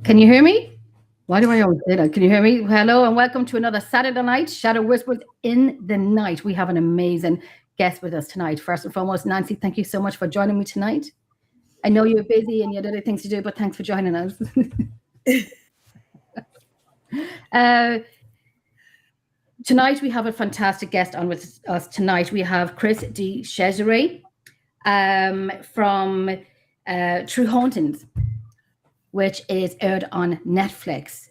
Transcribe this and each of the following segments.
Can you hear me? Why do I always say that? Can you hear me? Hello and welcome to another Saturday night, Shadow Whispers in the Night. We have an amazing guest with us tonight. First and foremost, Nancy, thank you so much for joining me tonight. I know you're busy and you had other things to do, but thanks for joining us. Tonight we have a fantastic guest on with us tonight. We have Chris de Cesare from True Hauntings, which is aired on Netflix.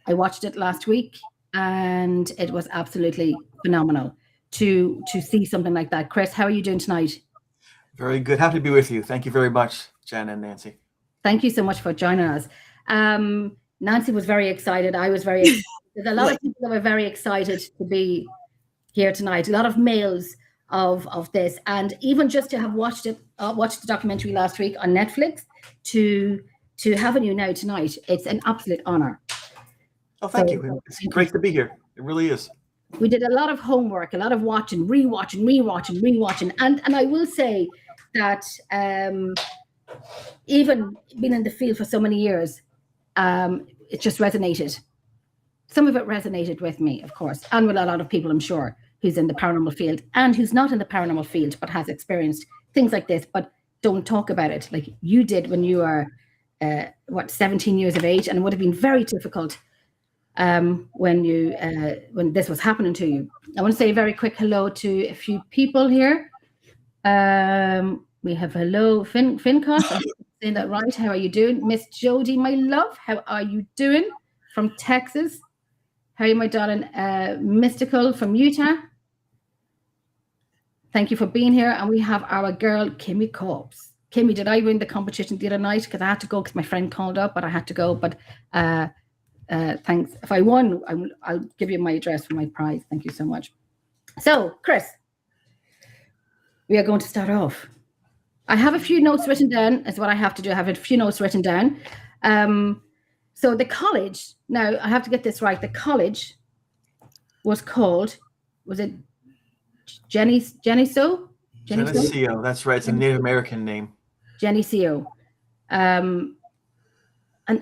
I watched it last week and it was absolutely phenomenal to see something like that. Chris, how are you doing tonight? Very good. Happy to be with you. Thank you very much, Jen and Nancy. Thank you so much for joining us. Nancy was very excited. I was very excited. There's a lot of people that were very excited to be here tonight. A lot of mails of this, and even just to have watched the documentary last week on Netflix, to having you now tonight, it's an absolute honor. Oh, thank you. It's great to be here. It really is. We did a lot of homework, a lot of watching, rewatching, and I will say that even being in the field for so many years, it just resonated. Some of it resonated with me, of course, and with a lot of people, I'm sure, who's in the paranormal field and who's not in the paranormal field, but has experienced things like this, but don't talk about it like you did when you were, 17 years of age, and it would have been very difficult when this was happening to you. I want to say a very quick hello to a few people here. We have hello, Fincos. I'm saying that right. How are you doing? Miss Jody, my love, how are you doing? From Texas. How are you, my darling? Mystical from Utah. Thank you for being here. And we have our girl, Kimmy Corpse. Kimmy, did I win the competition the other night? Because I had to go because my friend called up, but I had to go. But thanks. If I won, I'll give you my address for my prize. Thank you so much. So, Chris, we are going to start off. I have a few notes written down. That's what I have to do. I have a few notes written down. So the college, now I have to get this right. The college was called, was it Geneseo? Geneseo, that's right. It's a Native American name. Geneseo. And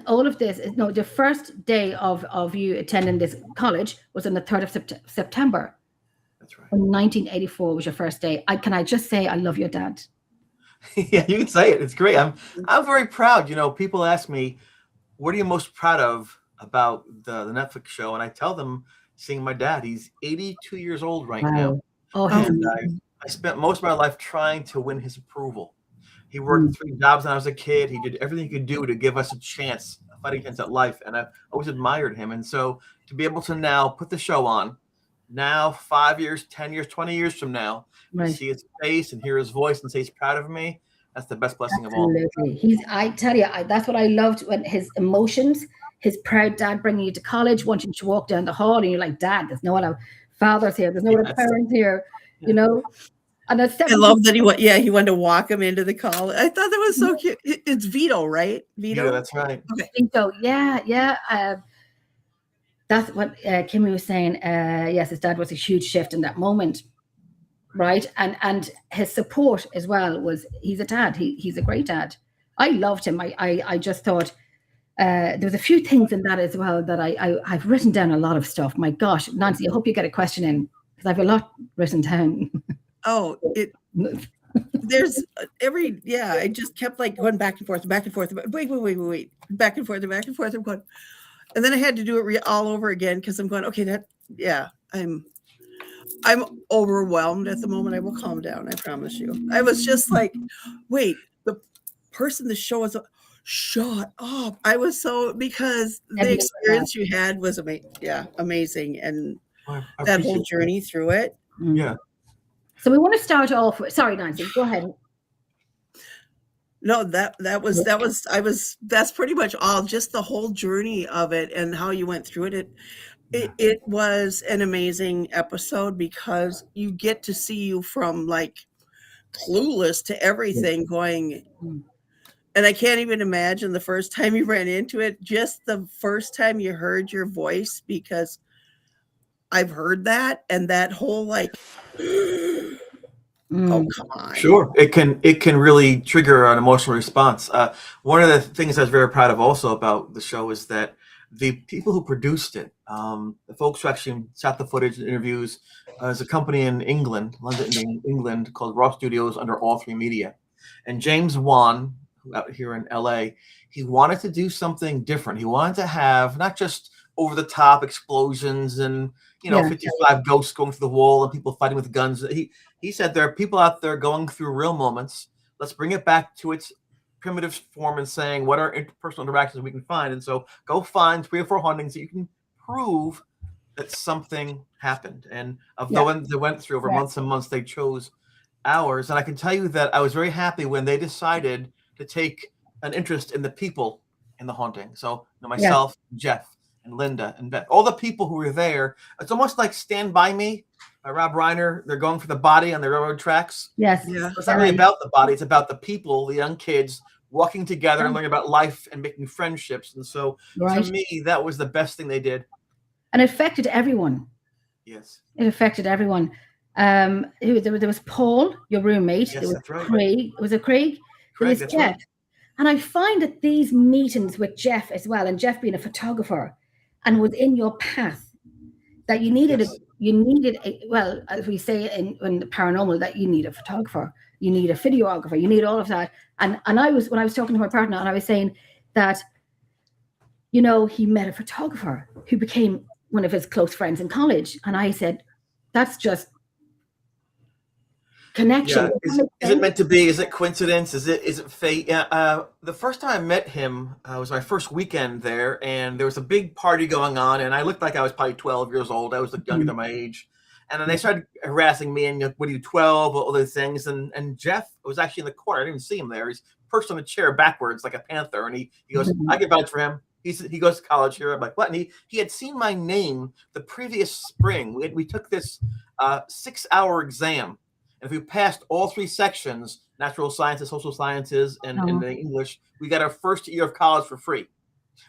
all of this is, the first day of you attending this college was on the 3rd of September. That's right. 1984 was your first day. Can I just say I love your dad? Yeah, you can say it. It's great. I'm very proud. You know, people ask me, what are you most proud of about the Netflix show? And I tell them, seeing my dad. He's 82 years old right now. Oh, and I spent most of my life trying to win his approval. He worked 3 jobs when I was a kid. He did everything he could do to give us a chance fighting against that life. And I always admired him. And so to be able to now put the show on, now 5 years, 10 years, 20 years from now, see his face and hear his voice and say he's proud of me, that's the best blessing of all. I tell you, that's what I loved, when his emotions, his proud dad bringing you to college, wanting to walk down the hall, and you're like, Dad, there's no other fathers here, there's no other parents here, you know. And I love that he wanted to walk him into the college. I thought that was so cute. It's Vito, right? Vito, that's right. Okay. Vito, yeah. That's what Kimmy was saying. Yes, his dad was a huge shift in that moment. Right, and his support as well was, he's a dad. He's a great dad. I loved him. I just thought there was a few things in that as well that I've written down a lot of stuff. My gosh, Nancy, I hope you get a question in, because I have a lot written down. Oh, there's I just kept like going back and forth, wait, back and forth, back and forth. I'm going, and then I had to do it all over again because I'm going, okay, I'm overwhelmed at the moment. I will calm down. I promise you. I was just like, wait, the person the show was, shut up. I was so, because the experience you had was amazing. And that whole journey through it. Yeah. So we want to start off with, sorry, Nancy, go ahead. No, that's pretty much all, just the whole journey of it and how you went through it. It was an amazing episode because you get to see you from like clueless to everything going. And I can't even imagine the first time you ran into it, just the first time you heard your voice, because I've heard that, and that whole like, Oh, come on. Sure, it can really trigger an emotional response. One of the things I was very proud of also about the show is that the people who produced it, the folks who actually shot the footage and interviews, is a company in England, London, in England, called Raw Studios under All 3 Media, and James Wan, out here in LA, he wanted to do something different. He wanted to have not just over the top explosions and 55 ghosts going through the wall and people fighting with guns. He said there are people out there going through real moments. Let's bring it back to its primitive form and saying what are interpersonal interactions we can find. And so go find 3 or 4 hauntings that you can prove that something happened. And of the ones they went through over months and months, they chose ours. And I can tell you that I was very happy when they decided to take an interest in the people in the haunting. So myself, Jeff, and Linda, and Beth, all the people who were there. It's almost like Stand By Me by Rob Reiner. They're going for the body on the railroad tracks. Yes. Yeah. It's not really about the body. It's about the people, the young kids walking together and learning about life and making friendships. And so to me, that was the best thing they did. And it affected everyone. Yes. It affected everyone. There was Paul, your roommate. Yes, there was that's right. Craig. Was it Craig? There was That's Jeff. right. And I find that these meetings with Jeff as well, and Jeff being a photographer and was in your path, that you needed well, as we say in the paranormal, that you need a photographer, you need a videographer, you need all of that. And when I was talking to my partner, and I was saying that, he met a photographer who became one of his close friends in college. And I said, that's just connection. Yeah. Is it meant to be? Is it coincidence? Is it fate? The first time I met him was my first weekend there, and there was a big party going on, and I looked like I was probably 12 years old. I was younger than my age. And then they started harassing me, and what are you, 12, all those things. And Jeff was actually in the corner. I didn't even see him there. He's perched on a chair backwards like a panther, and he goes, I can vouch for him. He goes to college here. I'm like, what? And he had seen my name the previous spring. We took this 6-hour exam. And if we passed all 3 sections, natural sciences, social sciences, and the English, we got our first year of college for free.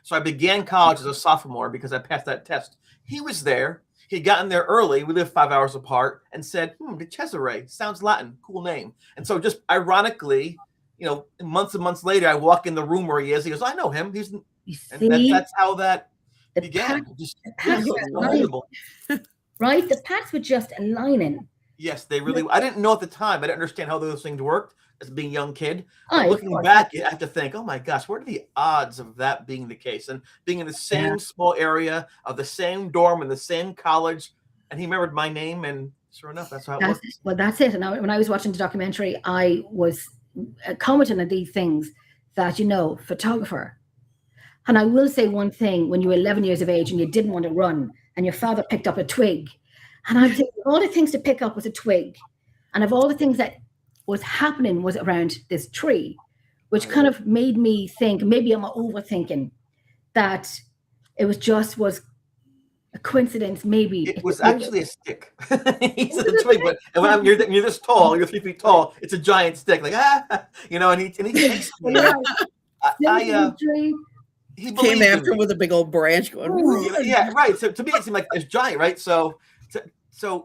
So I began college as a sophomore because I passed that test. He was there. He had gotten there early. We lived 5 hours apart, and said, Cesare, sounds Latin, cool name. And so just ironically, months and months later, I walk in the room where he is. He goes, I know him. That's how that began. Right? The paths were just aligning. Yes, they really. I didn't know at the time. I didn't understand how those things worked as being a young kid. Looking back, I have to think, oh my gosh, what are the odds of that being the case? And being in the same small area of the same dorm in the same college, and he remembered my name, and sure enough, that's how it worked. Well, that's it. And when I was watching the documentary, I was commenting on these things that, photographer. And I will say one thing: when you were 11 years of age and you didn't want to run, and your father picked up a twig. And I'm thinking, all the things to pick up was a twig. And of all the things that was happening was around this tree, which kind of made me think, maybe I'm overthinking, that it was a coincidence, maybe. It was actually a stick. He said a twig, but when you're this tall, you're 3 feet tall, it's a giant stick. Like, and he takes me. He came after with a big old branch going. Yeah, right. So to me, it seemed like it's giant, right? So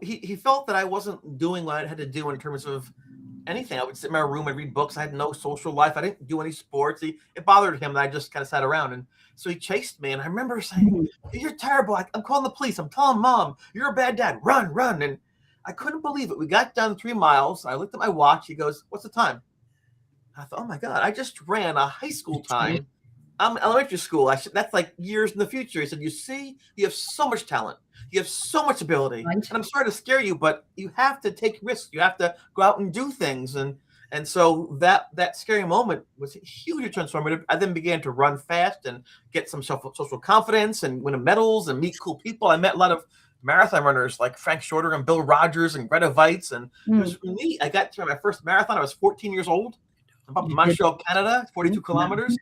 he felt that I wasn't doing what I had to do in terms of anything. I would sit in my room and read books. I had no social life. I didn't do any sports. It bothered him that I just kind of sat around. And so he chased me. And I remember saying, you're terrible. I'm calling the police. I'm telling Mom, you're a bad dad. Run, run. And I couldn't believe it. We got done 3 miles. I looked at my watch. He goes, what's the time? I thought, oh my God, I just ran a high school time. I'm in elementary school. That's like years in the future. He said, you see, you have so much talent. You have so much ability. Right. And I'm sorry to scare you, but you have to take risks. You have to go out and do things. And so that scary moment was hugely transformative. I then began to run fast and get some social confidence and win medals and meet cool people. I met a lot of marathon runners like Frank Shorter and Bill Rogers and Greta Weitz. And it was neat. I got to my first marathon. I was 14 years old. I'm up in Montreal, Canada, 42 kilometers.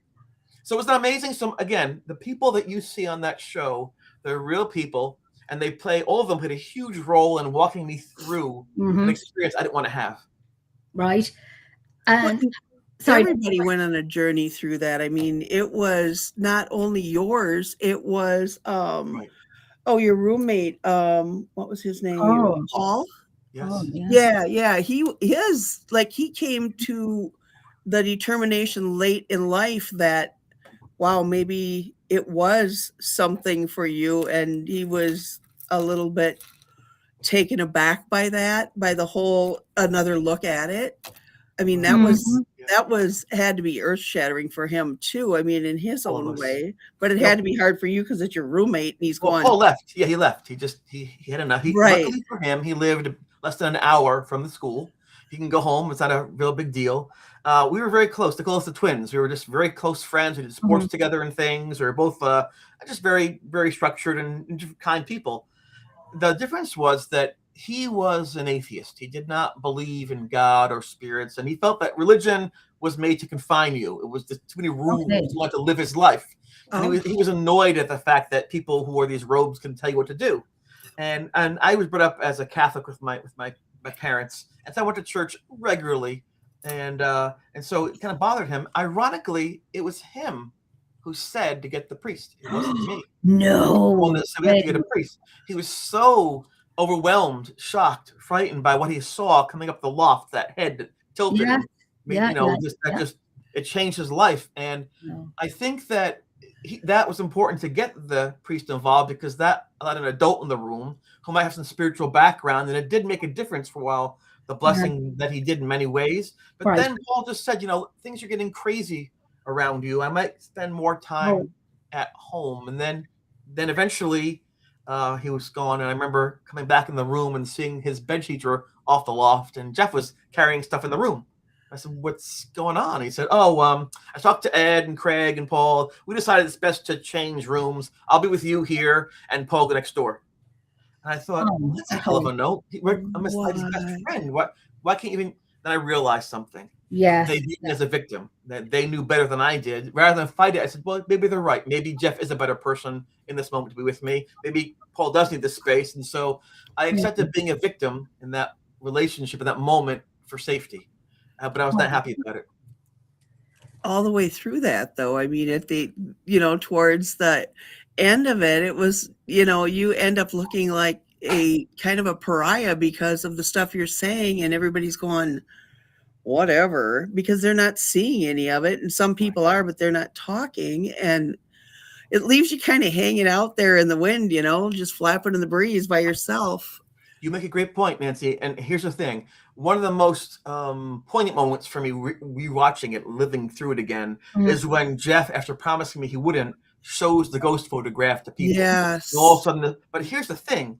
So was that amazing? So again, the people that you see on that show, they're real people, and all of them played a huge role in walking me through an experience I didn't want to have. Right. And everybody went on a journey through that. I mean, it was not only yours, it was your roommate. What was his name? Oh. Paul? Yes. Oh, yeah. Yeah. He came to the determination late in life that, wow, maybe it was something for you. And he was a little bit taken aback by that, by the whole another look at it. I mean, that had to be earth shattering for him too. I mean, in his All of own us. way, but it Yep. had to be hard for you because it's your roommate and he's Well, going. Paul left. Yeah, he left. He had enough. Right. Luckily for him, he lived less than an hour from the school. He can go home. It's not a real big deal. We were very close. The closest twins. We were just very close friends. We did sports together and things. We were both just very, very structured and kind people. The difference was that he was an atheist. He did not believe in God or spirits, and he felt that religion was made to confine you. It was just too many rules. Okay. He wanted to live his life. And he was annoyed at the fact that people who wore these robes couldn't tell you what to do. And I was brought up as a Catholic with my parents, and so I went to church regularly, and so it kind of bothered him. Ironically, it was him who said to get the priest. It wasn't me. No. So we had to get a priest. He was so overwhelmed, shocked, frightened by what he saw coming up the loft, that head that tilted him. It changed his life. And I think that that was important to get the priest involved, because that allowed an adult in the room who might have some spiritual background, and it did make a difference for a while, the blessing that he did in many ways. But then Paul just said, things are getting crazy around you. I might spend more time at home. And then eventually he was gone. And I remember coming back in the room and seeing his bed sheets were off the loft, and Jeff was carrying stuff in the room. I said, "What's going on?" He said, I talked to Ed and Craig and Paul. We decided it's best to change rooms. I'll be with you here, and Paul go next door. And I thought, that's a hell of a note. I'm his best friend. Why can't you even? Then I realized something. Yes. They viewed me as a victim, that they knew better than I did. Rather than fight it, I said, well, maybe they're right. Maybe Jeff is a better person in this moment to be with me. Maybe Paul does need this space. And so I accepted being a victim in that relationship, in that moment, for safety. But I was not happy about it. All the way through that, though, I mean, at the, towards the end of it, it was, you end up looking like a kind of a pariah because of the stuff you're saying, and everybody's going, whatever, because they're not seeing any of it. And some people are, but they're not talking. And it leaves you kind of hanging out there in the wind, just flapping in the breeze by yourself. You make a great point, Nancy. And here's the thing. One of the most poignant moments for me rewatching it, living through it again, is when Jeff, after promising me he wouldn't, shows the ghost photograph to people. Yes. And all of a sudden, but here's the thing.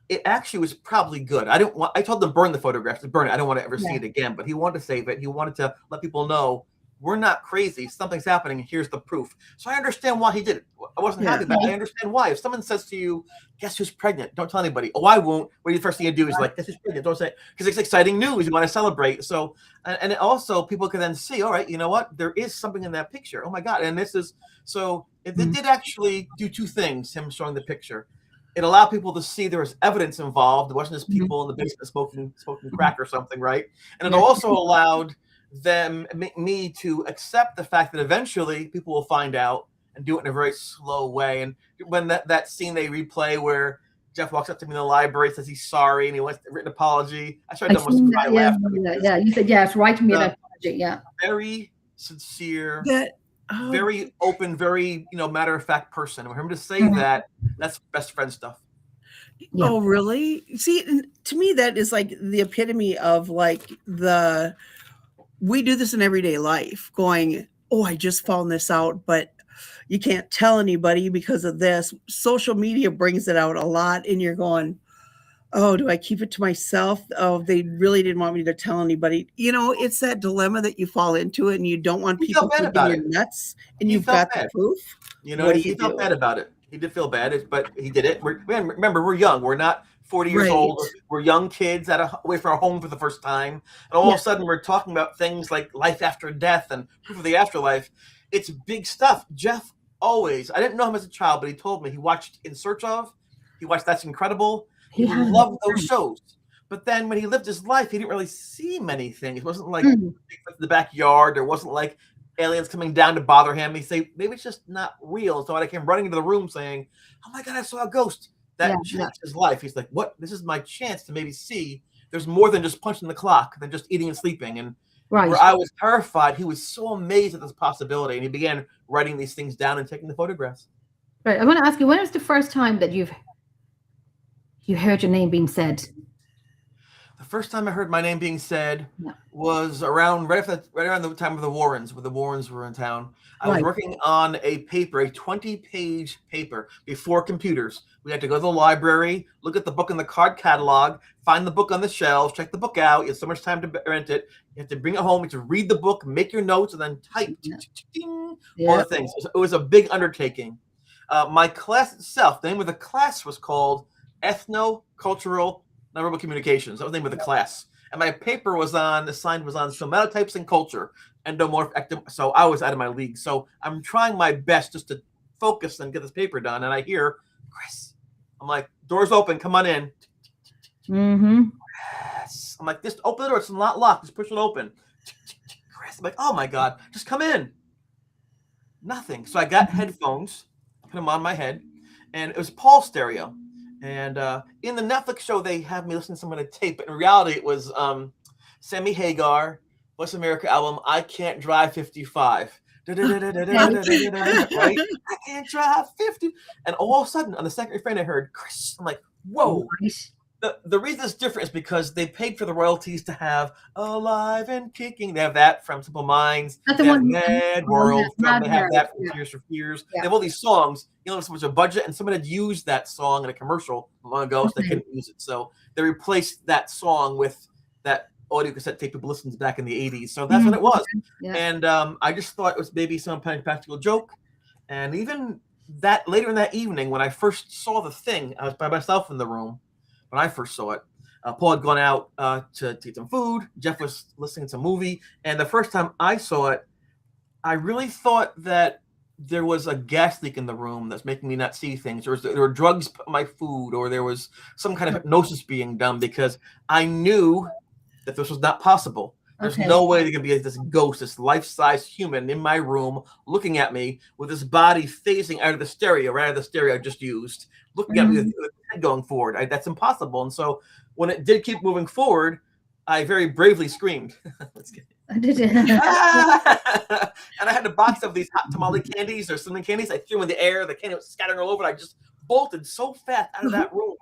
It actually was probably good. I told them burn the photograph, burn it. I don't want to ever see it again. But he wanted to save it. He wanted to let people know we're not crazy. Something's happening. Here's the proof. So I understand why he did it. I wasn't happy about it. I understand why. If someone says to you, guess who's pregnant? Don't tell anybody. Oh, I won't. What the first thing you do is like, guess who's pregnant? Don't say it. Because it's exciting news. You want to celebrate. So, and also people can then see, all right, you know what? There is something in that picture. Oh my God. And this is, so it did actually do two things, him showing the picture. It allowed people to see there was evidence involved. It wasn't just people in the basement smoking crack or something, right? And it also allowed me to accept the fact that eventually people will find out and do it in a very slow way. And when that scene they replay where Jeff walks up to me in the library, says he's sorry, and he wants a written apology. I started to almost cry laughing. Yeah, you said, yes, write me an apology, yeah. Very sincere, very open, very matter of fact person. For him to say that, that's best friend stuff. Yeah. Oh, really? See, to me, that is like the epitome of like we do this in everyday life. Going, oh, I just found this out, but you can't tell anybody because of this. Social media brings it out a lot, and you're going, oh, do I keep it to myself? Oh, they really didn't want me to tell anybody. It's that dilemma that you fall into it, and you don't want people thinking you're nuts, and you've got the proof. He felt bad about it. He did feel bad, but he did it. Remember, we're young. We're not 40 years old. We're young kids away from our home for the first time. And all of a sudden, we're talking about things like life after death and proof of the afterlife. It's big stuff. Jeff always, I didn't know him as a child, but he told me he watched In Search Of. He watched That's Incredible. He loved those shows. But then when he lived his life, he didn't really see many things. It wasn't like the backyard. There wasn't like aliens coming down to bother him. He'd say, maybe it's just not real. So I came running into the room saying, oh my God, I saw a ghost. That changed his life. He's like, what? This is my chance to maybe see there's more than just punching the clock, than just eating and sleeping. And Right. where I was terrified, he was so amazed at this possibility, and he began writing these things down and taking the photographs. Right. I want to ask you, when was the first time that you heard your name being said? The first time I heard my name being said Yeah. was right around the time of the Warrens, when the Warrens were in town. I was Right. working on a paper, a 20-page paper before computers. We had to go to the library, look at the book in the card catalog, find the book on the shelves, check the book out. You had so much time to rent it. You have to bring it home. You have to read the book, make your notes, and then type. Yeah. All the things. It was a big undertaking. My class itself, the name of the class was called Ethno-Cultural Nonverbal Communications. That was the name of the class. And my paper was on somatotypes and culture, so I was out of my league. So I'm trying my best just to focus and get this paper done. And I hear, Chris, I'm like, doors open, come on in. Mm-hmm. Yes. I'm like, just open the door, it's not locked, just push it open. Chris, I'm like, oh my God, just come in. Nothing. So I got headphones, put them on my head, and it was Paul stereo. And in the Netflix show, they have me listen to some of the tape, but in reality, it was Sammy Hagar, Voice America album, I Can't Drive 55. Right? I can't drive 50. And all of a sudden, on the second refrain, I heard Chris. I'm like, whoa. Right. The reason it's different is because they paid for the royalties to have Alive and Kicking. They have that from Simple Minds. That's the They have one. Mad World. Mad They have World, that from yeah. Tears for Fears. Yeah. They have all these songs. You know, so much a budget, and someone had used that song in a commercial long ago, so they couldn't use it. So they replaced that song with that audio cassette tape people listened to back in the 80s. So that's what it was. Yeah. And I just thought it was maybe some kind of practical joke. And even that later in that evening, when I first saw the thing, I was by myself in the room when I first saw it. Paul had gone out to eat some food. Jeff was listening to a movie. And the first time I saw it, I really thought that there was a gas leak in the room that's making me not see things. There were drugs put in my food, or there was some kind of hypnosis being done, because I knew that this was not possible. There's no way there can be this ghost, this life-size human in my room looking at me with his body phasing out of the stereo, right out of the stereo I just used, looking at me with his head going forward. That's impossible. And so when it did keep moving forward, I very bravely screamed. I did it. And I had a box of these hot tamale candies or cinnamon candies. I threw them in the air. The candy was scattering all over. I just bolted so fast out of that room.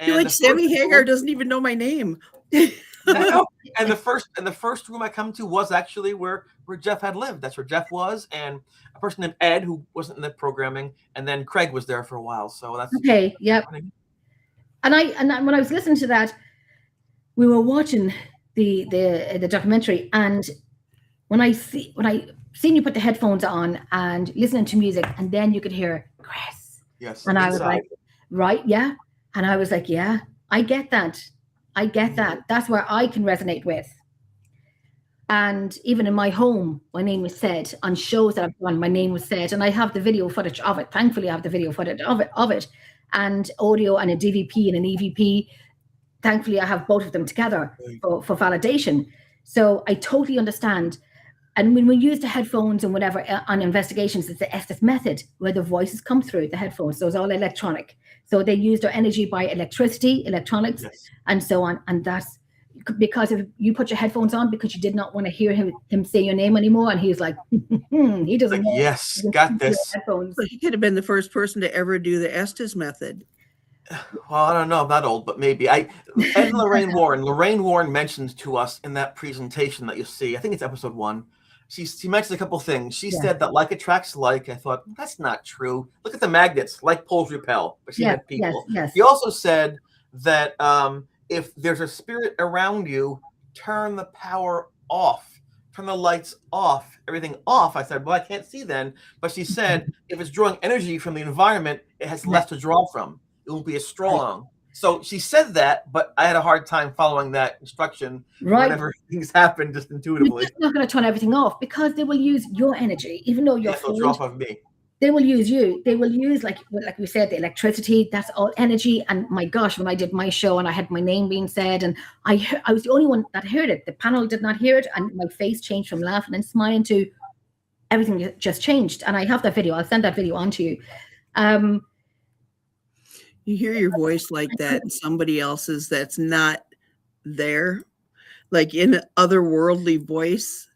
You're like, Sammy Hagar doesn't even know my name. And the first room I come to was actually where Jeff had lived. That's where Jeff was, and a person named Ed, who wasn't in the programming, and then Craig was there for a while. So that's okay. Yep. And when I was listening to that, we were watching the documentary, and when I seen you put the headphones on and listening to music, and then you could hear Chris. Yes. And I was like, right, yeah. And I was like, yeah, I get that. I get that. That's where I can resonate with. And even in my home, my name was said on shows that I've done. My name was said, and I have the video footage of it. Thankfully, I have the video footage of it, and audio and a DVP and an EVP. Thankfully, I have both of them together for validation. So I totally understand. And when we use the headphones and whatever on investigations, it's the Estes method where the voices come through the headphones. So it's all electronic. So they use their energy by electricity, electronics, and so on. And that's because if you put your headphones on because you did not want to hear him say your name anymore, and he's like, he doesn't know. Yes, got this. Well, he could have been the first person to ever do the Estes method. Well, I don't know. I'm not old, but maybe. Ed and Lorraine Warren mentions to us in that presentation that you see, I think it's episode 1. She mentioned a couple things. She said that like attracts like. I thought, that's not true. Look at the magnets. Like poles repel. But she had people. Yes. She also said that if there's a spirit around you, turn the power off. Turn the lights off. Everything off. I said, well, I can't see then. But she said, if it's drawing energy from the environment, it has less to draw from. It won't be as strong. So she said that, but I had a hard time following that instruction whenever things happen just intuitively. You're not going to turn everything off because they will use your energy, even though you're they'll draw off of me. They will use you. They will use, like we said, the electricity. That's all energy. And my gosh, when I did my show and I had my name being said, and I was the only one that heard it. The panel did not hear it, and my face changed from laughing and smiling to everything just changed. And I have that video. I'll send that video on to you. You hear your voice like that, and somebody else's that's not there, like in an otherworldly voice,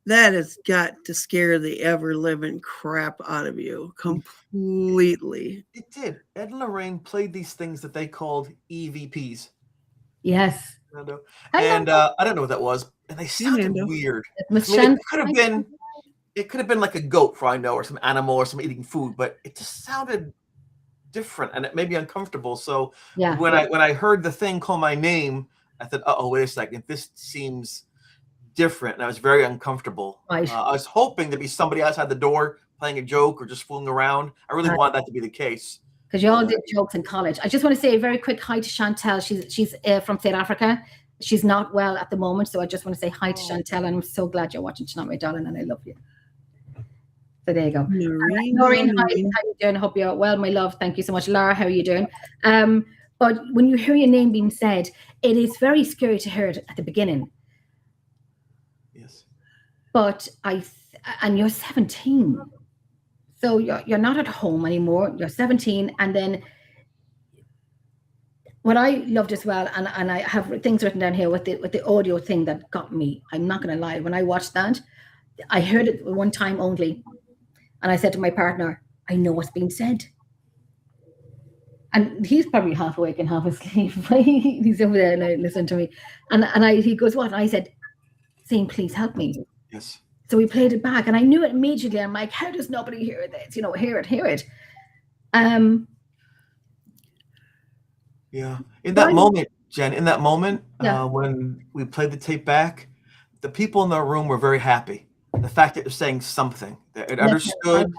that has got to scare the ever-living crap out of you completely. It did. Ed and Lorraine played these things that they called EVPs. Yes. Nando. Hello. And I don't know what that was, and they sounded Nando. weird. Miss I mean, Shan- it could have been like a goat, for I know, or some animal, or some eating food, but it just sounded different, and it made me uncomfortable. So Yeah. when I heard the thing call my name, I thought, oh, wait a second, this seems different, and I was very uncomfortable. Right. I was hoping to be somebody outside the door playing a joke or just fooling around. I really wanted that to be the case. Because you all did jokes in college. I just want to say a very quick hi to Chantel. She's from South Africa. She's not well at the moment, so I just want to say hi to Chantel, and I'm so glad you're watching tonight, my darling, and I love you. So there you go. Noreen, hi, how you doing? Hope you're well, my love. Thank you so much. Lara, how are you doing? But when you hear your name being said, it is very scary to hear it at the beginning. Yes. But and you're 17. So you're not at home anymore. You're 17, and then what I loved as well, and I have things written down here with the audio thing that got me. I'm not going to lie. When I watched that, I heard it one time only, and I said to my partner, "I know what's being said." And he's probably half awake and half asleep. He's over there and listening to me, and he goes, "What?" And I said, "Saying, please help me." Yes. So we played it back, and I knew it immediately. I'm like, how does nobody hear this? You know, hear it. Yeah. In that moment, Jen, when we played the tape back, the people in the room were very happy. The fact that they're saying something, that it understood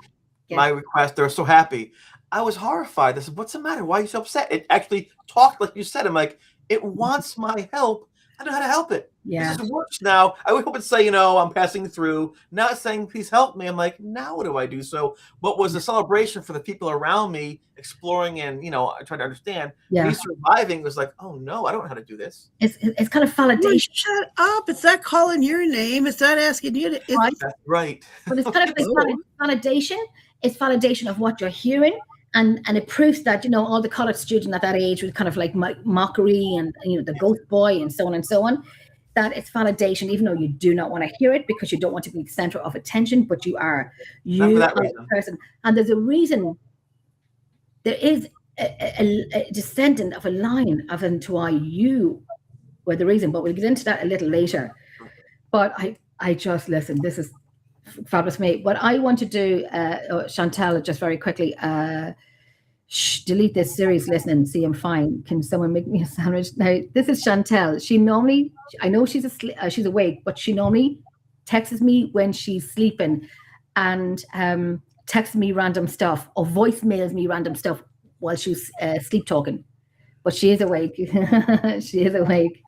my request, they were so happy. I was horrified. I said, "What's the matter? Why are you so upset?" It actually talked like you said. I'm like, it wants my help. I know how to help it. Yeah. This is worse now. I would hope it'd say, I'm passing through. Now it's saying, please help me. I'm like, now what do I do? So what was a celebration for the people around me exploring and, trying to understand. Me surviving was like, oh no, I don't know how to do this. It's kind of validation. Shut up. It's not calling your name. It's not asking you to. That's right. But it's kind of like validation. It's validation of what you're hearing. And it proves that, all the college students at that age with kind of like mockery and, the ghost boy and so on and so on, that it's validation, even though you do not want to hear it because you don't want to be the center of attention, but you are. You are a person. And there's a reason. There is a descendant of a line of into why you were the reason, but we'll get into that a little later. But I just, listen, this is fabulous for me. What I want to do, Chantal, just very quickly, delete this series, listen and see I'm fine. Can someone make me a sandwich? Now, this is Chantal. She normally, I know she's awake, but she normally texts me when she's sleeping and texts me random stuff or voicemails me random stuff while she's sleep talking. But she is awake. She is awake.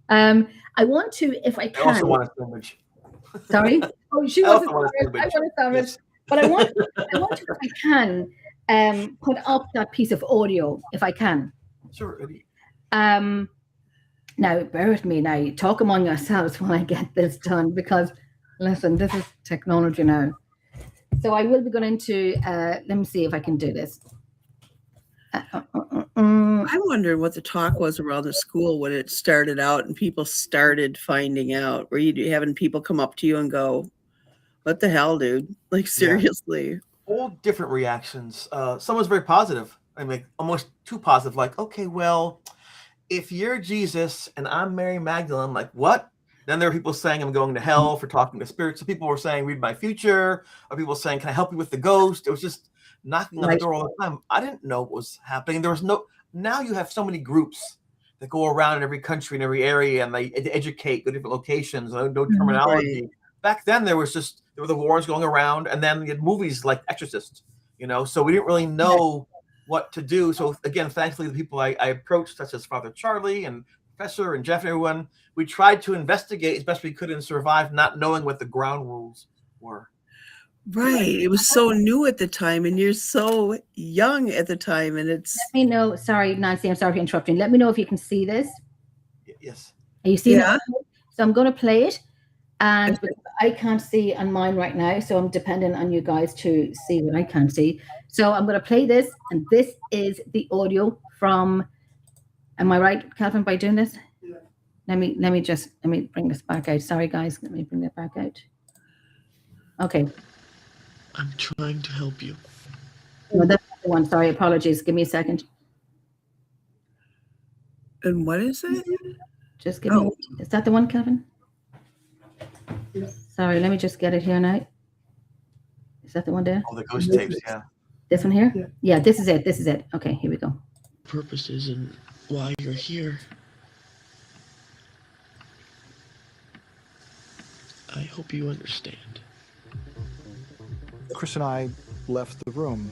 I want to, if I can. I also want a sandwich. Sorry? Oh, she wants a sandwich. I want a sandwich. Yes. But I want to, if I can, put up that piece of audio, if I can. Sure. Now, bear with me now. Talk among yourselves when I get this done, because, listen, this is technology now. So I will be going into, let me see if I can do this. I wonder what the talk was around the school when it started out and people started finding out. Were you having people come up to you and go, "What the hell, dude? Like, seriously?" Yeah. All different reactions. Some was very positive. I mean, almost too positive. Like, okay, well, if you're Jesus and I'm Mary Magdalene, like, what? Then there were people saying I'm going to hell for talking to spirits. So people were saying, read my future. Or people saying, can I help you with the ghost? It was just knocking on the door all the time. I didn't know what was happening. There was no. Now you have so many groups that go around in every country, in every area, and they educate, go to different locations, no terminology. Right. Back then, there were the wars going around, and then you had movies like Exorcist, so we didn't really know what to do. So again, thankfully, the people I approached, such as Father Charlie and Professor and Jeff and everyone, we tried to investigate as best we could and survive not knowing what the ground rules were. Right. It was so new at the time, and you're so young at the time, and it's. Let me know. Sorry, Nancy, I'm sorry for interrupting. Let me know if you can see this. Yes. Are you seeing it? So I'm going to play it, and I can't see on mine right now, so I'm dependent on you guys to see what I can't see. So I'm going to play this, and this is the audio from. Am I right, Calvin, by doing this? Let me bring this back out. Sorry, guys. Let me bring that back out. Okay. I'm trying to help you. No, that's not the one. Sorry, apologies. Give me a second. And what is it? Just give me. Is that the one, Kevin? Sorry, let me just get it here now. Is that the one there? Oh, the ghost tapes, yeah. This one here? Yeah, this is it. This is it. Okay, here we go. Purposes and why you're here. I hope you understand. Chris and I left the room.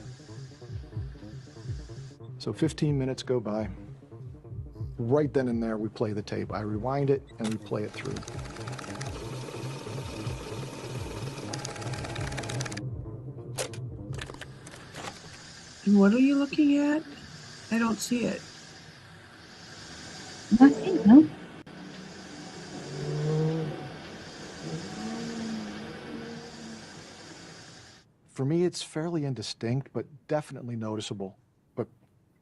So 15 minutes go by. Right then and there, we play the tape. I rewind it and we play it through. And what are you looking at? I don't see it. Nothing, no? For me, it's fairly indistinct, but definitely noticeable. But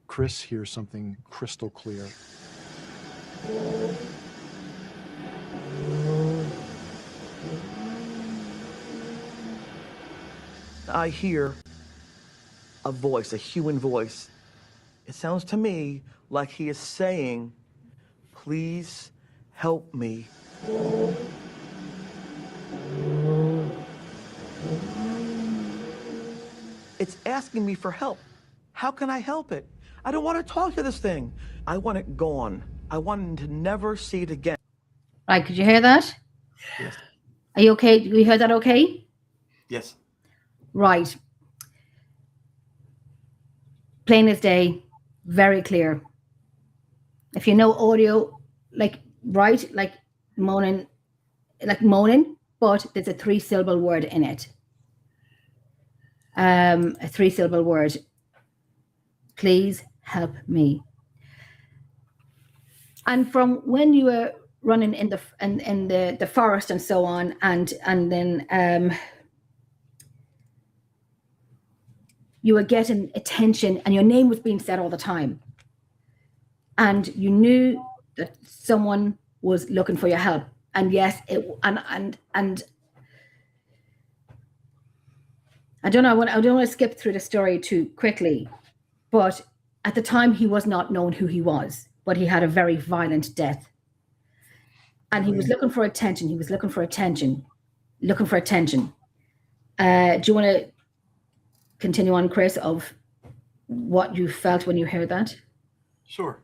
Chris hears something crystal clear. I hear a voice, a human voice. It sounds to me like he is saying, please help me. It's asking me for help. How can I help it? I don't want to talk to this thing. I want it gone. I want to never see it again. Right, could you hear that? Yes. Are you okay? You heard that okay? Yes. Right. Plain as day, very clear. If you know audio, like moaning, but there's a 3-syllable word in it. A 3-syllable word. Please help me. And from when you were running in the forest and so on, and then you were getting attention, and your name was being said all the time, and you knew that someone was looking for your help. And yes, and I don't want to skip through the story too quickly, but at the time he was not known who he was, but he had a very violent death, and he was looking for attention. Do you want to continue on, Chris, of what you felt when you heard that? Sure.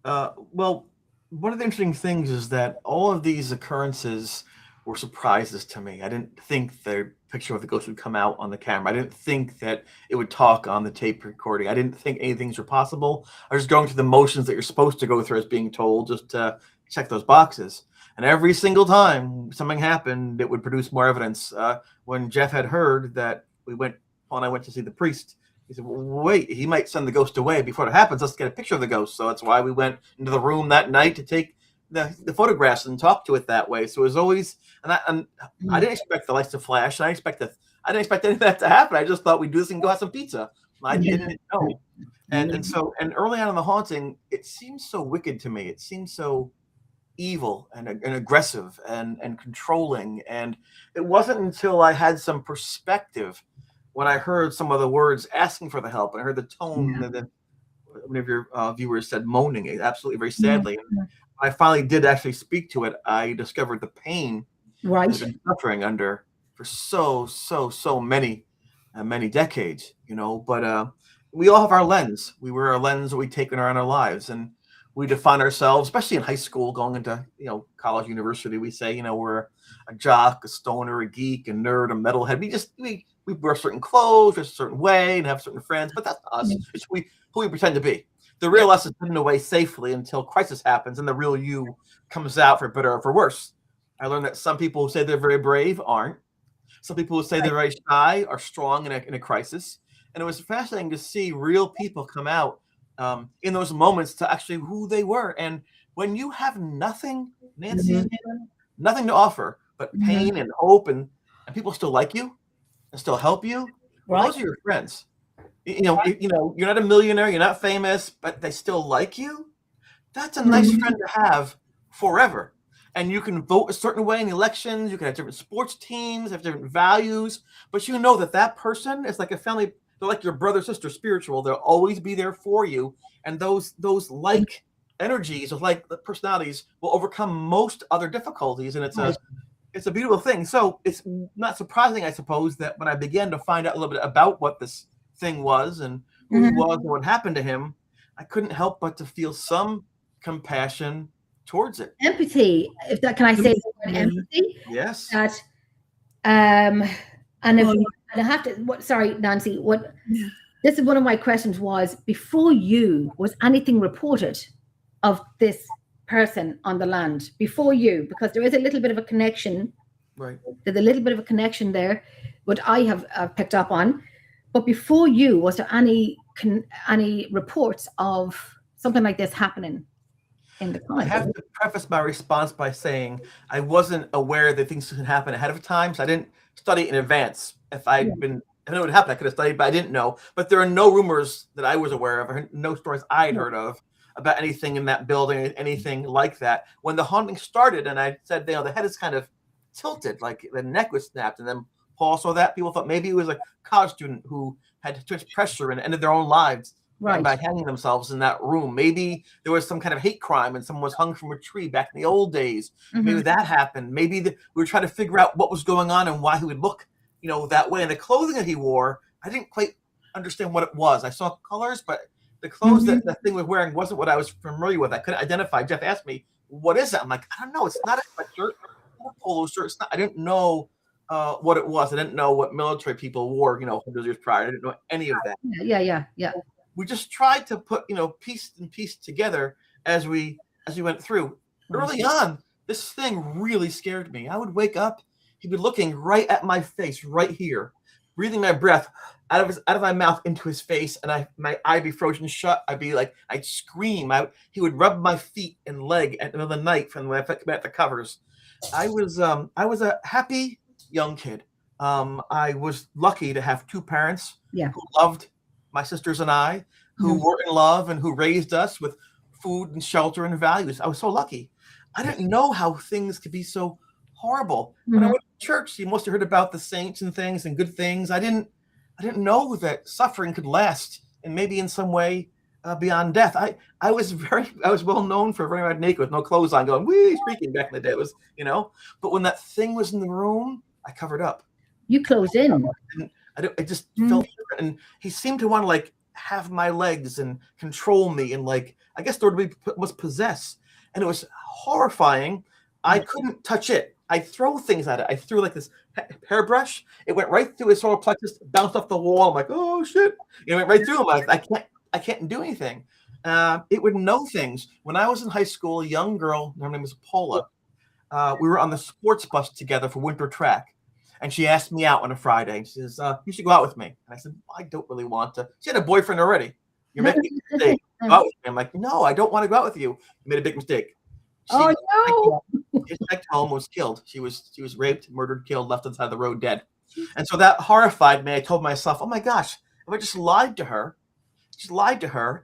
Well, one of the interesting things is that all of these occurrences were surprises to me. I didn't think the picture of the ghost would come out on the camera. I didn't think that it would talk on the tape recording. I didn't think any things were possible. I was going through the motions that you're supposed to go through as being told, just to check those boxes. And every single time something happened, it would produce more evidence. When Jeff had heard that Paul and I went to see the priest, he said, well, wait, he might send the ghost away before it happens. Let's get a picture of the ghost. So that's why we went into the room that night to take the photographs and talk to it that way. So it was always, I didn't expect the lights to flash. I didn't expect any of that to happen. I just thought we'd do this and go have some pizza. I didn't know. And early on in the haunting, it seems so wicked to me. It seems so evil and aggressive and controlling. And it wasn't until I had some perspective when I heard some of the words asking for the help, and I heard the tone that one of your viewers said moaning, absolutely very sadly. And I finally did actually speak to it. I discovered the pain I've been suffering under for so many decades, but we all have our lens. We wear our lens that we take around our lives, and we define ourselves, especially in high school, going into college, university. We say we're a jock, a stoner, a geek, a nerd, a metalhead. We wear certain clothes, dress a certain way, and have certain friends, but that's us. It's who we pretend to be. The real us is hidden away safely until crisis happens, and the real you comes out, for better or for worse. I learned that some people who say they're very brave aren't. Some people who say they're very shy are strong in a crisis. And it was fascinating to see real people come out in those moments to actually who they were. And when you have nothing, Nancy, nothing to offer but pain and hope, and people still like you and still help you, well, those are your friends. You're not a millionaire, you're not famous, but they still like you. That's a nice friend to have forever. And you can vote a certain way in elections. You can have different sports teams, have different values, but you know that person is like a family. They're like your brother, sister, spiritual. They'll always be there for you. And those like energies, those like personalities, will overcome most other difficulties. And it's a beautiful thing. So it's not surprising, I suppose, that when I began to find out a little bit about what this thing was and who he was and what happened to him, I couldn't help but to feel some compassion towards it. Empathy, if that, can I say the word empathy? Yes. That, and I have to, sorry, Nancy, this is one of my questions was, before you, was anything reported of this person on the land? Before you, because there is a little bit of a connection. Right. There's a little bit of a connection there, what I have picked up on. But before you, was there any reports of something like this happening in the country? I have to preface my response by saying I wasn't aware that things could happen ahead of time, so I didn't study in advance. If I knew it would happen, I could have studied, but I didn't know. But there are no rumors that I was aware of, or no stories I had heard of about anything in that building, anything like that. When the haunting started, and I said, the head is kind of tilted, like the neck was snapped, and then Paul saw that. People thought maybe it was a college student who had too much pressure and ended their own lives by hanging themselves in that room. Maybe there was some kind of hate crime and someone was hung from a tree back in the old days. Maybe that happened. Maybe we were trying to figure out what was going on and why he would look, that way. And the clothing that he wore, I didn't quite understand what it was. I saw colors, but the clothes that the thing was wearing wasn't what I was familiar with. I couldn't identify. Jeff asked me, "What is it?" I'm like, "I don't know. It's not a sweatshirt, not a polo shirt. It's not." I didn't know what it was. I didn't know what military people wore, 100 years prior. I didn't know any of that. Yeah. We just tried to put, piece and piece together as we went through. Early on, this thing really scared me. I would wake up, he'd be looking right at my face, right here, breathing my breath out of my mouth into his face, and my eye be frozen shut. I'd scream. He would rub my feet and leg at the middle of the night from when I came at the covers. I was a happy young kid. I was lucky to have two parents who loved my sisters and I, who were in love and who raised us with food and shelter and values. I was so lucky. I didn't know how things could be so horrible. When I went to church, you must have heard about the saints and things and good things. I didn't know that suffering could last and maybe in some way beyond death. I was well known for running around naked with no clothes on, going wee, speaking back in the day. It was, but when that thing was in the room, I covered up. You closed in. I just felt different, and he seemed to want to have my legs and control me, and I guess the word was possess, and it was horrifying. I couldn't touch it. I throw things at it. I threw this hairbrush. It went right through his solar plexus, bounced off the wall. I'm like, oh shit! It went right through him. I can't do anything. It would know things. When I was in high school, a young girl, her name was Paula. We were on the sports bus together for winter track. And she asked me out on a Friday. She says, "You should go out with me." And I said, "I don't really want to." She had a boyfriend already. "You're making a mistake. Go out with me." I'm like, "No, I don't want to go out with you." You made a big mistake. Oh no! She checked home, was killed. She was raped, murdered, killed, left on the side of the road, dead. And so that horrified me. I told myself, "Oh my gosh, if I just lied to her,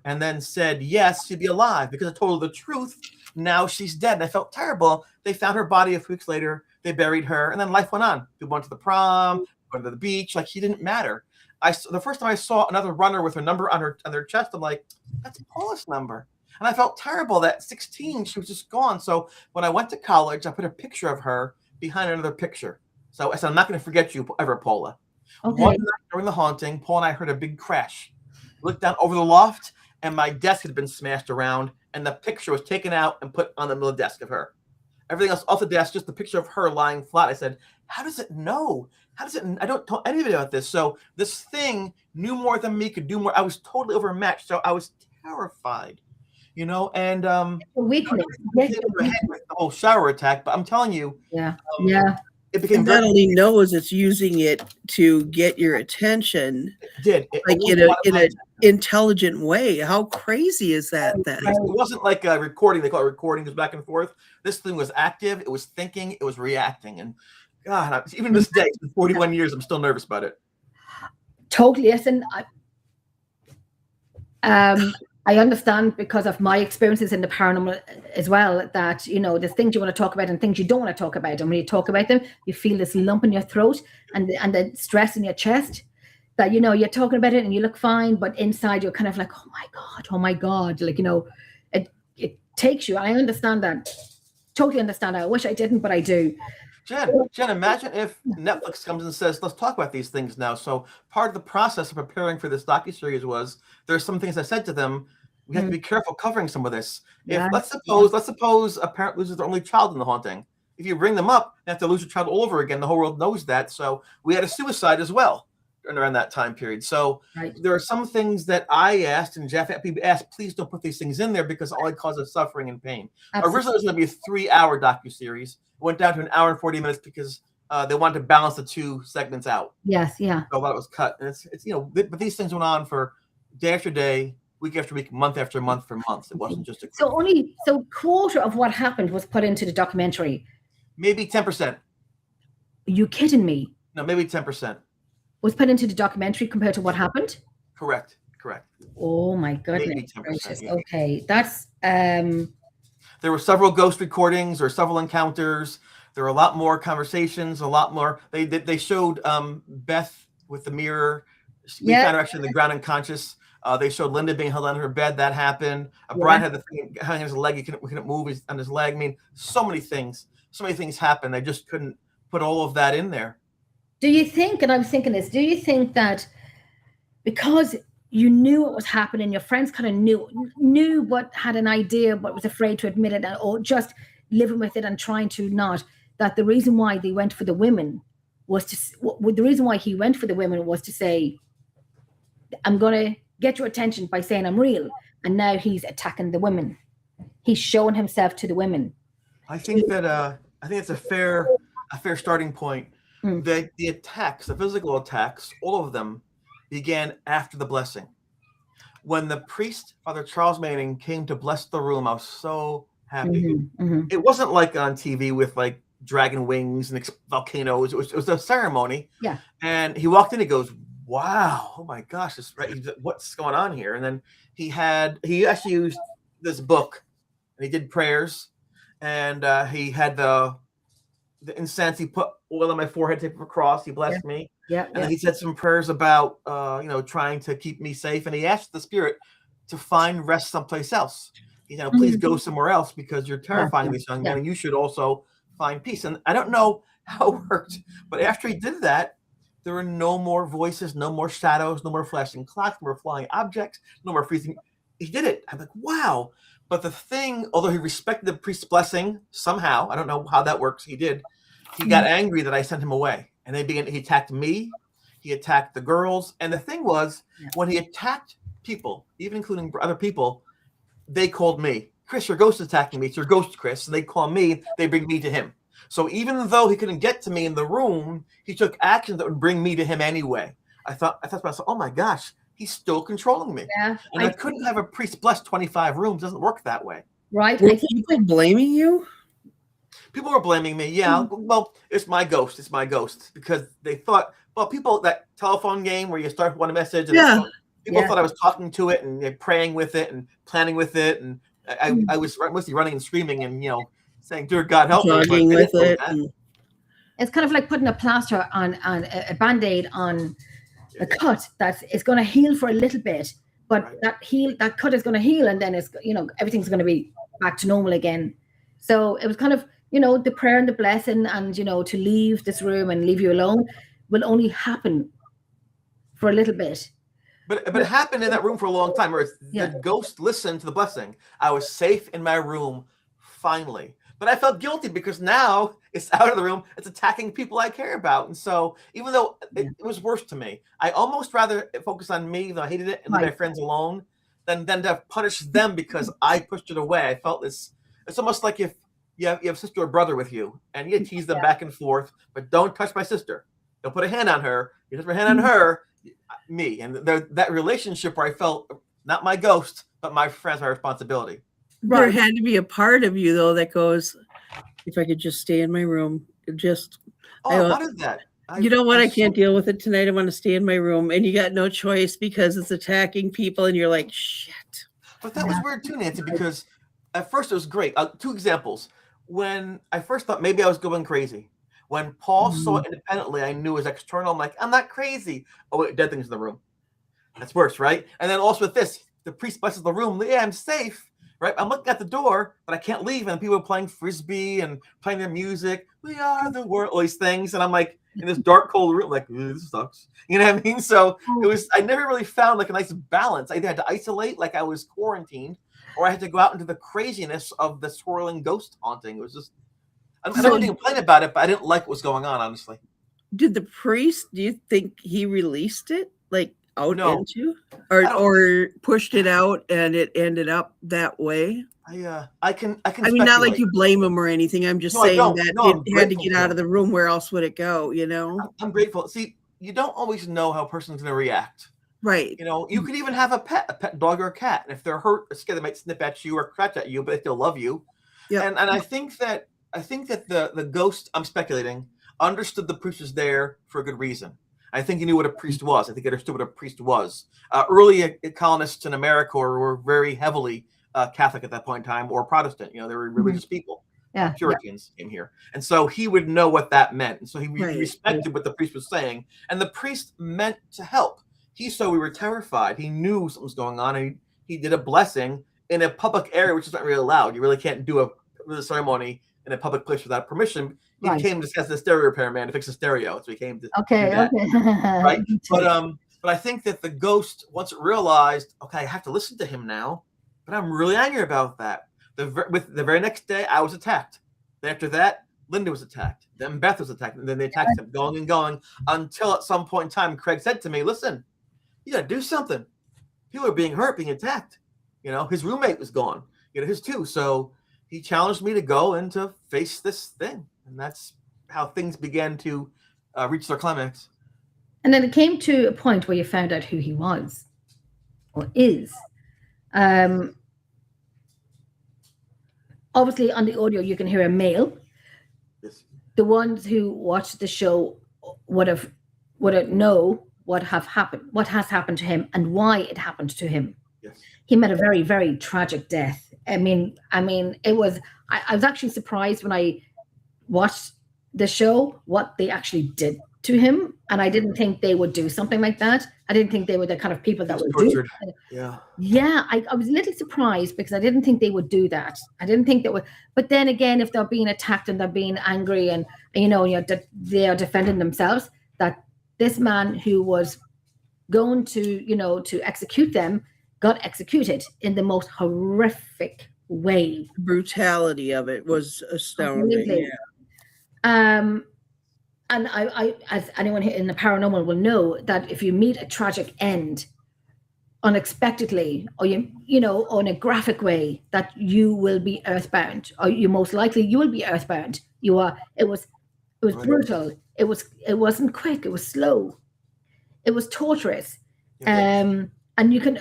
and then said yes, she'd be alive because I told her the truth. Now she's dead." And I felt terrible. They found her body a few weeks later. They buried her, and then life went on. We went to the prom, went to the beach. She didn't matter. The first time I saw another runner with her number on their chest, I'm like, "That's Paula's number." And I felt terrible that 16, she was just gone. So when I went to college, I put a picture of her behind another picture. So I said, "I'm not going to forget you ever, Paula." Okay. One night during the haunting, Paul and I heard a big crash. We looked down over the loft, and my desk had been smashed around, and the picture was taken out and put on the middle of the desk of her. Everything else off the desk, just the picture of her lying flat. I said, "How does it know? I don't tell anybody about this." So this thing knew more than me, could do more. I was totally overmatched. So I was terrified, and weakness. The whole shower attack. But I'm telling you, it became not only knows it's using it to get your attention. It did. In an intelligent way. How crazy is that then? It wasn't like a recording. They call it recording, goes back and forth. This thing was active. It was thinking. It was reacting. And God, even this day, it's been 41 years, I'm still nervous about it. Totally. Listen, I understand because of my experiences in the paranormal as well, that, you know, there's things you want to talk about and things you don't want to talk about. And when you talk about them, you feel this lump in your throat and the stress in your chest that, you know, you're talking about it and you look fine, but inside you're kind of like, oh my God. Like, you know, it takes you. I understand that. Totally understand that. I wish I didn't, but I do. Jen, imagine if Netflix comes and says, let's talk about these things now. So part of the process of preparing for this docuseries was there's some things I said to them. We have to be careful covering some of this. Yeah. If let's suppose a parent loses their only child in the haunting. If you bring them up, they have to lose your child all over again. The whole world knows that. So we had a suicide as well around that time period. So there are some things that I asked and Jeff asked, please don't put these things in there because all it causes suffering and pain. Absolutely. Originally, it was going to be a 3-hour docuseries. It went down to 1 hour and 40 minutes because they wanted to balance the 2 segments out. Yes, yeah. So a lot was cut. And it's you know, but these things went on for day after day, week after week, month after month for months. It wasn't just a so quarter of what happened was put into the documentary. Maybe 10%. Are you kidding me? No, maybe 10%. Was put into the documentary compared to what happened? Correct. Oh my goodness. 10%, yeah. Okay, that's there were several ghost recordings or several encounters. There were a lot more conversations, a lot more. They showed Beth with the mirror. We found her actually on the ground unconscious. They showed Linda being held under her bed. That happened. Brian had the thing hanging his leg. He couldn't move on his leg. I mean, so many things happened. They just couldn't put all of that in there. Do you think, and I was thinking this, do you think that because you knew what was happening, your friends kind of knew but had an idea but was afraid to admit it, or just living with it and trying to not, that the reason why they went for the women was the reason why he went for the women was to say, I'm going to get your attention by saying I'm real. And now he's attacking the women. He's showing himself to the women. I think it's a fair starting point. The attacks, the physical attacks, all of them began after the blessing. When the priest, Father Charles Manning, came to bless the room, I was so happy. It wasn't like on TV with like dragon wings and volcanoes. It was a ceremony. Yeah. And he walked in, he goes, wow, oh my gosh, what's going on here? And then he actually used this book and he did prayers, and he had the incense. He put oil on my forehead, tape of a cross. He blessed me. And then he said some prayers about, trying to keep me safe. And he asked the spirit to find rest someplace else. Please go somewhere else because you're terrifying these young men, and you should also find peace. And I don't know how it worked, but after he did that, there were no more voices, no more shadows, no more flashing clocks, no more flying objects, no more freezing. He did it. I'm like, wow. But the thing, although he respected the priest's blessing somehow, I don't know how that works, he did. He got angry that I sent him away. And he attacked me. He attacked the girls. And the thing was, when he attacked people, even including other people, they called me. Chris, your ghost is attacking me. It's your ghost, Chris. And they call me. They bring me to him. So even though he couldn't get to me in the room, he took actions that would bring me to him anyway. I thought to myself, oh my gosh, he's still controlling me. Yeah, and I couldn't have a priest bless 25 rooms. It doesn't work that way. Right. Were people blaming you? People were blaming me. Yeah. Well, it's my ghost. It's my ghost. Because they thought, that telephone game where you start one message. And people thought I was talking to it and praying with it and planning with it. And I was mostly running and screaming and, saying, dear God, help me. With it. It's kind of like putting a plaster on a Band-Aid on a cut that is going to heal for a little bit, but that cut is going to heal, and then it's everything's going to be back to normal again. So it was kind of the prayer and the blessing, and to leave this room and leave you alone will only happen for a little bit. But it happened in that room for a long time. Where the ghost listened to the blessing. I was safe in my room finally. But I felt guilty because now it's out of the room. It's attacking people I care about. And so even though it was worse to me, I almost rather focus on me, though I hated it, and leave my friends alone than to punish them because I pushed it away. I felt this. It's almost like if you have a sister or brother with you and you tease them back and forth, but don't touch my sister. Don't put a hand on her. You touch my hand on her, me. And that relationship where I felt not my ghost, but my friends, my responsibility. There had to be a part of you though that goes, if I could just stay in my room, how did that? You know what? I can't deal with it tonight. I want to stay in my room, and you got no choice because it's attacking people, and you're like, shit. But that was weird too, Nancy, because at first it was great. Two examples. When I first thought maybe I was going crazy. When Paul saw it independently, I knew it was external. I'm like, I'm not crazy. Oh, wait, dead things in the room. That's worse, right? And then also with this, the priest blesses the room. Yeah, I'm safe, right? I'm looking at the door, but I can't leave. And people are playing frisbee and playing their music. We are the world, all these things. And I'm like in this dark, cold room, like, this sucks. You know what I mean? So it was, I never really found like a nice balance. I either had to isolate like I was quarantined, or I had to go out into the craziness of the swirling ghost haunting. It was just, I don't complain about it, but I didn't like what was going on, honestly. Did the priest, do you think he released it like out No. into, or pushed it out and it ended up that way? I mean, not speculate. Like you blame him or anything. I'm just saying that it had to get out of the room. Where else would it go? You know, I'm grateful. See, you don't always know how a person's going to react. Right. You know, you could even have a pet dog or a cat, and if they're hurt or scared, they might snip at you or scratch at you, but they still love you. Yeah. And I think that the ghost, I'm speculating, understood the priest was there for a good reason. I think he knew what a priest was. I think he understood what a priest was. Early colonists in America were very heavily Catholic at that point in time, or Protestant. You know, they were religious people. Yeah, Puritans came here, and so he would know what that meant. And so he respected what the priest was saying, and the priest meant to help. He saw we were terrified. He knew something was going on, and he did a blessing in a public area, which is not really allowed. You really can't do a ceremony in a public place without permission. He came to as the stereo repairman to fix the stereo, so he came to do that, right? But I think that the ghost, once it realized, okay, I have to listen to him now, but I'm really angry about that. The very next day, I was attacked. After that, Linda was attacked. Then Beth was attacked, and then they attacked him, going and going, until at some point in time, Craig said to me, "Listen, you got to do something. People are being hurt, being attacked." You know, his roommate was gone. You know, his too. So he challenged me to go and to face this thing. And that's how things began to reach their climax. And then it came to a point where you found out who he was or is. Obviously, on the audio, you can hear a male. Yes. The ones who watched the show would know what has happened to him and why it happened to him. Yes. He met a very, very tragic death. I mean, it was. I was actually surprised when I watched the show what they actually did to him, and I didn't think they would do something like that. I didn't think they were the kind of people that would do it. Yeah. I was a little surprised because I didn't think they would do that. I didn't think they would. But then again, if they're being attacked and they're being angry and they are defending themselves, that this man who was going to execute them got executed in the most horrific way. The brutality of it was astounding. Yeah. And I, as anyone here in the paranormal will know, that if you meet a tragic end unexpectedly, or or in a graphic way, that you will be earthbound, or you will be earthbound. It was brutal. It wasn't quick. It was slow. It was torturous. And you can.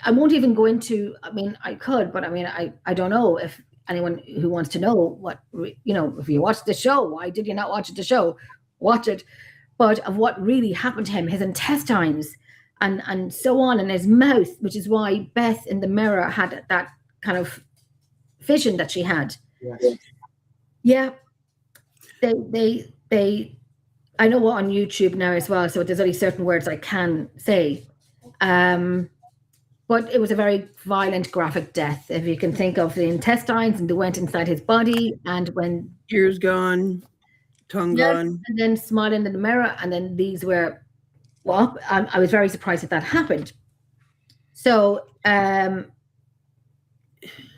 I won't even go into. I mean, I could, but I mean, I don't know if anyone who wants to know what if you watched the show, why did you not watch the show? Watch it, but of what really happened to him, his intestines and so on, and his mouth, which is why Beth in the mirror had that kind of vision that she had. Yes. Yeah, they I know what on YouTube now as well, so there's only certain words I can say. But it was a very violent, graphic death. If you can think of the intestines, and they went inside his body, and when ears gone, tongue gone, and then smiling in the mirror, and then these were. Well, I was very surprised that happened. So,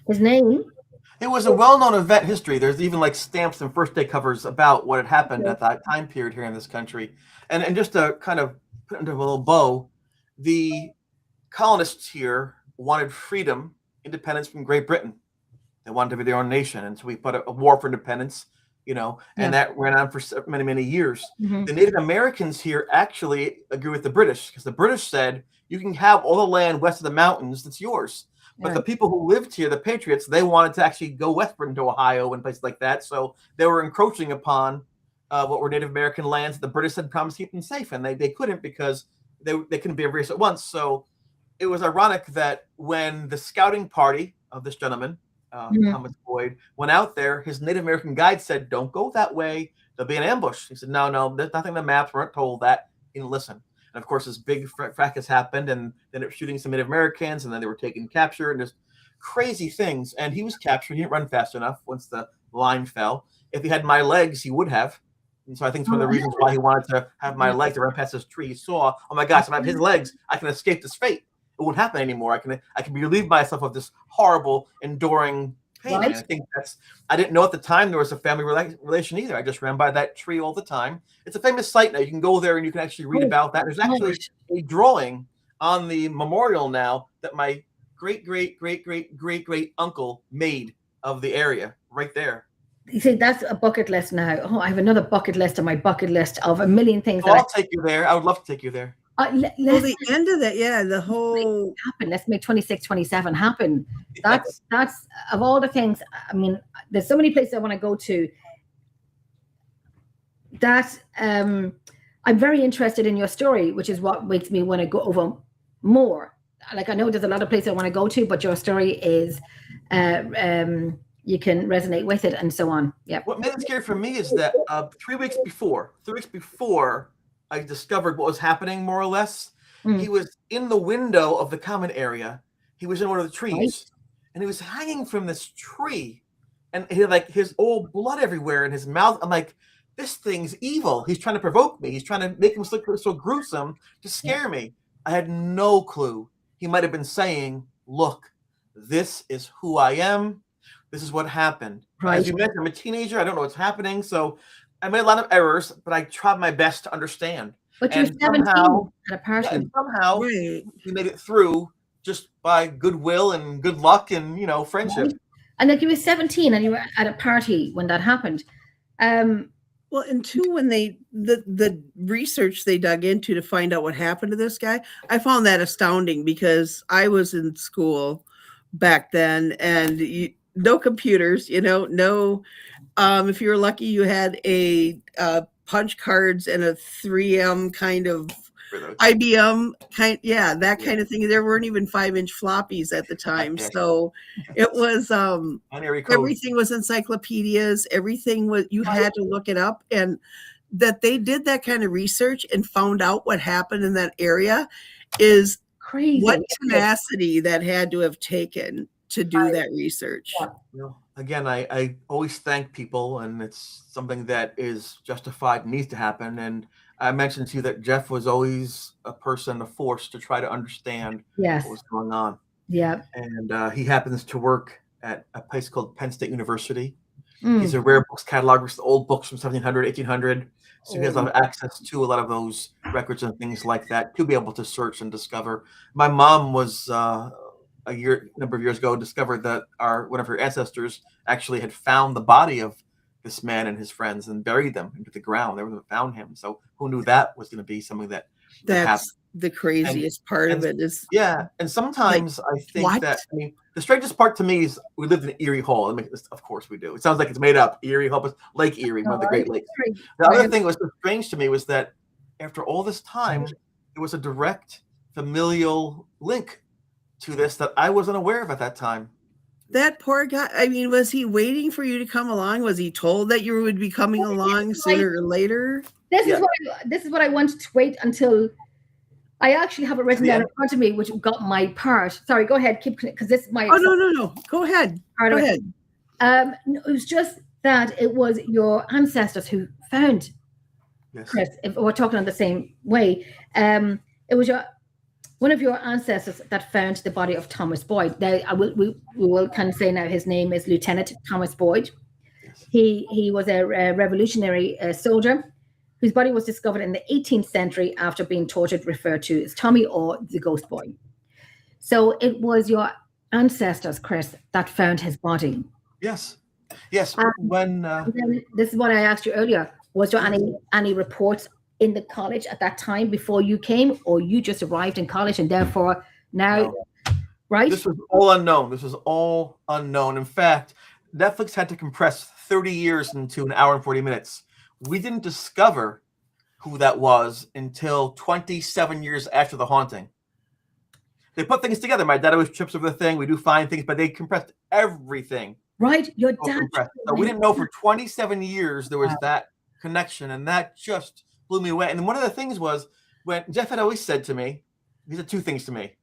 his name. It was a well-known event history. There's even like stamps and first day covers about what had happened at that time period here in this country. And just to kind of put into a little bow, the colonists here wanted freedom, independence from Great Britain. They wanted to be their own nation. And so we put a war for independence, and that ran on for many, many years. Mm-hmm. The Native Americans here actually agree with the British, because the British said, you can have all the land west of the mountains, that's yours. But the people who lived here, the Patriots, they wanted to actually go westward into Ohio and places like that. So they were encroaching upon what were Native American lands. The British had promised to keep them safe, and they couldn't, because they couldn't be a race at once. So it was ironic that when the scouting party of this gentleman, Thomas Boyd, went out there, his Native American guide said, "Don't go that way. There'll be an ambush." He said, "No, there's nothing in the maps. We weren't told that." He didn't listen. And of course, this big fracas happened, and then it was shooting some Native Americans, and then they were taken captured, and just crazy things. And he was captured. He didn't run fast enough once the line fell. If he had my legs, he would have. And so I think it's one of the reasons why he wanted to have my legs to run past this tree. He saw, oh my gosh, if I have his legs, I can escape this fate. It won't happen anymore. I can relieve myself of this horrible, enduring pain. Right. And I think I didn't know at the time there was a family relation either. I just ran by that tree all the time. It's a famous site now. You can go there and you can actually read about that. There's actually a drawing on the memorial now that my great uncle made of the area right there. You see, that's a bucket list now. Oh, I have another bucket list on my bucket list of a million things. I'll take you there. I would love to take you there. Well, the end of that, yeah, the whole happen. Let's make 26, 27 happen. That's of all the things. I mean, there's so many places I want to go to. That I'm very interested in your story, which is what makes me want to go over more. Like, I know there's a lot of places I want to go to, but your story is you can resonate with it and so on. Yeah. What made it scary for me is that 3 weeks before I discovered what was happening, more or less, he was in the window of the common area. He was in one of the trees, and he was hanging from this tree, and he had like his old blood everywhere in his mouth. I'm like, this thing's evil. He's trying to provoke me. He's trying to make him look so gruesome to scare me. I had no clue. He might have been saying, look, this is who I am. This is what happened. Right. As you mentioned, I'm a teenager. I don't know what's happening. So I made a lot of errors, but I tried my best to understand. But you're 17 at a party. And somehow we made it through just by goodwill and good luck and, friendship. Right. And like, you were 17 and you were at a party when that happened. Well, and two, when the research they dug into to find out what happened to this guy, I found that astounding because I was in school back then, and no computers, no. If you were lucky, you had a punch cards and a 3M kind of IBM that kind of thing. There weren't even 5-inch floppies at the time, so it was everything was encyclopedias. Everything was, you had to look it up, and that they did that kind of research and found out what happened in that area is crazy. What tenacity that had to have taken to do that research. Again, I always thank people, and it's something that is justified, needs to happen. And I mentioned to you that Jeff was always a force to try to understand what was going on. Yeah. And he happens to work at a place called Penn State University. He's a rare books cataloger with old books from 1700, 1800. So he has a lot of access to a lot of those records and things like that to be able to search and discover. My mom was number of years ago discovered that one of her ancestors actually had found the body of this man and his friends and buried them into the ground. They would have found him. So who knew that was going to be something that that's the craziest part of it is. Yeah. And sometimes I think the strangest part to me is we lived in Eerie Hall. I mean, of course we do. It sounds like it's made up. Eerie Hall, but Lake Erie, one of the Great Lakes. The other thing that was so strange to me was that after all this time, there was a direct familial link to this that I wasn't aware of at that time. That poor guy. I mean, was he waiting for you to come along? Was he told that you would be coming along sooner or later? This is what I wanted to wait until. I actually have it written down in front of me, which got my part. Sorry, go ahead, because this is my. Oh no! Go ahead. Go ahead. It was just that it was your ancestors who found Chris. If we're talking on the same way, it was one of your ancestors that found the body of Thomas Boyd. Now, we will kind of say now his name is Lieutenant Thomas Boyd. He was a revolutionary soldier whose body was discovered in the 18th century after being tortured, referred to as Tommy or the Ghost Boy. So it was your ancestors, Chris, that found his body. Yes. When this is what I asked you earlier. Was there any reports in the college at that time before you came, or you just arrived in college and therefore now, right? This was all unknown. In fact, Netflix had to compress 30 years into an hour and 40 minutes. We didn't discover who that was until 27 years after The Haunting. They put things together. My dad always trips over the thing. We do fine things, but they compressed everything. Right, your So dad. compressed. So we didn't know for 27 years there was that connection, and that just blew me away. And one of the things was when Jeff had always said to me, he said two things to me.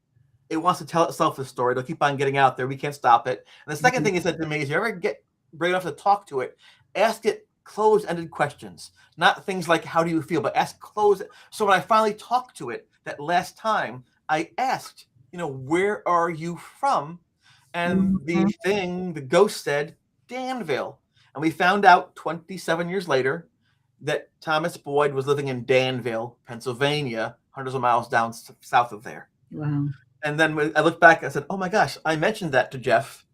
It wants to tell itself a story. It'll keep on getting out there. We can't stop it. And the second thing he said to me is, you ever get brave enough to talk to it, ask it closed-ended questions, not things like, how do you feel, but ask closed. So when I finally talked to it that last time, I asked, where are you from? And the ghost said, Danville. And we found out 27 years later that Thomas Boyd was living in Danville, Pennsylvania, hundreds of miles down south of there. Wow. And then when I looked back, I said, oh my gosh, I mentioned that to Jeff,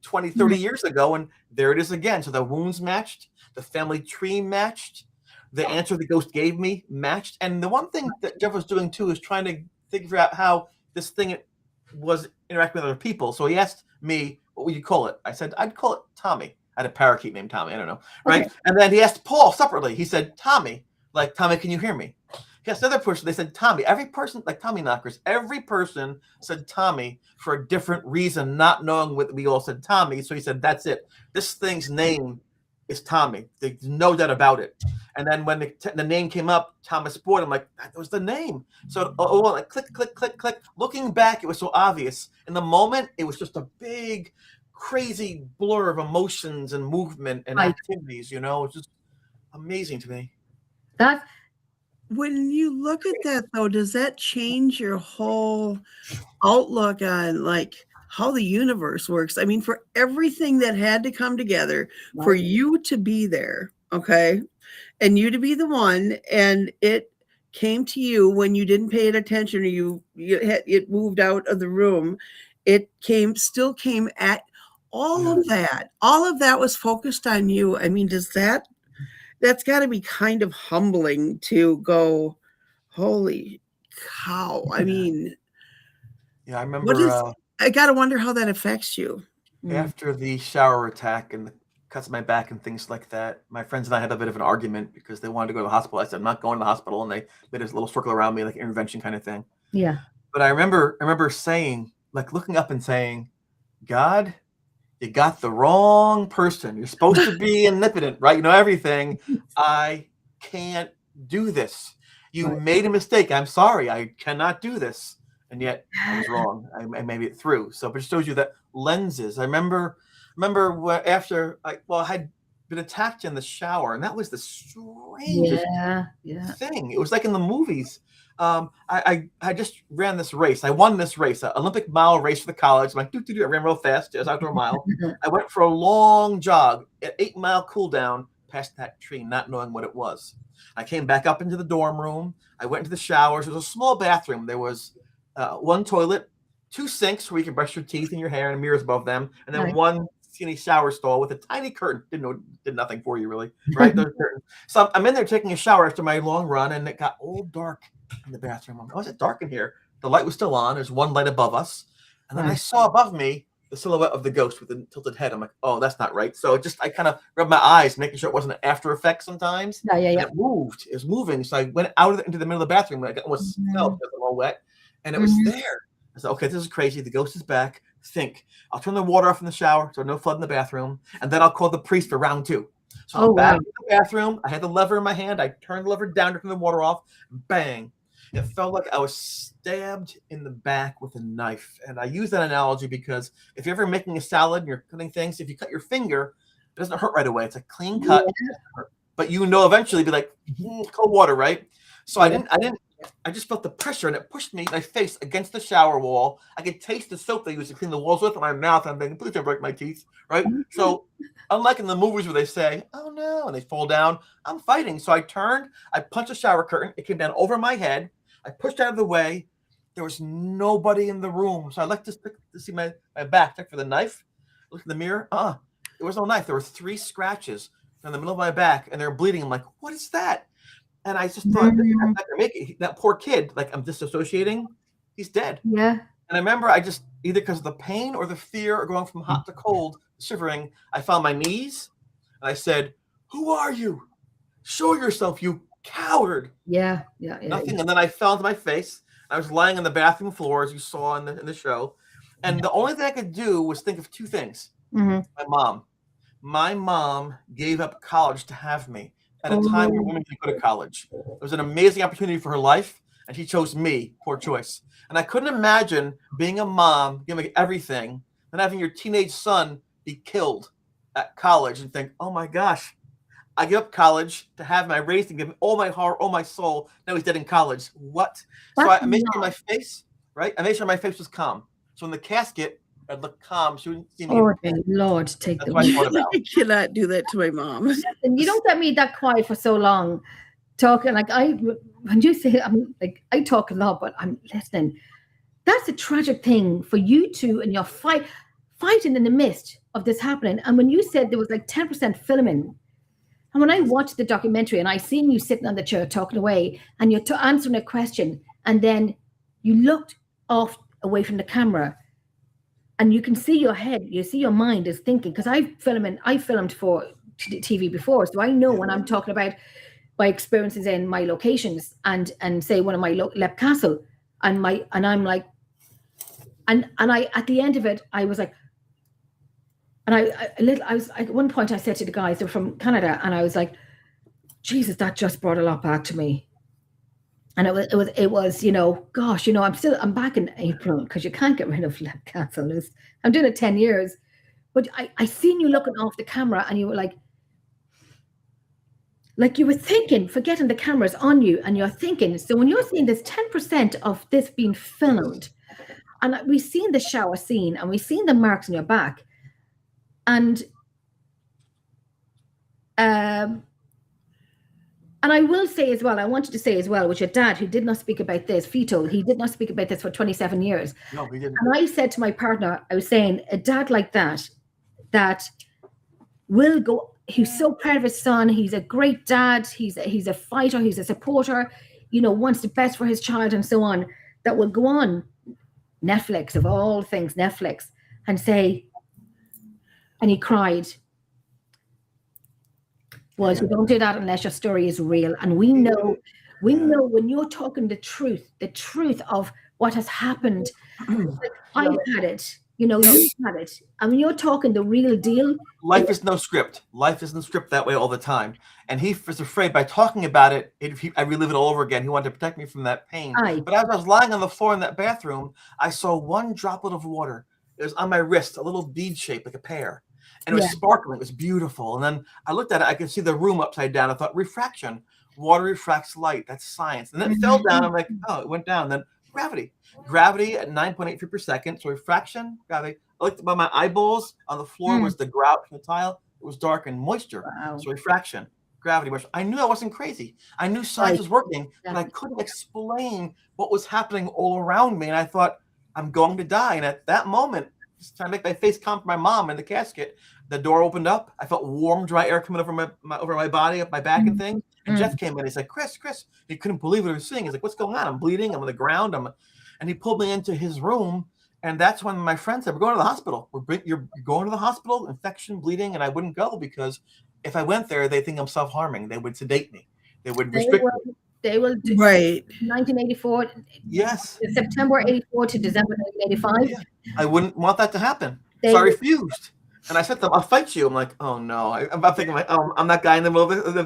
20, 30 years ago, and there it is again. So the wounds matched, the family tree matched, the answer the ghost gave me matched. And the one thing that Jeff was doing too is trying to figure out how this thing was interacting with other people. So he asked me, what would you call it? I said, I'd call it Tommy. I had a parakeet named Tommy. I don't know. Right. Okay. And then he asked Paul separately. He said, Tommy, like, Tommy, can you hear me? He asked another person. They said, Tommy. Every person, like Tommy knockers, every person said Tommy for a different reason, not knowing what we all said Tommy. So he said, that's it. This thing's name is Tommy. There's no doubt about it. And then when the name came up, Thomas Boyd, I'm like, that was the name. So like click, click, click, click. Looking back, it was so obvious. In the moment, it was just a big, crazy blur of emotions and movement and activities. It's just amazing to me. That. When you look at that, though, does that change your whole outlook on like how the universe works? I mean, for everything that had to come together for you to be there, okay, and you to be the one, and it came to you when you didn't pay it attention, or it moved out of the room. It still came at all of that. All of that was focused on you. I mean, that's got to be kind of humbling to go, holy cow. I mean, yeah, I remember. I got to wonder how that affects you. After the shower attack and the cuts my back and things like that, my friends and I had a bit of an argument because they wanted to go to the hospital. I said, I'm not going to the hospital. And they made a little circle around me, like intervention kind of thing. Yeah. But I remember saying, like looking up and saying, God, you got the wrong person. You're supposed to be omnipotent, right? You know everything. I can't do this. You made a mistake. I'm sorry. I cannot do this. And yet I was wrong. I made it through. So, but it shows you that lenses. I remember after I had been attacked in the shower, and that was the strangest thing. It was like in the movies. I just ran this race. I won this race, an Olympic mile race for the college. I'm like, I ran real fast. It was outdoor mile. I went for a long jog, an 8-mile cool down past that tree, not knowing what it was. I came back up into the dorm room. I went into the showers. It was a small bathroom. There was one toilet, 2 sinks where you can brush your teeth and your hair, and mirrors above them, and then one skinny shower stall with a tiny curtain. Did nothing for you really, right? There's curtain. So I'm in there taking a shower after my long run, and it got all dark in the bathroom. I'm like, oh, is it dark in here? The light was still on. There's one light above us, and then I saw above me the silhouette of the ghost with the tilted head. I'm like, oh, that's not right. So I kind of rubbed my eyes, making sure it wasn't an after effect sometimes. Yeah. It moved. It was moving. So I went out into the middle of the bathroom. And I almost fell because I'm all wet, and it was there. I said, okay, this is crazy. The ghost is back. Think. I'll turn the water off in the shower so no flood in the bathroom, and then I'll call the priest for round 2. So I'm back in the bathroom. I had the lever in my hand. I turned the lever down to turn the water off. Bang. It felt like I was stabbed in the back with a knife. And I use that analogy because if you're ever making a salad and you're cutting things, if you cut your finger, it doesn't hurt right away. It's a clean cut. Yeah. But eventually be like, cold water, right? So I just felt the pressure, and it pushed me, my face against the shower wall. I could taste the soap they used to clean the walls with in my mouth. I'm thinking, please don't break my teeth, right? So unlike in the movies where they say, oh no, and they fall down, I'm fighting. So I turned, I punched the shower curtain. It came down over my head. I pushed out of the way. There was nobody in the room. So I looked to see my back, check for the knife. Look in the mirror. There was no knife. There were 3 scratches in the middle of my back, and they were bleeding. I'm like, what is that? And I just thought, that poor kid, like I'm disassociating, he's dead. Yeah. And I remember I just, either because of the pain or the fear or going from hot to cold, shivering, I found my knees and I said, who are you? Show yourself, you coward. Yeah. Nothing. And then I fell into my face. I was lying on the bathroom floor, as you saw in the show. And the only thing I could do was think of two things. Mhm. My mom gave up college to have me at a time where women could go to college. It was an amazing opportunity for her life, and she chose me. Poor choice. And I couldn't imagine being a mom, giving everything, and having your teenage son be killed at college and think, oh my gosh, I give up college to have him. I raised him, give him all my heart, all my soul. Now he's dead in college. What? So I made sure my face, right? I made sure my face was calm. So in the casket, I'd look calm. She wouldn't see me. Oh, Lord, take That's the what I thought about. I cannot do that to my mom. And you don't get me that quiet for so long, talking like when you say I'm like I talk a lot, but I'm listening. That's a tragic thing for you two and your fighting in the midst of this happening. And when you said there was like 10% filming, and when I watched the documentary and I seen you sitting on the chair talking away and you're answering a question, and then you looked off away from the camera. And you can see your head, you see your mind is thinking, because I filmed for TV before, so I know when I'm talking about my experiences in my locations and say one of my Lep Castle, and I'm like, and I at the end of it I was like, and I was at one point I said to the guys, they're from Canada, and I was like, Jesus, that just brought a lot back to me. And it was, gosh, I'm back in April because you can't get rid of Lep Castle. I'm doing it 10 years, but I seen you looking off the camera and you were like you were thinking, forgetting the camera's on you and you're thinking. So when you're seeing this 10% of this being filmed, and we've seen the shower scene and we've seen the marks on your back, and I will say as well, I wanted to say as well, with your dad, who did not speak about this, Fito, he did not speak about this for 27 years. No, he didn't. And I said to my partner, I was saying, a dad like that will go, he's so proud of his son, he's a great dad, he's a fighter, he's a supporter, wants the best for his child and so on, that will go on Netflix, of all things, Netflix, and say, and he cried, was you don't do that unless your story is real. And we know when you're talking the truth of what has happened. Like I've had it, you've had it. And when you're talking the real deal. Life is no script. Life isn't script that way all the time. And he was afraid by talking about it, I relive it all over again. He wanted to protect me from that pain. But as I was lying on the floor in that bathroom, I saw one droplet of water. It was on my wrist, a little bead shape like a pear. And it was sparkling. It was beautiful. And then I looked at it. I could see the room upside down. I thought, refraction. Water refracts light. That's science. And then it fell down. I'm like, oh, it went down. Then gravity. Gravity at 9.8 feet per second. So refraction, gravity. I looked by my eyeballs. On the floor was the grout from the tile. It was dark and moisture. Wow. So refraction, gravity. I knew I wasn't crazy. I knew science was working, but I couldn't explain what was happening all around me. And I thought, I'm going to die. And at that moment, just trying to make my face calm for my mom in the casket, the door opened up. I felt warm, dry air coming over my body, up my back and things. And Jeff came in. He's like, Chris. He couldn't believe what he was seeing. He's like, what's going on? I'm bleeding. I'm on the ground. And he pulled me into his room. And that's when my friend said, we're going to the hospital. You're going to the hospital, infection, bleeding. And I wouldn't go because if I went there, they think I'm self-harming. They would sedate me. They would restrict me. They will do 1984. Yes. September 84 to December 1985. Yeah. I wouldn't want that to happen. So I refused. And I said to them, I'll fight you. I'm like, oh no. I'm thinking like, oh, I'm that guy in the middle of the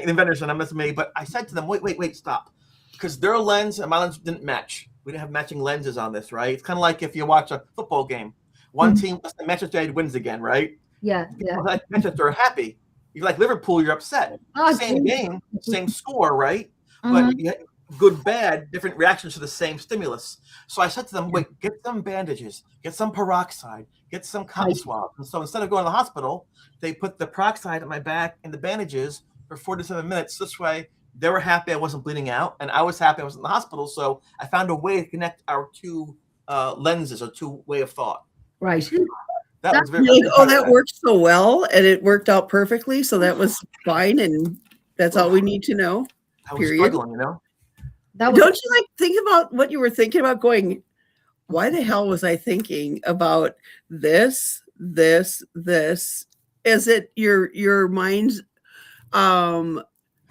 inventors, and I'm missing me. But I said to them, wait, stop. Because their lens and my lens didn't match. We didn't have matching lenses on this, right? It's kind of like if you watch a football game. One team, Manchester United wins again, right? Yeah. People like Manchester are happy. You like Liverpool, you're upset. Same game, same score, right? But you good, bad, different reactions to the same stimulus. So I said to them, wait, get some bandages, get some peroxide, get some cotton swabs. And so instead of going to the hospital, they put the peroxide on my back and the bandages for 4 to 7 minutes. This way, they were happy I wasn't bleeding out, and I was happy I was in the hospital. So I found a way to connect our two lenses or two way of thought. Right. That was very that worked so well, and it worked out perfectly. So that was fine, and that's all we need to know. I was struggling, Don't you like think about what you were thinking about? Going, why the hell was I thinking about this? Is it your mind's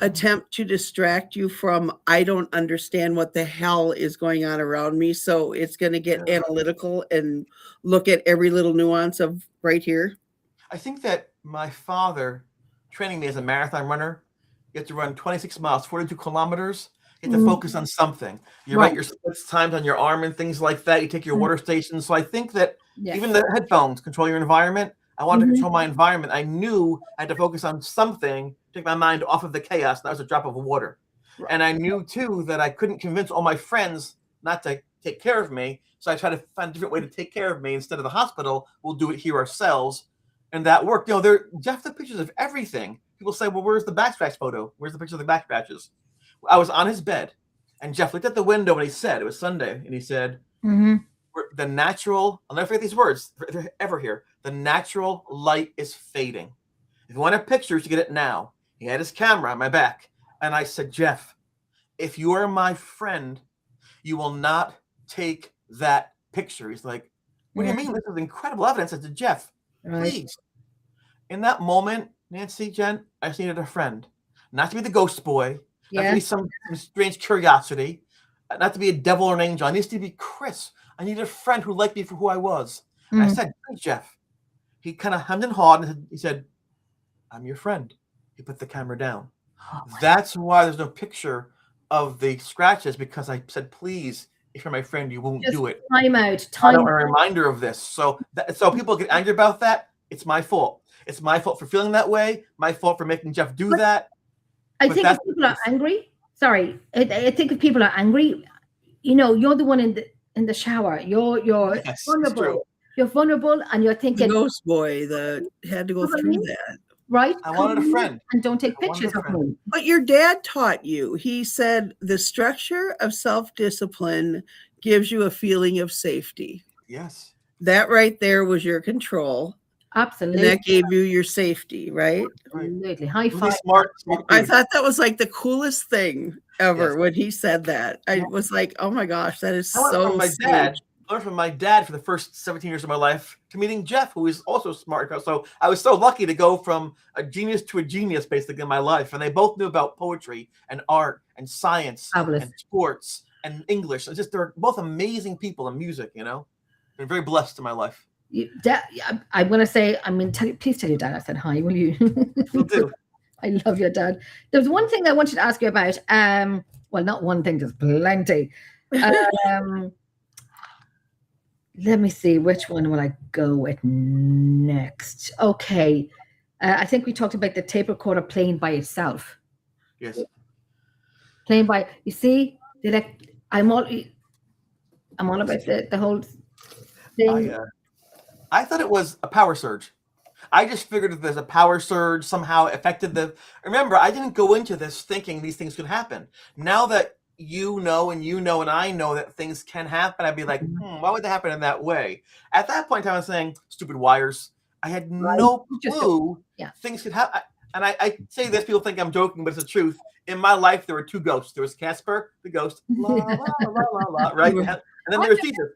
attempt to distract you from, I don't understand what the hell is going on around me. So it's going to get analytical and look at every little nuance of right here. I think that my father training me as a marathon runner, you have to run 26 miles, 42 kilometers. You have to focus on something. You write your splits times on your arm and things like that. You take your water stations. So I think that even the headphones control your environment. I wanted to control my environment. I knew I had to focus on something, take my mind off of the chaos. That was a drop of water. Right. And I knew, too, that I couldn't convince all my friends not to take care of me. So I tried to find a different way to take care of me. Instead of the hospital, we'll do it here ourselves. And that worked. You know, Jeff took pictures of everything. People say, well, where's the back scratch photo? Where's the picture of the back scratches? I was on his bed. And Jeff looked at the window and he said, it was Sunday, and he said, the natural, I'll never forget these words, if they're ever here, the natural light is fading. If you want a picture, you should get it now. He had his camera on my back. And I said, Jeff, if you are my friend, you will not take that picture. He's like, what do you mean? This is incredible evidence. I said, Jeff, please. In that moment, Nancy, Jen, I just needed a friend. Not to be the ghost boy, not to be some strange curiosity, not to be a devil or an angel. I needed to be Chris. I needed a friend who liked me for who I was. And I said, hey, Jeff. He kind of hemmed and hawed and he said, I'm your friend. He put the camera down. That's why there's no picture of the scratches, because I said, please, if you're my friend, you won't do it. Time out. I don't want a reminder of this. So people get angry about that. It's my fault. It's my fault for feeling that way. My fault for making Jeff do that. I think if people are angry, sorry, I think if people are angry, you know, you're the one in the shower. You're vulnerable. You're vulnerable, and you're thinking, the ghost boy that had to go through that. Right? I wanted a friend. And don't take pictures of me. But your dad taught you. He said the structure of self-discipline gives you a feeling of safety. Yes. That right there was your control. Absolutely. And that gave you your safety, right? Absolutely. High five. Smart I thought that was like the coolest thing ever when he said that. I was like, oh my gosh, that is so I learned from my dad for the first 17 years of my life to meeting Jeff, who is also smart. So I was so lucky to go from a genius to a genius basically in my life. And they both knew about poetry and art and science and sports and English. It's just, they're both amazing people in music, you know. Been very blessed in my life. I'm going to say, please tell your dad I said hi, will you? Will do. I love your dad. There's one thing I wanted to ask you about. Well, not one thing, there's plenty. Let me see, which one will I go with next? Okay. I think we talked about the tape recorder playing by itself. Yes. Playing by, you see, I'm all about the whole thing. I thought it was a power surge. I just figured that there's a power surge somehow affected remember, I didn't go into this thinking these things could happen. Now that you know and I know that things can happen, I'd be like, why would that happen in that way? At that point in time, I was saying, stupid wires. I had no clue things could happen. And I say this, people think I'm joking, but it's the truth. In my life, there were two ghosts. There was Casper, the ghost, la, la, la, la, la, right? And then there was Jesus.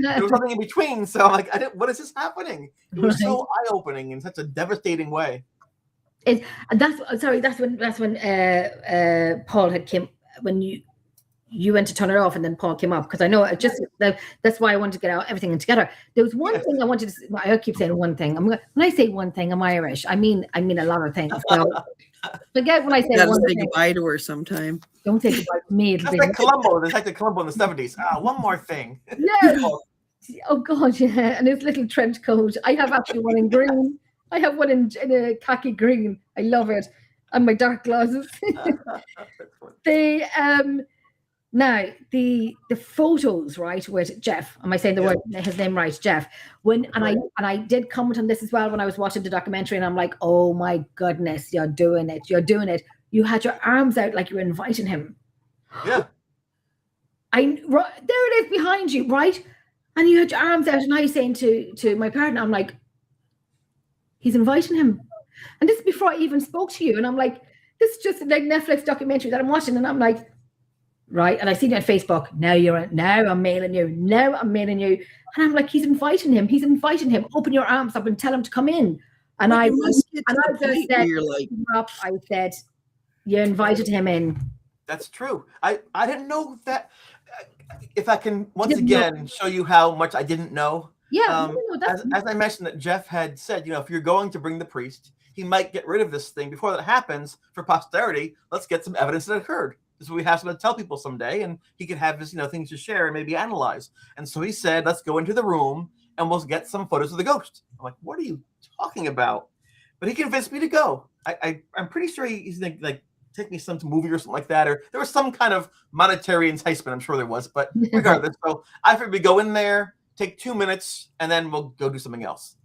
There was nothing in between. So I'm like, what is this happening? It was so eye-opening in such a devastating way. That's when Paul had came, when you went to turn it off and then Paul came up, because I know that's why I wanted to get out everything together. There was one thing I wanted to. I keep saying one thing. When I say one thing, I'm Irish. I mean a lot of things. So forget when I say one thing. Goodbye to her sometime. Don't say goodbye to me. That's like Columbo, Detective Columbo in the 70s. One more thing. Yes. Oh God, yeah. And his little trench coat. I have actually one in green. I have one in a khaki green. I love it. And my dark glasses. Now the photos, right, with Jeff. Am I saying his name right, Jeff? I did comment on this as well when I was watching the documentary, and I'm like, oh my goodness, you're doing it. You had your arms out like you were inviting him. Yeah. There it is behind you, right? And you had your arms out, and I was saying to my partner, I'm like, he's inviting him. And this is before I even spoke to you. And I'm like, this is just like Netflix documentary that I'm watching. And I'm like, right. And I see you on Facebook. Now I'm mailing you. And I'm like, he's inviting him. Open your arms up and tell him to come in. And I said, You invited him in. That's true. I didn't know that. If I can once didn't know. again show you how much I didn't know. Yeah, no, that's As I mentioned, that Jeff had said, if you're going to bring the priest, he might get rid of this thing before that happens for posterity. Let's get some evidence that occurred. This is what we have something to tell people someday, and he could have his, things to share and maybe analyze. And so he said, let's go into the room and we'll get some photos of the ghost. I'm like, what are you talking about? But he convinced me to go. I'm pretty sure he's like take me some movie or something like that, or there was some kind of monetary enticement. I'm sure there was, but regardless, so I figured we go in there, take 2 minutes, and then we'll go do something else.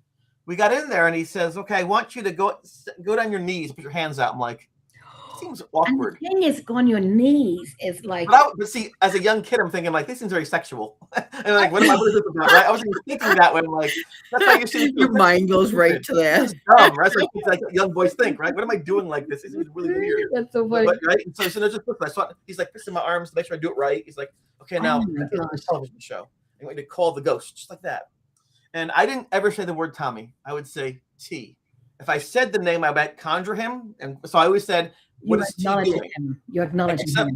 We got in there, and he says, "Okay, I want you to go down your knees, put your hands out." I'm like, seems awkward. And the thing is, go on your knees is like. But see, as a young kid, I'm thinking like this seems very sexual. And like, what is this about? Right? I was thinking that way. I'm like, that's how you see your mind goes right to that. It's dumb, right? It's like young boys think, right? What am I doing like this? This is really weird. That's so funny. But, right? And so there's just I saw he's like twisting my arms to make sure I do it right. He's like, okay, now it's a television show. I'm going to call the ghost just like that. And I didn't ever say the word Tommy. I would say T. If I said the name, I might conjure him. And so I always said, what is T doing? You acknowledge him.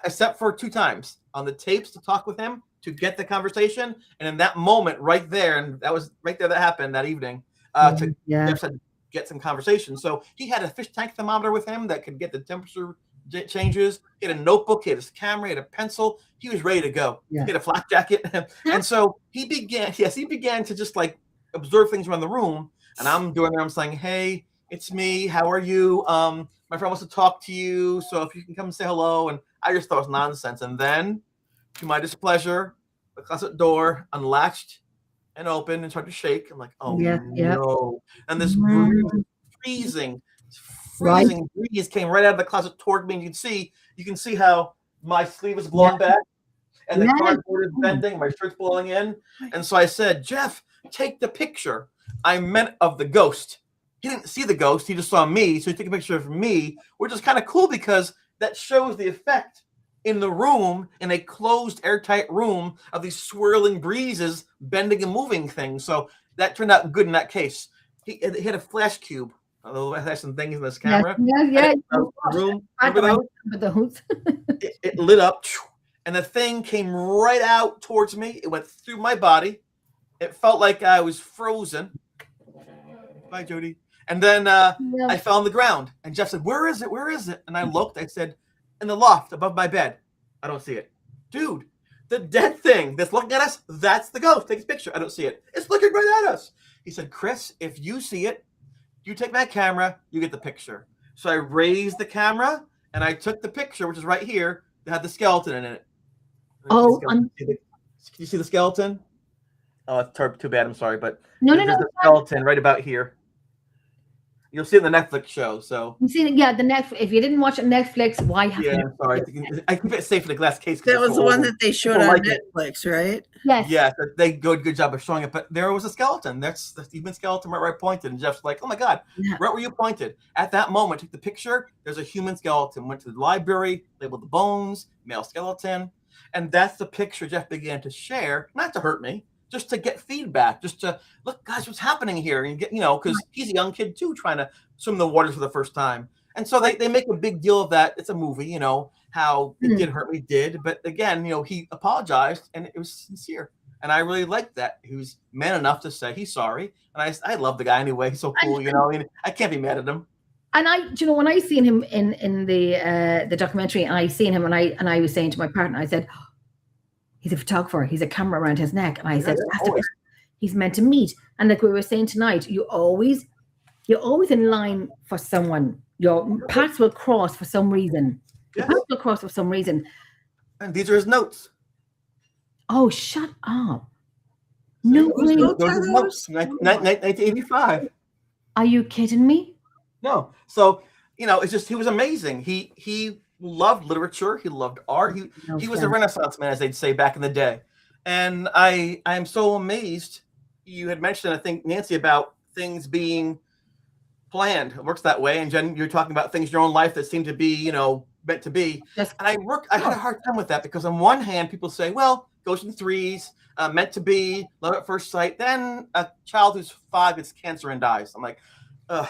Except for 2 times on the tapes to talk with him to get the conversation, and in that moment right there, and that was right there that happened that evening. To get some conversation. So he had a fish tank thermometer with him that could get the temperature changes. He had a notebook, he had his camera, he had a pencil. He was ready to go. He had a flak jacket, and so he began to just like observe things around the room. And I'm doing there. I'm saying, "Hey, it's me. How are you? My friend wants to talk to you. So if you can come and say hello." And I just thought it was nonsense. And then, to my displeasure, the closet door unlatched and opened and started to shake. I'm like, "Oh no!" And this freezing breeze came right out of the closet toward me. And you can see how my sleeve is blowing back, and the cardboard is bending. My shirt's blowing in. And so I said, "Jeff, take the picture." I meant of the ghost. He didn't see the ghost. He just saw me. So he took a picture of me, which is kind of cool because that shows the effect in the room, in a closed, airtight room, of these swirling breezes, bending and moving things. So that turned out good in that case. He had a flash cube. Although it has some things in this camera. The room. It lit up, and the thing came right out towards me. It went through my body. It felt like I was frozen. Bye, Jody. And then I fell on the ground. And Jeff said, "Where is it? Where is it?" And I looked. I said, "In the loft above my bed." I don't see it. Dude, the dead thing that's looking at us, that's the ghost. Take a picture. I don't see it. It's looking right at us. He said, "Chris, if you see it, you take my camera, you get the picture." So I raised the camera and I took the picture, which is right here. That had the skeleton in it. Can you see the skeleton? Oh, it's too bad. I'm sorry, but there's a skeleton right about here. You'll see it in the Netflix show. So you see, the Netflix. If you didn't watch it on Netflix, why have you? I'm sorry. I keep it safe in the glass case. That was the one that they showed on Netflix, right? Yes. Yes, they do a good job of showing it. But there was a skeleton. That's the human skeleton right where I pointed. And Jeff's like, "Oh my God, right where you pointed." At that moment, took the picture. There's a human skeleton. Went to the library, labeled the bones, male skeleton, and that's the picture Jeff began to share, not to hurt me, just to get feedback, just to look, guys, what's happening here, and get, because he's a young kid too, trying to swim the waters for the first time. And so they make a big deal of that. It's a movie, how it did hurt me, but again, he apologized and it was sincere. And I really liked that. He was man enough to say he's sorry. And I love the guy anyway. He's so cool, I can't be mad at him. And when I seen him in the documentary, I seen him and I was saying to my partner, I said, "He's a photographer. He's a camera around his neck." And I said, "That's the person he's meant to meet." And like we were saying tonight, you're always in line for someone. Your paths will cross for some reason. Your paths will cross for some reason. And these are his notes. Oh, shut up! No way. Those are his notes. 1985. Are you kidding me? No. So it's just he was amazing. He loved literature. He loved art. He was a Renaissance man, as they'd say back in the day. And I am so amazed. You had mentioned, I think, Nancy, about things being planned. It works that way. And Jen, you're talking about things in your own life that seem to be, meant to be. Yes. And I had a hard time with that because on one hand, people say, well, goes in threes, meant to be, love at first sight. Then a child who's 5 gets cancer and dies. I'm like, I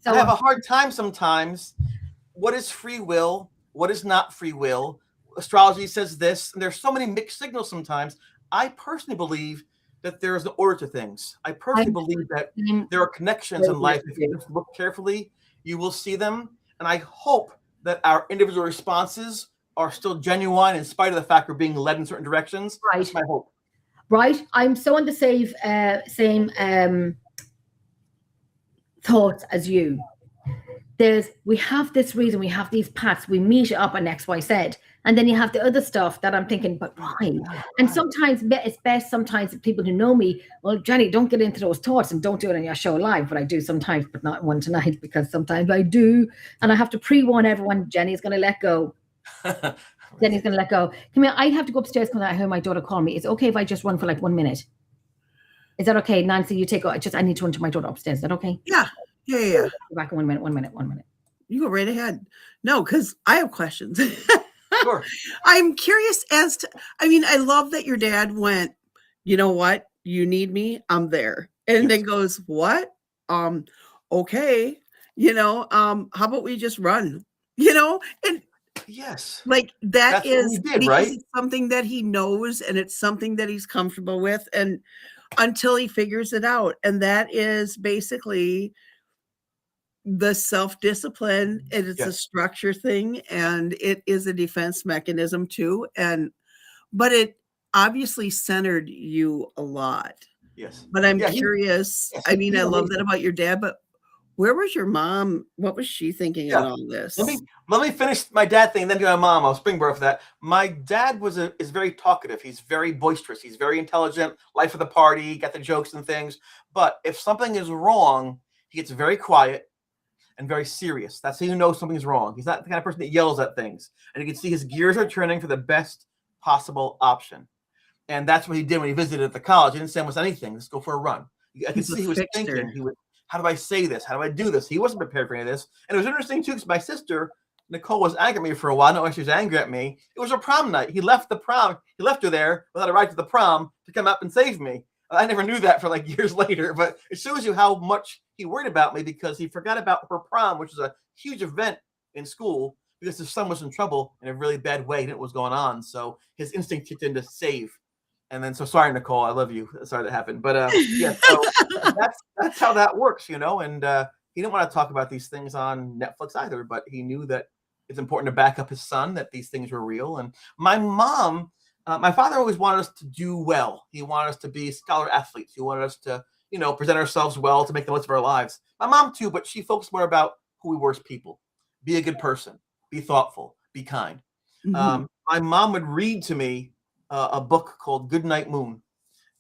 have a hard time sometimes what is free will? What is not free will? Astrology says this, and there's so many mixed signals sometimes. I personally believe that there is an order to things. I personally believe that there are connections in life. If you just look carefully, you will see them. And I hope that our individual responses are still genuine in spite of the fact we're being led in certain directions. Right. That's my hope. Right. I'm so on the same thoughts as you. We have this reason, we have these paths, we meet up on X, Y, Z. And then you have the other stuff that I'm thinking, but why? And sometimes it's best, sometimes people who know me, well, Jenny, don't get into those thoughts and don't do it on your show live. But I do sometimes, but not one tonight, because sometimes I do. And I have to pre-warn everyone, Jenny's going to let go. Jenny's going to let go. Come here, I have to go upstairs because I heard my daughter call me. It's okay if I just run for like 1 minute. Is that okay? Nancy, you take, I need to run to my daughter upstairs. Is that okay? Yeah. Go back in 1 minute, 1 minute, 1 minute. You go right ahead. No, because I have questions. Sure. I'm curious as to, I mean, I love that your dad went, you know what? You need me, I'm there. And then goes, what? Okay. How about we just run? And yes, like that's is did, right? It's something that he knows and it's something that he's comfortable with, and until he figures it out. And that is basically the self-discipline, and it's a structure thing, and it is a defense mechanism too. But it obviously centered you a lot. Yes. But I'm curious. I mean, I love that about your dad, but where was your mom? What was she thinking in all this? Let me finish my dad thing, and then do my mom. I'll springboard for that. My dad is very talkative. He's very boisterous. He's very intelligent, life of the party, got the jokes and things. But if something is wrong, he gets very quiet and very serious. That's how you know something's wrong. He's not the kind of person that yells at things. And you can see his gears are turning for the best possible option. And that's what he did when he visited at the college. He didn't say almost anything. Let's go for a run. I could see he was thinking. How do I say this? How do I do this? He wasn't prepared for any of this. And it was interesting, too, because my sister, Nicole, was angry at me for a while. No, she was angry at me. It was her prom night. He left the prom. He left her there without a ride to the prom to come up and save me. I never knew that for like years later, but it shows you how much he worried about me, because he forgot about her prom, which was a huge event in school, because his son was in trouble in a really bad way. He didn't know what was going on. So his instinct kicked in to save. And then, so sorry, Nicole, I love you. Sorry that happened. But so that's how that works, And he didn't want to talk about these things on Netflix either, but he knew that it's important to back up his son, that these things were real. And my mom, my father always wanted us to do well. He wanted us to be scholar athletes. He wanted us to, present ourselves well, to make the most of our lives. My mom too, but she focused more about who we were as people. Be a good person. Be thoughtful. Be kind. Mm-hmm. My mom would read to me a book called Goodnight Moon.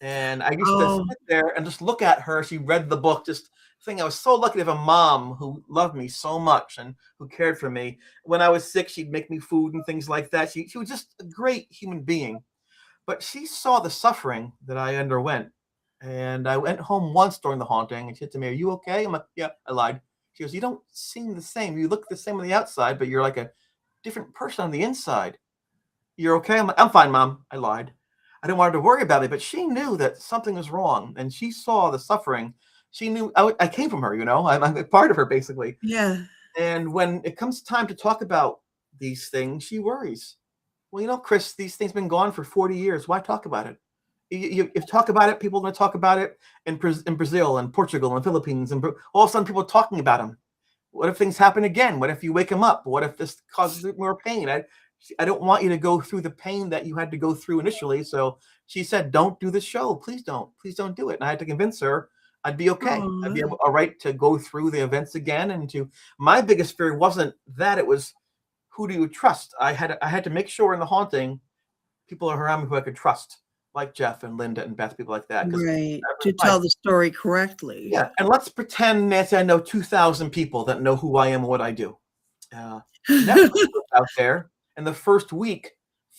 And I used to sit there and just look at her. She read the book, just thinking I was so lucky to have a mom who loved me so much and who cared for me. When I was sick, she'd make me food and things like that. She was just a great human being. But she saw the suffering that I underwent. And I went home once during the haunting, and she said to me, "Are you okay?" I'm like, "Yeah," I lied. She goes, "You don't seem the same. You look the same on the outside, but you're like a different person on the inside. You're okay?" I'm like, "I'm fine, Mom." I lied. I didn't want her to worry about me, but she knew that something was wrong, and she saw the suffering. She knew I came from her, I'm a part of her, basically. Yeah. And when it comes time to talk about these things, she worries. Well, Chris, these things have been gone for 40 years. Why talk about it? You talk about it, people are going to talk about it in Brazil and Portugal and Philippines, and all of a sudden people are talking about them. What if things happen again? What if you wake them up? What if this causes more pain? I don't want you to go through the pain that you had to go through initially. So she said, "Don't do the show. Please don't do it." And I had to convince her I'd be okay. I'd be all right to go through the events again. And my biggest fear wasn't that, it was, who do you trust? I had to make sure in the haunting, people around me who I could trust, like Jeff and Linda and Beth, people like that. Right. To tell the story correctly. Yeah. And let's pretend, Nancy, I know 2,000 people that know who I am and what I do. Netflix was out there. In the first week,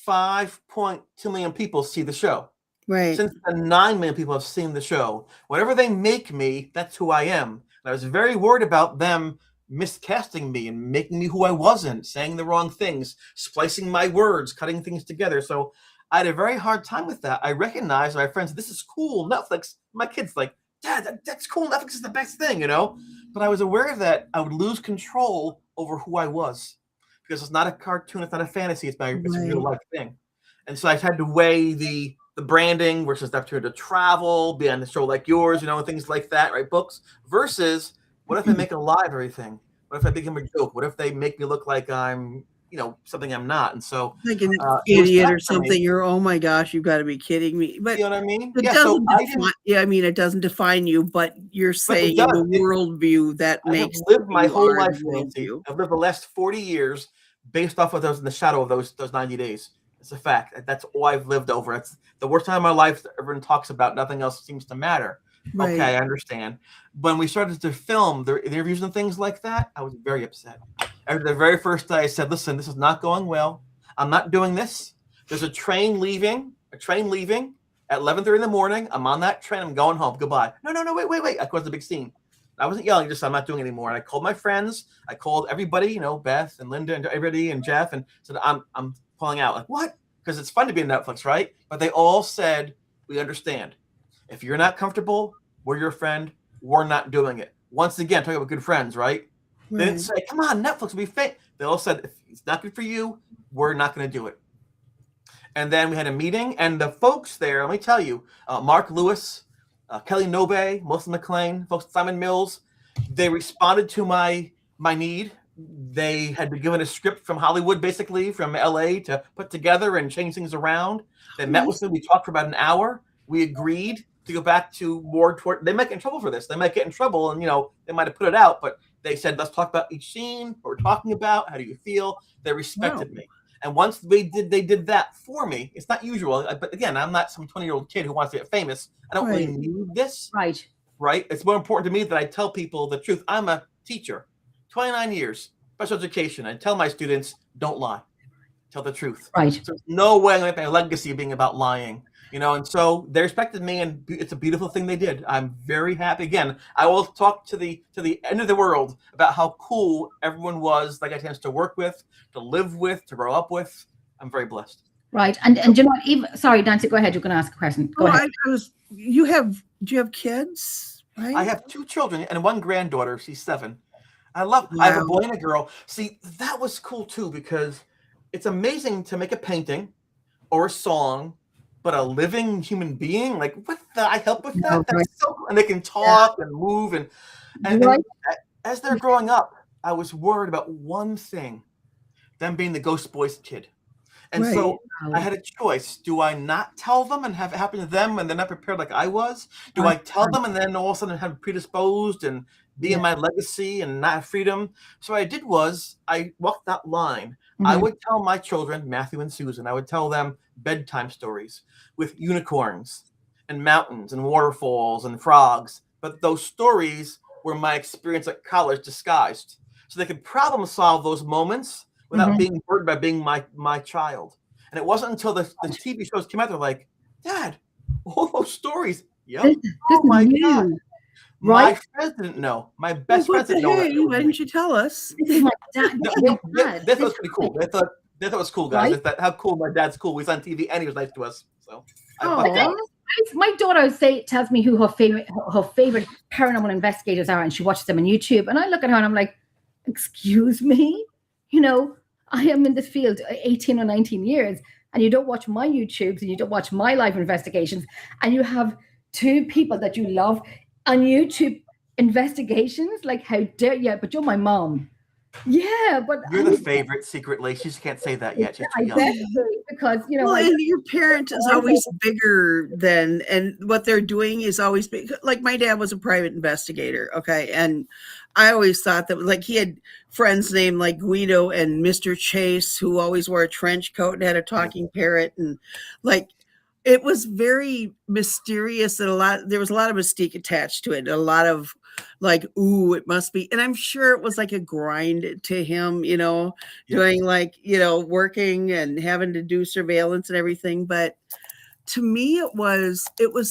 5.2 million people see the show. Right. Since then, 9 million people have seen the show. Whatever they make me, that's who I am. And I was very worried about them miscasting me and making me who I wasn't, saying the wrong things, splicing my words, cutting things together. So I had a very hard time with that. I recognized my friends, "This is cool, Netflix." My kids like, "Dad, that's cool. Netflix is the best thing, But I was aware that I would lose control over who I was, because it's not a cartoon, it's not a fantasy, it's a real Right. life thing. And so I had to weigh the branding versus the opportunity to travel, be on the show like yours, and things like that, write books, versus what if I make it alive everything? What if I become a joke? What if they make me look like I'm, something I'm not? And so Like an it was idiot tough or for me. something. You're, oh my gosh, you've got to be kidding me. But You know what I mean? it Yeah. So doesn't I didn't. define, yeah, I mean, it doesn't define you, but you're saying in does. the worldview that I have makes lived who my you whole are, life, the Nancy. worldview. I've lived the last 40 years based off of those in the shadow of those 90 days. It's a fact. That's all I've lived over. It's the worst time of my life that everyone talks about. Nothing else seems to matter. Right. Okay, I understand. When we started to film the interviews and things like that, I was very upset. After the very first day, I said, listen, this is not going well. I'm not doing this. There's a train leaving at 11:30 in the morning. I'm on that train. I'm going home. Goodbye. No, wait. I caused a big scene. I wasn't yelling, just I'm not doing it anymore. And I called my friends. I called everybody, Beth and Linda and everybody and Jeff, and said, I'm pulling out. Like, what? Because it's fun to be on Netflix, right? But they all said, we understand. If you're not comfortable, we're your friend. We're not doing it. Once again, talking about good friends, right? They didn't say, come on, Netflix will be fake. They all said, if it's not good for you, we're not going to do it. And then we had a meeting, and the folks there, let me tell you, Mark Lewis, Kelly Nobe, Melissa McLean, folks, Simon Mills, they responded to my need. They had been given a script from Hollywood, basically from LA, to put together and change things around. They met with me. We talked for about an hour. We agreed to go back to more toward. They might get in trouble for this. They might get in trouble, and they might have put it out. But they said, let's talk about each scene. What we're talking about. How do you feel? They respected me. And once they did that for me. It's not usual, but again, I'm not some 20-year-old kid who wants to get famous. I don't really need this. Right. It's more important to me that I tell people the truth. I'm a teacher, 29 years, special education. I tell my students, don't lie, tell the truth. Right. So there's no way I'm going to make my legacy being about lying. And so they respected me, and it's a beautiful thing they did. I'm very happy. Again, I will talk to the end of the world about how cool everyone was that I got a chance to work with, to live with, to grow up with. I'm very blessed. Right. And you know what, even sorry, Nancy, go ahead. You're going to ask a question. Go ahead. Do you have kids? Right? I have 2 children and 1 granddaughter. She's 7. I have a boy and a girl. See, that was cool too, because it's amazing to make a painting or a song, but a living human being, like, what the, I help with that. That's so cool. And they can talk and move and as they're growing up, I was worried about one thing, them being the Ghost Boys kid. And so I had a choice. Do I not tell them and have it happen to them and they're not prepared like I was? Do I tell them and then all of a sudden have predisposed and be in my legacy and not have freedom? So what I did was I walked that line. I would tell my children, Matthew and Susan, I would tell them bedtime stories with unicorns and mountains and waterfalls and frogs. But those stories were my experience at college disguised. So they could problem solve those moments without being burdened by being my child. And it wasn't until the TV shows came out, they're like, Dad, all those stories. Yep. Oh my God. My friends didn't know. My best friends didn't know. Hey, why didn't you tell us? This is my dad. They thought it was pretty cool. They thought it was cool, guys. They thought, how cool, my dad's cool. He's on TV and he was nice to us. So my daughter tells me who her favorite paranormal investigators are, and she watches them on YouTube. And I look at her and I'm like, excuse me, I am in this field 18 or 19 years, and you don't watch my YouTubes and you don't watch my live investigations, and you have 2 people that you love on YouTube investigations. Like, how dare you? But you're my mom. Yeah, but you're the favorite secretly. She just can't say that yet. She's too young. Because and your parent is always bigger than, and what they're doing is always big. Like, my dad was a private investigator, and I always thought that, like, he had friends named like Guido and Mr. Chase, who always wore a trench coat and had a talking parrot, and like, it was very mysterious, and there was a lot of mystique attached to it, a lot of like, ooh, it must be. And I'm sure it was like a grind to him, doing like, working and having to do surveillance and everything. But to me, it was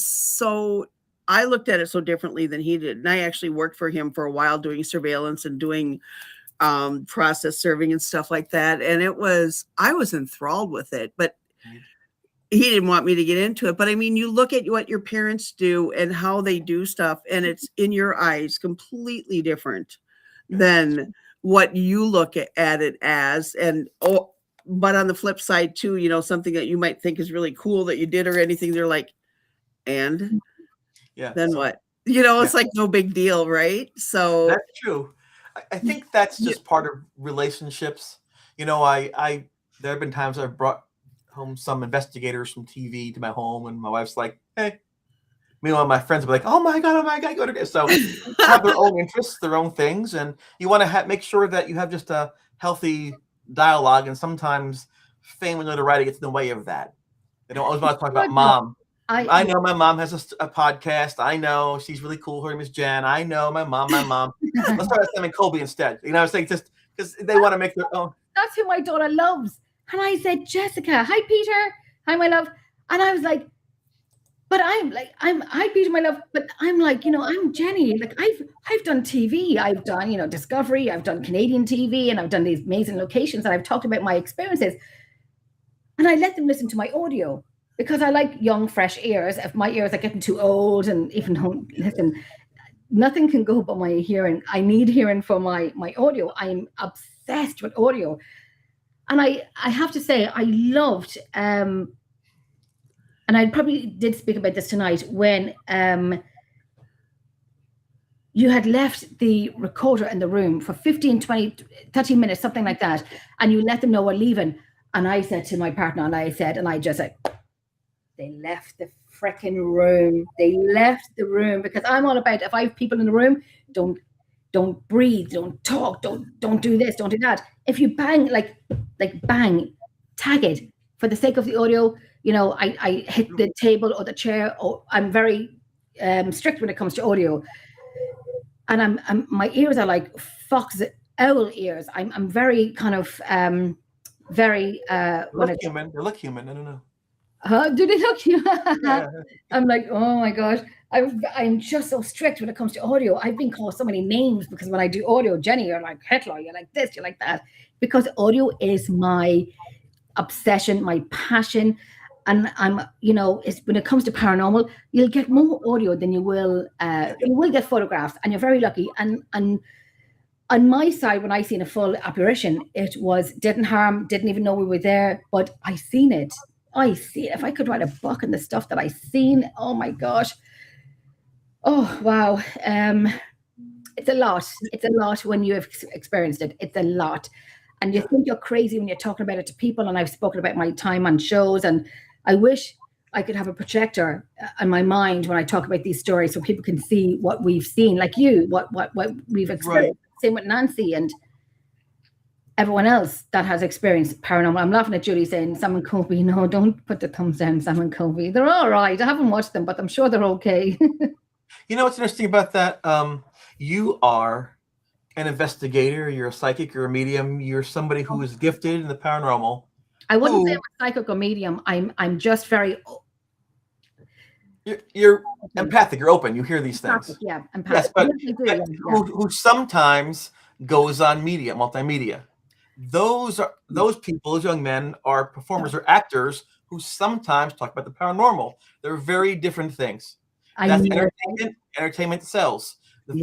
so, I looked at it so differently than he did. And I actually worked for him for a while doing surveillance and doing process serving and stuff like that. And I was enthralled with it, but he didn't want me to get into it. But I mean, you look at what your parents do and how they do stuff, and it's in your eyes completely different than what you look at it as, and but on the flip side too, you know, something that you might think is really cool that you did or anything, they're like, and Yeah. then what? You know, it's Yeah. like no big deal, right? So That's true. I think that's just part of relationships. You know, I there have been times I've brought home some investigators from TV to my home, and my wife's like, "Hey." Meanwhile, my friends will be like, "Oh my god, go to." So people have their own interests, their own things, and you want to make sure that you have just a healthy dialogue. And sometimes fame and notoriety gets in the way of that. They don't always want to talk about mom. I know my mom has a podcast. I know she's really cool. Her name is Jan. I know my mom. Let's start with Sam and Colby instead. You know, I was saying just because they want to make their own. That's who my daughter loves. And I said, Jessica, hi, Peter. Hi, my love. And I was like, but hi, Peter, my love. But I'm like, you know, I'm Jenny. Like I've done TV. I've done, you know, Discovery. I've done Canadian TV, and I've done these amazing locations, and I've talked about my experiences. And I let them listen to my audio because I like young, fresh ears. If my ears are getting too old and even don't listen, nothing can go but my hearing. I need hearing for my audio. I'm obsessed with audio. And I have to say, I loved, and I probably did speak about this tonight, when you had left the recorder in the room for 15, 20, 30 minutes, something like that, and you let them know we're leaving. And I said to my partner, and I just said, they left the freaking room. They left the room, because I'm all about, if I have people in the room, don't breathe, don't talk, don't do this, don't do that. If you bang, like bang, tag it for the sake of the audio. You know, I hit the table or the chair, or I'm very strict when it comes to audio. And I'm my ears are like fox owl ears. I'm very kind of very They look human. I don't know. Do they look you? Yeah. I'm like, oh my gosh. I'm just so strict when it comes to audio. I've been called so many names because when I do audio, Jenny, you're like Hitler, you're like this, you're like that. Because audio is my obsession, my passion. And I'm, you know, when it comes to paranormal, you'll get more audio than you will get photographs, and you're very lucky. And on my side, when I seen a full apparition, it didn't harm, didn't even know we were there, but I seen it. I see it. If I could write a book on the stuff that I seen, oh my gosh. Oh, wow. It's a lot. It's a lot when you have experienced it. It's a lot. And you think you're crazy when you're talking about it to people. And I've spoken about my time on shows, and I wish I could have a projector in my mind when I talk about these stories so people can see what we've seen, like you, what we've experienced. Right. Same with Nancy and everyone else that has experienced paranormal. I'm laughing at Julie saying Sam and Colby. No, don't put the thumbs down, Sam and Colby. They're all right. I haven't watched them, but I'm sure they're okay. You know what's interesting about that? You are an investigator. You're a psychic. You're a medium. You're somebody who is gifted in the paranormal. I wouldn't say I'm a psychic or medium. I'm just very. You're empathic. You're open. You hear these things. Yeah, empathic. Yes, but who sometimes goes on multimedia. Those people, those young men, are performers or actors who sometimes talk about the paranormal. They're very different things. That's entertainment. Entertainment sells. The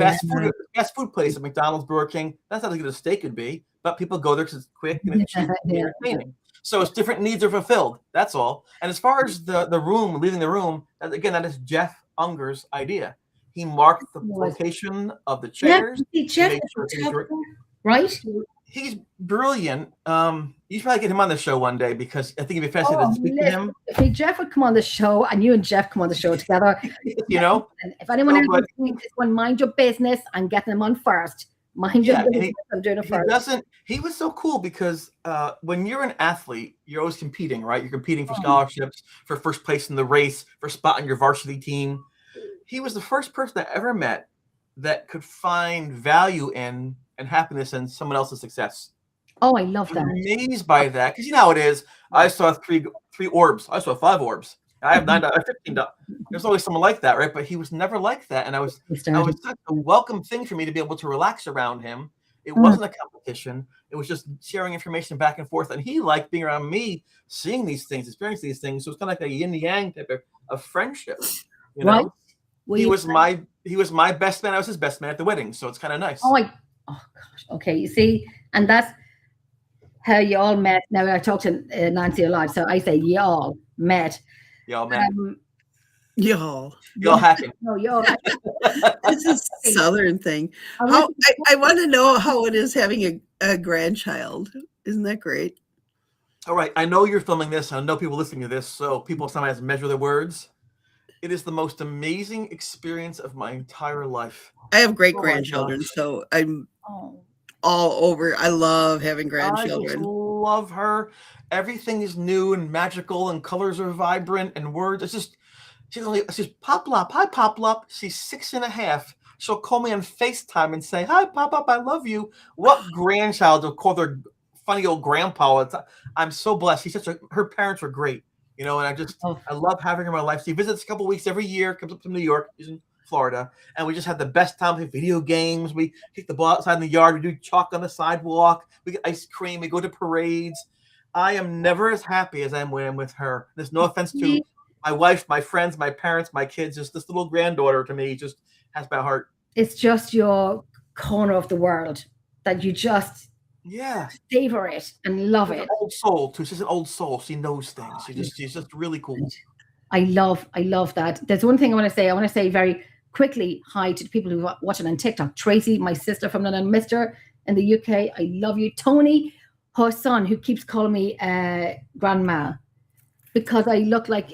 fast food place at McDonald's, Burger King, that's not as good as steak could be, but people go there because it's quick and it's cheap and entertaining. So it's different needs are fulfilled. That's all. And as far as the room, leaving the room, again, that is Jeff Unger's idea. He marked the location of the chairs. Right? He's brilliant. You should probably get him on the show one day, because I think it'd be fascinating to speak to him. If Jeff would come on the show, and you and Jeff come on the show together, you know. If anyone else wants to mind your business, I'm getting them on first. Mind your business. I'm doing it first. He was so cool because when you're an athlete, you're always competing, right? You're competing for scholarships, for first place in the race, for a spot on your varsity team. He was the first person I ever met that could find value in and happiness in someone else's success. Oh, I love that. I'm amazed by that, because you know how it is. I saw three orbs. I saw 5 orbs. I have 9. I have 15. There's always someone like that, right? But he was never like that, and I was such a welcome thing for me to be able to relax around him. It wasn't a competition. It was just sharing information back and forth, and he liked being around me, seeing these things, experiencing these things. So it's kind of like a yin yang type of friendship. You know, he was my best man. I was his best man at the wedding, so it's kind of nice. Oh, Oh gosh. Okay, you see, and that's how you all met. Now I talked to Nancy a lot, so I say you all met. Y'all, man. Y'all. Y'all hacking. No, you all. It's a Southern thing. I How want I want to know how it is having a grandchild. Isn't that great? All right, I know you're filming this. I know people listening to this, so people sometimes measure their words. It is the most amazing experience of my entire life. I have great Oh my grandchildren, gosh. so I'm Oh, all over. I love having I just grandchildren. love her. Everything is new and magical, and colors are vibrant, and words. It's just she's Pop Lop. Hi, Pop Lop. She's 6.5. She'll call me on FaceTime and say, "Hi, Pop Lop. I love you." What grandchild will call their funny old grandpa? I'm so blessed. Her parents are great, you know, and I love having her in my life. She visits a couple weeks every year. Comes up to New York. She's in Florida, and we just have the best time playing video games. We kick the ball outside in the yard. We do chalk on the sidewalk. We get ice cream. We go to parades. I am never as happy as I am when I'm with her. There's no offense to my wife, my friends, my parents, my kids. Just this little granddaughter to me just has my heart. it's just your corner of the world that you just savor it and love She's it. an old soul too. She's an old soul. She knows things. She's just really cool. I love that. There's one thing I want to say. I want to say very quickly hi to the people who are watching on TikTok. Tracy, my sister from London, Mister in the UK. I love you. Tony, her son, who keeps calling me grandma because I look like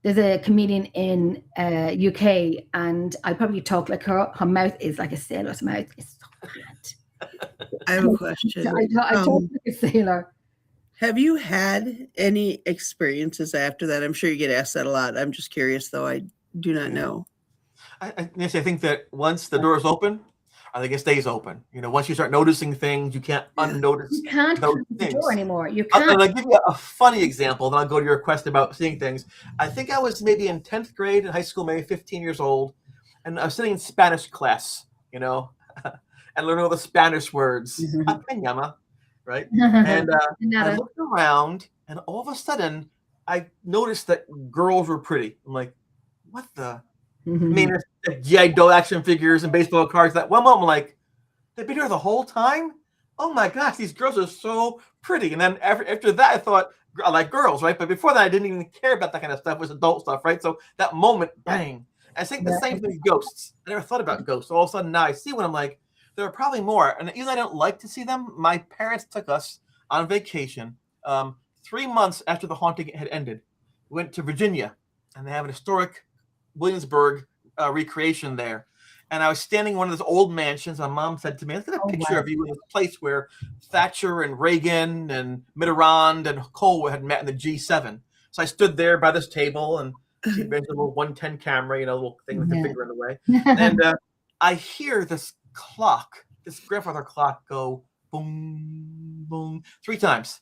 there's a comedian in UK and I probably talk like her. Her mouth is like a sailor's mouth. It's so bad. I have a question. I talk like a sailor. Have you had any experiences after that? I'm sure you get asked that a lot. I'm just curious, though. I do not know. I think that once the door is open, I think it stays open. You know, once you start noticing things, you can't unnotice. You can't those close the things. door anymore. You can't. I'll give you a funny example, then I'll go to your question about seeing things. I think I was maybe in 10th grade in high school, maybe 15 years old, and I was sitting in Spanish class, you know, and learning all the Spanish words. Apeñama, right? And I looked around, and all of a sudden, I noticed that girls were pretty. I'm like, what the? I mean, there's G.I. Joe action figures and baseball cards. That one moment, I'm like, they've been here the whole time? Oh my gosh, these girls are so pretty. And then after that, I thought, I like girls, right? But before that, I didn't even care about that kind of stuff. It was adult stuff, right? So that moment, bang. I think the same thing with ghosts. I never thought about ghosts. So all of a sudden now I see one, I'm like, there are probably more. And even though I don't like to see them, my parents took us on vacation 3 months after the haunting had ended. We went to Virginia, and they have an historic Williamsburg recreation there. And I was standing in one of those old mansions. My mom said to me, "Look at a picture of you in this place where Thatcher and Reagan and Mitterrand and Kohl had met in the G7." So I stood there by this table, and she had a little 110 camera, you know, little thing with the finger in the way. And I hear this clock, this grandfather clock, go boom, boom 3 times.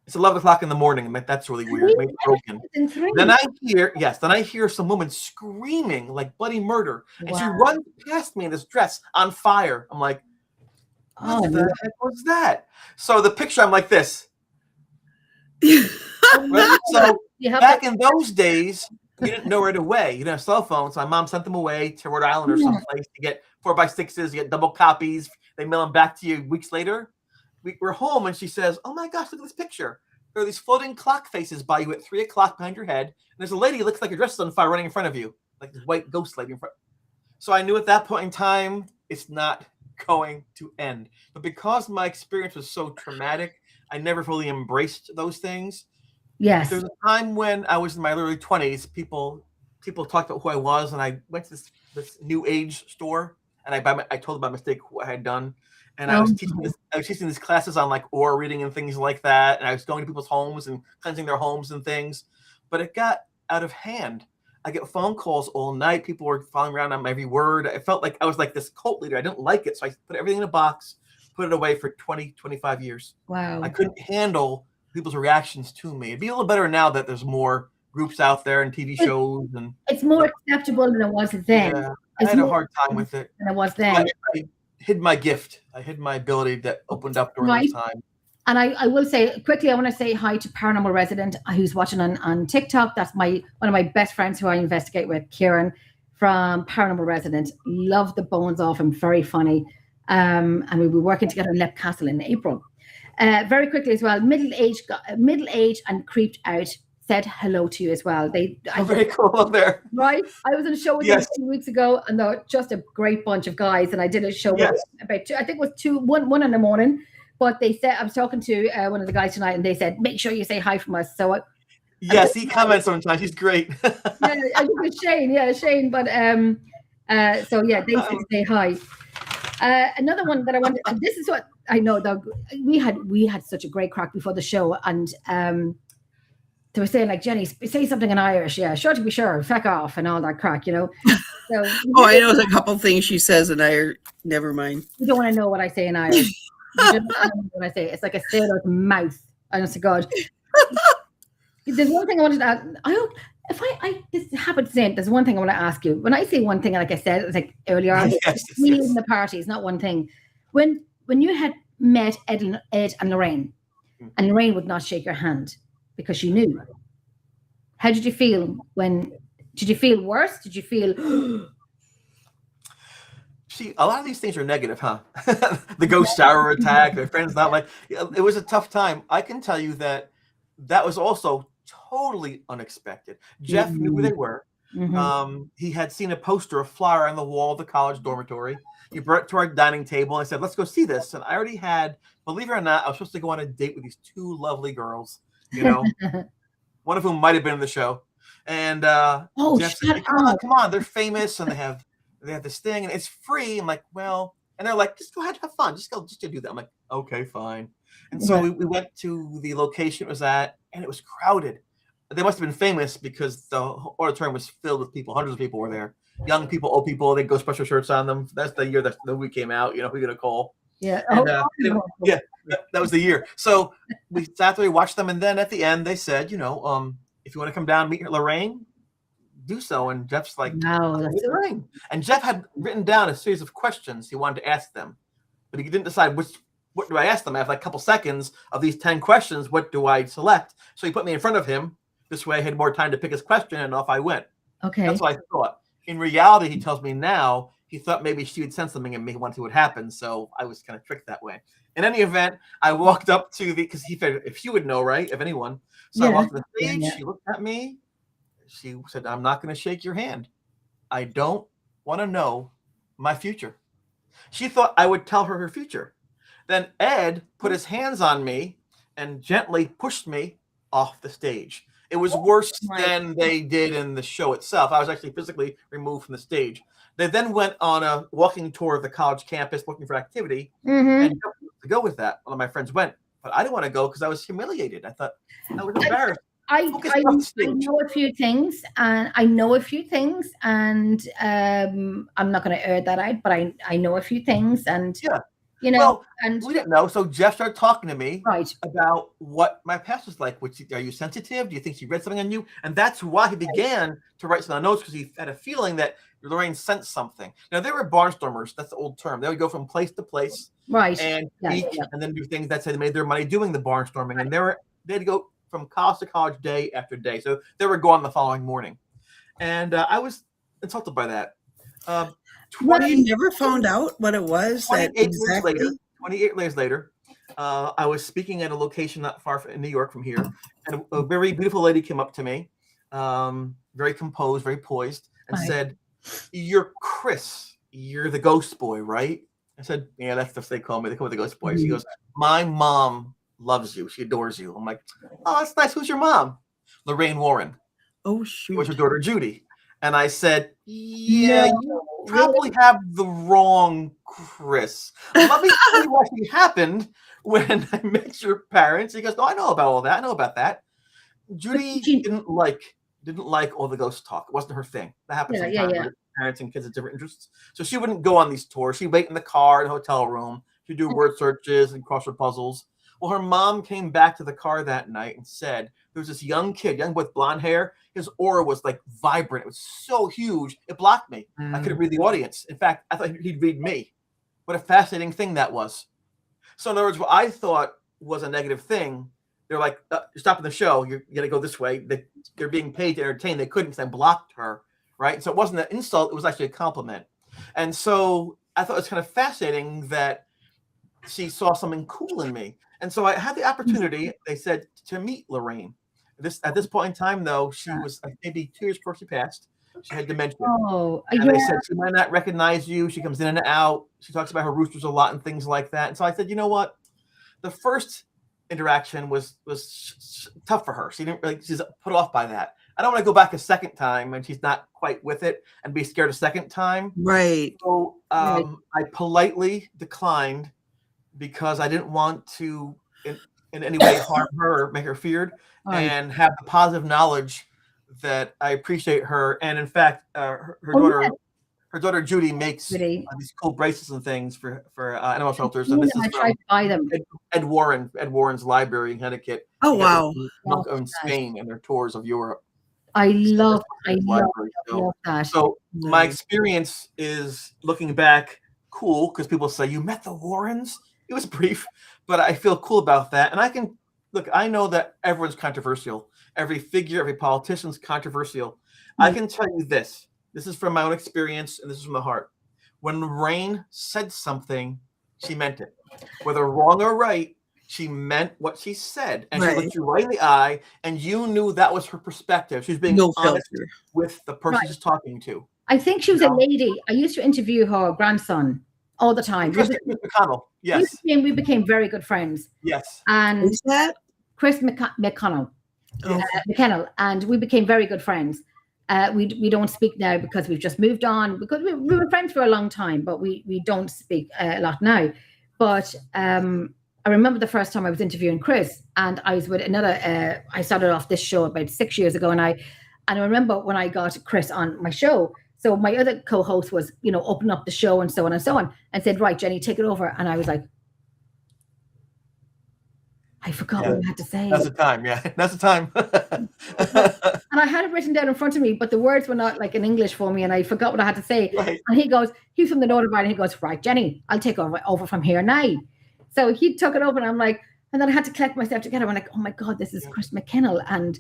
It's 11 o'clock in the morning. I'm like, that's really weird. Maybe broken. Then I hear some woman screaming like bloody murder. And she runs past me in this dress on fire. I'm like, what the heck was that? So the picture, I'm like this. Right? So back in those days, you didn't know right away. You didn't have cell phones. So my mom sent them away to Rhode Island or someplace to get 4x6s, you get double copies. They mail them back to you weeks later. We're home, and she says, "Oh my gosh, look at this picture. There are these floating clock faces by you at 3 o'clock behind your head. And there's a lady who looks like her dress is on fire running in front of you, like this white ghost lady in front." So I knew at that point in time, it's not going to end. But because my experience was so traumatic, I never fully embraced those things. Yes. There's a time when I was in my early 20s, people talked about who I was, and I went to this new age store, and I told them by mistake what I had done. And I was teaching these classes on like aura reading and things like that. And I was going to people's homes and cleansing their homes and things. But it got out of hand. I get phone calls all night. People were following around on my every word. I felt like I was like this cult leader. I didn't like it. So I put everything in a box, put it away for 20, 25 years. Wow. I couldn't handle people's reactions to me. It'd be a little better now that there's more groups out there and TV shows. And it's more acceptable than it was then. Yeah, I had a hard time with it. Than it was then. I hid my gift. I hid my ability that opened up during this time. And I will say quickly, I want to say hi to Paranormal Resident who's watching on TikTok. That's one of my best friends who I investigate with, Kieran from Paranormal Resident. Love the bones off him. Very funny. and we were working together in Lep Castle in April. Very quickly as well, middle-aged and creeped out said hello to you as well. Very cool up there. Right, I was in a show with them Yes. 2 weeks ago, and they're just a great bunch of guys. And I did a show with about two, I think it was one in the morning. But they said, I was talking to one of the guys tonight, and they said, make sure you say hi from us. So yes, he comments sometimes. He's great. yeah, I think it was Shane. Yeah, Shane. But so yeah, they said say hi. Another one that I wanted. And this is what I know. That we had such a great crack before the show, and they were saying like, Jenny, say something in Irish. Yeah, sure to be sure, feck off, and all that crack, So, I know a couple things she says in Irish. Never mind. You don't want to know what I say in Irish. You don't want to know what I say. It's like a sailor's mouth. Honest to God. There's one thing I wanted to ask. This happened today. There's one thing I want to ask you. When I say one thing, like I said, it's like earlier on, in the party is not one thing. When you had met Ed and Lorraine, and Lorraine would not shake your hand because she knew. How did you feel did you feel worse? Did you feel See, a lot of these things are negative, huh? The ghost shower attack, my friend's not like, it was a tough time. I can tell you that was also totally unexpected. Jeff knew who they were. He had seen a poster, a flyer on the wall of the college dormitory. He brought it to our dining table and I said, let's go see this. And I already had, believe it or not, I was supposed to go on a date with these two lovely girls, one of whom might have been in the show. And Jeff said, come on, they're famous and they have this thing and it's free. I'm like, well, and they're like, just go ahead and have fun. Just go do that. I'm like, okay, fine. And so we went to the location it was at, and it was crowded. They must have been famous because the auditorium was filled with people. Hundreds of people were there. Young people, old people. They had Ghostbuster shirts on them. That's the year that the movie came out. Who you gonna call? Yeah. And, that was the year. So we sat there, we watched them, and then at the end they said, if you want to come down and meet Lorraine, do so. And Jeff's like, no, that's Lorraine. And Jeff had written down a series of questions he wanted to ask them, but he didn't decide what do I ask them. I have like a couple seconds of these 10 questions. What do I select? So he put me in front of him. This way I had more time to pick his question, and off I went. Okay. That's what I thought. In reality, he tells me now, he thought maybe she would sense something and me want to see what happened. So I was kind of tricked that way. In any event, I walked up to because he figured if you would know, right? If anyone. So I walked to the stage. She looked at me. She said, I'm not going to shake your hand. I don't want to know my future. She thought I would tell her future. Then Ed put his hands on me and gently pushed me off the stage. It was worse than they did in the show itself. I was actually physically removed from the stage. They then went on a walking tour of the college campus looking for activity. And to go with that, one of my friends went, but I didn't want to go because I was humiliated. I thought I was embarrassed. I know a few things, and I'm not going to air that out, but I know a few things, and and we didn't know. So Jeff started talking to me about what my past was like. Are you sensitive? Do you think she read something on you? And that's why he began to write some notes, because he had a feeling that Lorraine sensed something. Now they were barnstormers. That's the old term. They would go from place to place, and and then do things that say they made their money doing the barnstorming. And they'd go from college to college, day after day. So they were gone the following morning, and I was insulted by that. 20 never found out what it was. 28 years later, I was speaking at a location not far in New York from here, and a very beautiful lady came up to me, very composed, very poised, and said, "You're Chris. You're the Ghost Boy, right?" I said, "Yeah, that's what they call me. They call me the Ghost Boy." She goes, "My mom loves you. She adores you." I'm like, "Oh, that's nice. Who's your mom?" "Lorraine Warren." "Oh, shoot." "It was her daughter Judy." And I said, "Yeah, you probably have the wrong Chris. Let me tell you what happened when I met your parents." He goes, "No, I know about all that. I know about that." Judy didn't like all the ghost talk. It wasn't her thing. That happens sometimes with parents and kids with different interests. So she wouldn't go on these tours. She'd wait in the car in the hotel room. She'd do word searches and crossword puzzles. Well, her mom came back to the car that night and said, there was this young boy with blonde hair. His aura was like vibrant. It was so huge. It blocked me. I couldn't read the audience. In fact, I thought he'd read me. What a fascinating thing that was. So in other words, what I thought was a negative thing, they're like, you're stopping the show. You're going to go this way. They're being paid to entertain. They couldn't because I blocked her, right? So it wasn't an insult. It was actually a compliment. And so I thought it was kind of fascinating that she saw something cool in me. And so I had the opportunity, they said, to meet Lorraine. At this point in time, though, she was maybe 2 years before she passed. She had dementia. Oh, And they said she might not recognize you. She comes in and out. She talks about her roosters a lot and things like that. And so I said, you know what? The first interaction was tough for her. She didn't really, she's put off by that. I don't want to go back a second time and she's not quite with it and be scared a second time. Right. So I politely declined because I didn't want to in any way harm her or make her feared, and have the positive knowledge that I appreciate her. And in fact, her daughter Judy makes these cool bracelets and things for animal shelters. And this is from Ed Warren's library in Connecticut. Oh, wow. In Spain and their tours of Europe. I love that. So my experience is, looking back, cool, because people say, you met the Warrens? It was brief, but I feel cool about that. And I know that everyone's controversial. Every figure, every politician's controversial. I can tell you this. This is from my own experience, and this is from the heart. When Lorraine said something, she meant it. Whether wrong or right, she meant what she said. And she looked you right in the eye, and you knew that was her perspective. She was being honest with the person she's talking to. I think she was a lady. I used to interview her grandson all the time. Chris McConnell, yes. We became very good friends. Yes. And who's that? Chris McConnell. McKennell, and we became very good friends. We don't speak now because we've just moved on, because we were friends for a long time, but we don't speak a lot now. But I remember the first time I was interviewing Chris, and I was with another. I started off this show about 6 years ago, and I remember when I got Chris on my show. So my other co-host was, open up the show and so on, and said, right, Jenny, take it over. And I was like, I forgot what I had to say. That's the time, That's the time. And I had it written down in front of me, but the words were not like in English for me, and I forgot what I had to say. Right. And he's from the Northern Ireland, and he goes, right, Jenny, I'll take over from here now. So he took it over, and I'm like, and then I had to collect myself together. I'm like, oh my God, this is Chris McKennell, and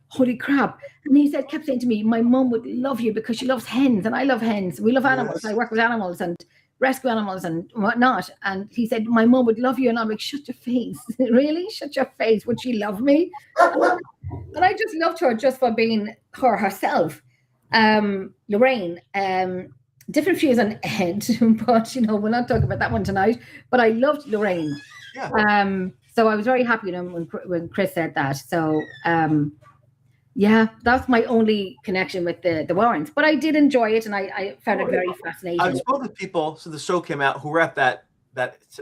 holy crap. And he kept saying to me, my mum would love you because she loves hens, and I love hens. We love animals. I work with animals and rescue animals and whatnot. And he said, my mum would love you. And I'm like, shut your face. Really? Shut your face. Would she love me? And I just loved her just for being herself. Lorraine, different views on Ed, but we'll not talk about that one tonight. But I loved Lorraine. Yeah. So I was very happy when Chris said that. So that's my only connection with the Warrens. But I did enjoy it, and I found it very fascinating. I've spoken to people since the show came out who were at that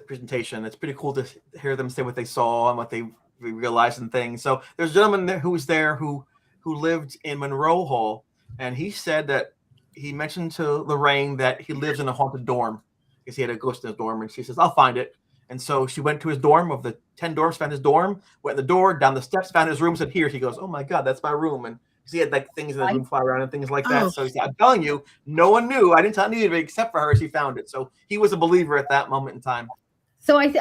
presentation. It's pretty cool to hear them say what they saw and what they realized and things. So there's a gentleman there who was there who lived in Monroe Hall, and he said that he mentioned to Lorraine that he lives in a haunted dorm because he had a ghost in his dorm, and she says, I'll find it. And so she went to his dorm. Of the 10 dorms, found his dorm, went in the door, down the steps, found his room, said, here. He goes, oh my God, that's my room. And he had like things in his room fly around and things like that. So he said, I'm telling you, no one knew. I didn't tell anybody except for her. She found it. So he was a believer at that moment in time. So I'm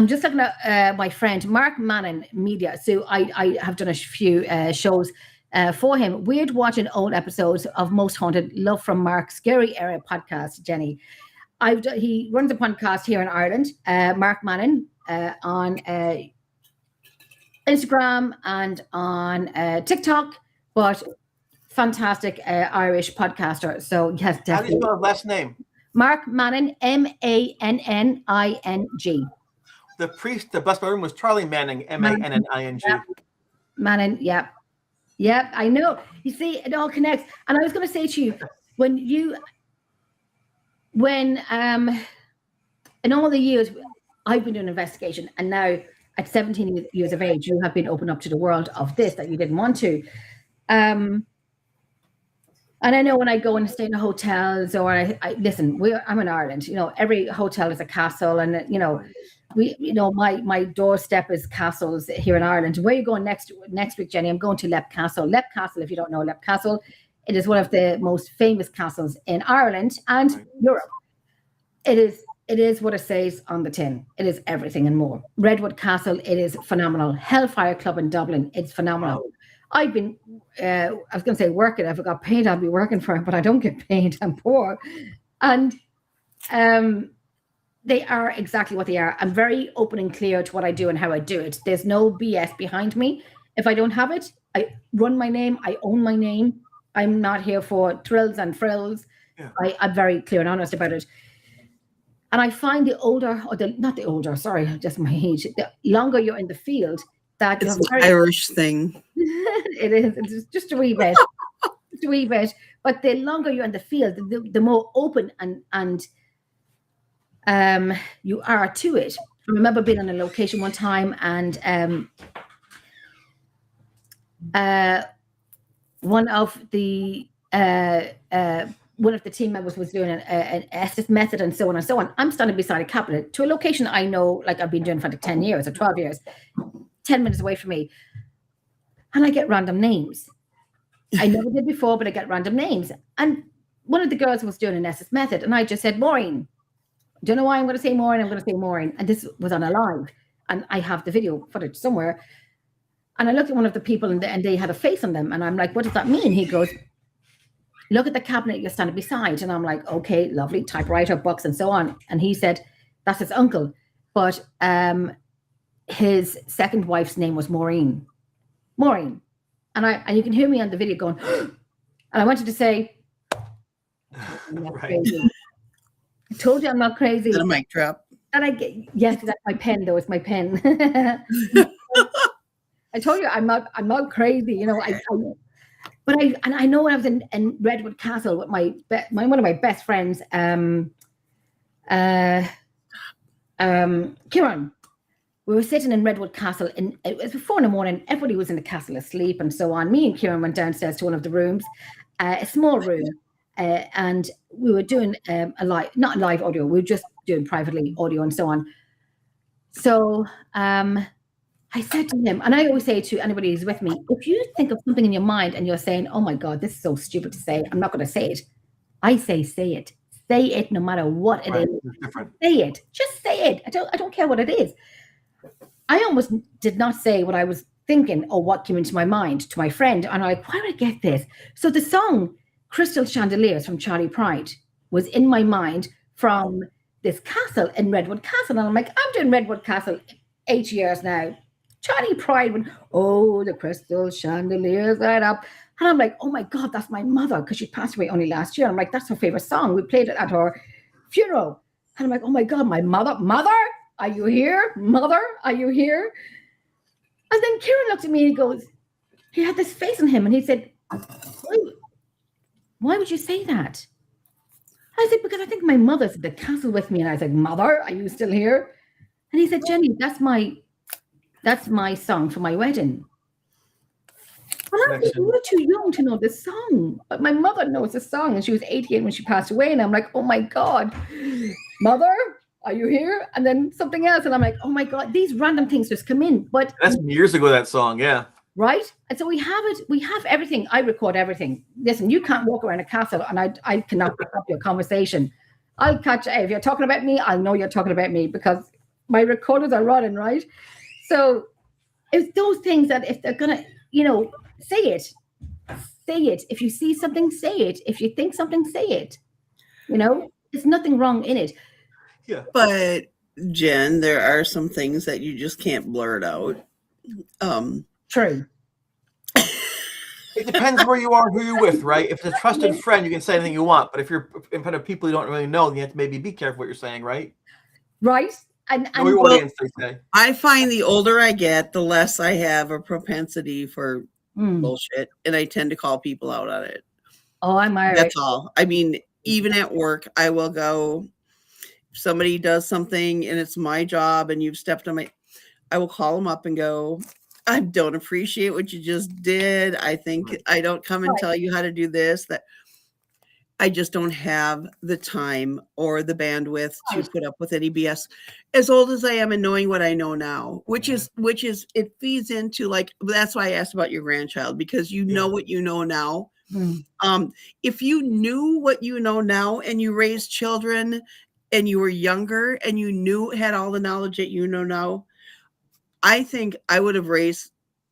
just looking at my friend Mark Manning Media. So I have done a few shows for him. Weird watching old episodes of Most Haunted. Love from Mark. Scary Area podcast, Jenny. He runs a podcast here in Ireland, Mark Manning, on Instagram and on TikTok, but fantastic Irish podcaster. So yes, definitely. How do you spell his last name? Mark Manning, Manning. The priest that blessed my room was Charlie Manning, Manning. Manning, yeah. Yeah, I know. You see, it all connects. And I was going to say to you, when in all the years I've been doing investigation, and now at 17 years of age, you have been opened up to the world of this that you didn't want to. And I know when I go and stay in the hotels, or I listen, I'm in Ireland, every hotel is a castle, and my doorstep is castles here in Ireland. Where are you going next week, Jenny? I'm going to Leap Castle. Leap Castle, if you don't know Leap Castle, it is one of the most famous castles in Ireland and Europe. It is what it says on the tin. It is everything and more. Redwood Castle, it is phenomenal. Hellfire Club in Dublin, it's phenomenal. I've been, I was going to say working. If I got paid, I'd be working for it, but I don't get paid. I'm poor. And they are exactly what they are. I'm very open and clear to what I do and how I do it. There's no BS behind me. If I don't have it, I run my name. I own my name. I'm not here for thrills and frills. Yeah. I'm very clear and honest about it. And I find the older, or not the older, sorry, just my age, the longer you're in the field, that It's you're an Irish thing. it is. It's just a wee bit. Just a wee bit. But the longer you're in the field, the more open and you are to it. I remember being on a location one time, and one of the team members was doing an Estes method and so on and so on. I'm standing beside a cabinet to a location I know, like I've been doing for like 10 years or 12 years, 10 minutes away from me. And I get random names. I never did before, but I get random names. And one of the girls was doing an Estes method, and I just said, Maureen. Do you know why I'm going to say Maureen? I'm going to say Maureen. And this was on a live, and I have the video footage somewhere. And I looked at one of the people, and they had a face on them. And I'm like, what does that mean? He goes, look at the cabinet you're standing beside. And I'm like, okay, lovely, typewriter, books, and so on. And he said, that's his uncle. But his second wife's name was Maureen. Maureen. And you can hear me on the video going, and I wanted to say, Right. I told you I'm not crazy. Is that a mic drop? And I get, yes, that's my pen though. It's my pen. I told you I'm not crazy. You know, but I know when I was in Redwood Castle with one of my best friends, Kieran. We were sitting in Redwood Castle, and it was 4 a.m. Everybody was in the castle asleep and so on. Me and Kieran went downstairs to one of the rooms, a small room, and we were doing not live audio. We were just doing privately audio and so on. So I said to him, and I always say to anybody who's with me, if you think of something in your mind and you're saying, oh my God, this is so stupid to say, I'm not going to say it. I say it. Say it no matter what it is. Different. Say it. Just say it. I don't care what it is. I almost did not say what I was thinking or what came into my mind to my friend. And I'm like, why would I get this? So the song Crystal Chandeliers from Charlie Pride was in my mind from this castle in Redwood Castle. And I'm like, I'm doing Redwood Castle 8 years now. Charlie Pride went, oh, the crystal chandeliers light up. And I'm like, oh my God, that's my mother, because she passed away only last year. I'm like, that's her favorite song. We played it at her funeral. And I'm like, oh my God, my mother, are you here? Mother, are you here? And then Kieran looked at me and he goes, he had this face on him and he said, why would you say that? I said, because I think my mother's at the castle with me. And I said, Mother, are you still here? And he said, Jenny, that's my song for my wedding. And I was like, you were too young to know this song. But my mother knows the song, and she was 88 when she passed away. And I'm like, oh my God, Mother, are you here? And then something else. And I'm like, oh my God, these random things just come in. But that's years ago, that song, yeah. Right? And so we have it. We have everything. I record everything. Listen, you can't walk around a castle and I cannot pick up your conversation. I'll catch, if you're talking about me, I'll know you're talking about me because my recorders are running, right? So it's those things that if they're going to, say it. Say it. If you see something, say it. If you think something, say it. There's nothing wrong in it. Yeah. But Jen, there are some things that you just can't blurt out. True. It depends where you are, who you're with, right? If it's a trusted friend, you can say anything you want. But if you're in front of people you don't really know, then you have to maybe be careful what you're saying, right? Right. And know your audience, they say. I find the older I get, the less I have a propensity for bullshit, and I tend to call people out on it. Oh, I'm Irish. That's all. I mean, even at work, I will go. If somebody does something and it's my job, and you've stepped on I will call them up and go, I don't appreciate what you just did. I think I don't come and tell you how to do this. That I just don't have the time or the bandwidth to put up with any BS. As old as I am and knowing what I know now, which is it feeds into that's why I asked about your grandchild, because you know what you know now. If you knew what you know now and you raised children and you were younger and you had all the knowledge that you know now, I think I would have raised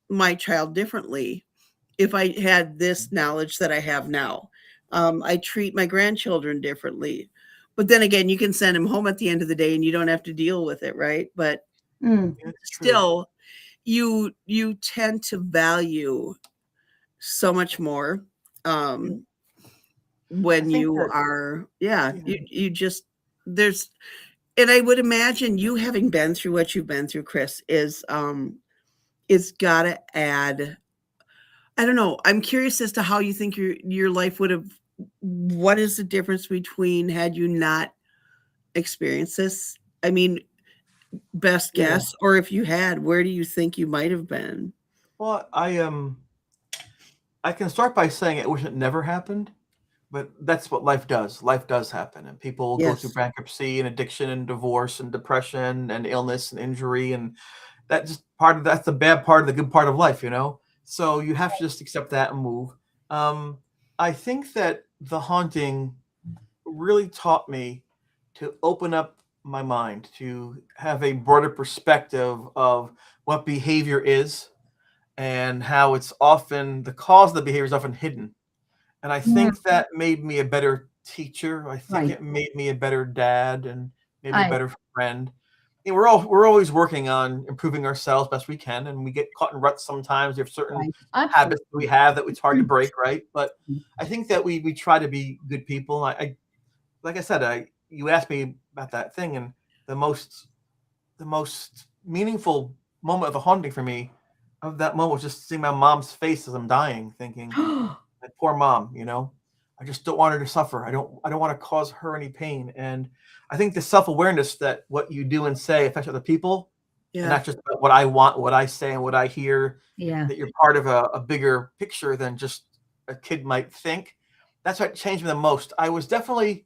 my child differently if I had this knowledge that I have now. I treat my grandchildren differently. But then again, you can send them home at the end of the day and you don't have to deal with it, right? But It's true. still, you tend to value so much more when think you that- are, you just, there's, and I would imagine you having been through what you've been through, Chris, is gotta add, I don't know. I'm curious as to how you think your life would have, what is the difference between had you not experienced this? I mean, best Yeah. guess, or if you had, where do you think you might have been? Well, I can start by saying I wish it never happened, but that's what life does. Life does happen, and people go through Yes. bankruptcy and addiction and divorce and depression and illness and injury, and that's the bad part of the good part of life, you know. So you have to just accept that and move. I think that the haunting really taught me to open up my mind, to have a broader perspective of what behavior is and how it's often the cause of the behavior is often hidden. And I think that made me a better teacher. I think Right. it made me a better dad and maybe a Right. better friend. You know, we're always working on improving ourselves best we can, and we get caught in ruts sometimes. We have certain Right. habits that we have that it's hard to break, right? But Mhm. I think that we try to be good people. I like I said, you asked me about that thing, and the most meaningful moment of the haunting for me of that moment was just seeing my mom's face as I'm dying, thinking, my poor mom, you know, I just don't want her to suffer. I don't want to cause her any pain. And I think the self-awareness that what you do and say affects other people, and Yeah. not just about what I want, what I say, and what I hear, Yeah. that you're part of a bigger picture than just a kid might think. That's what changed me the most. I was definitely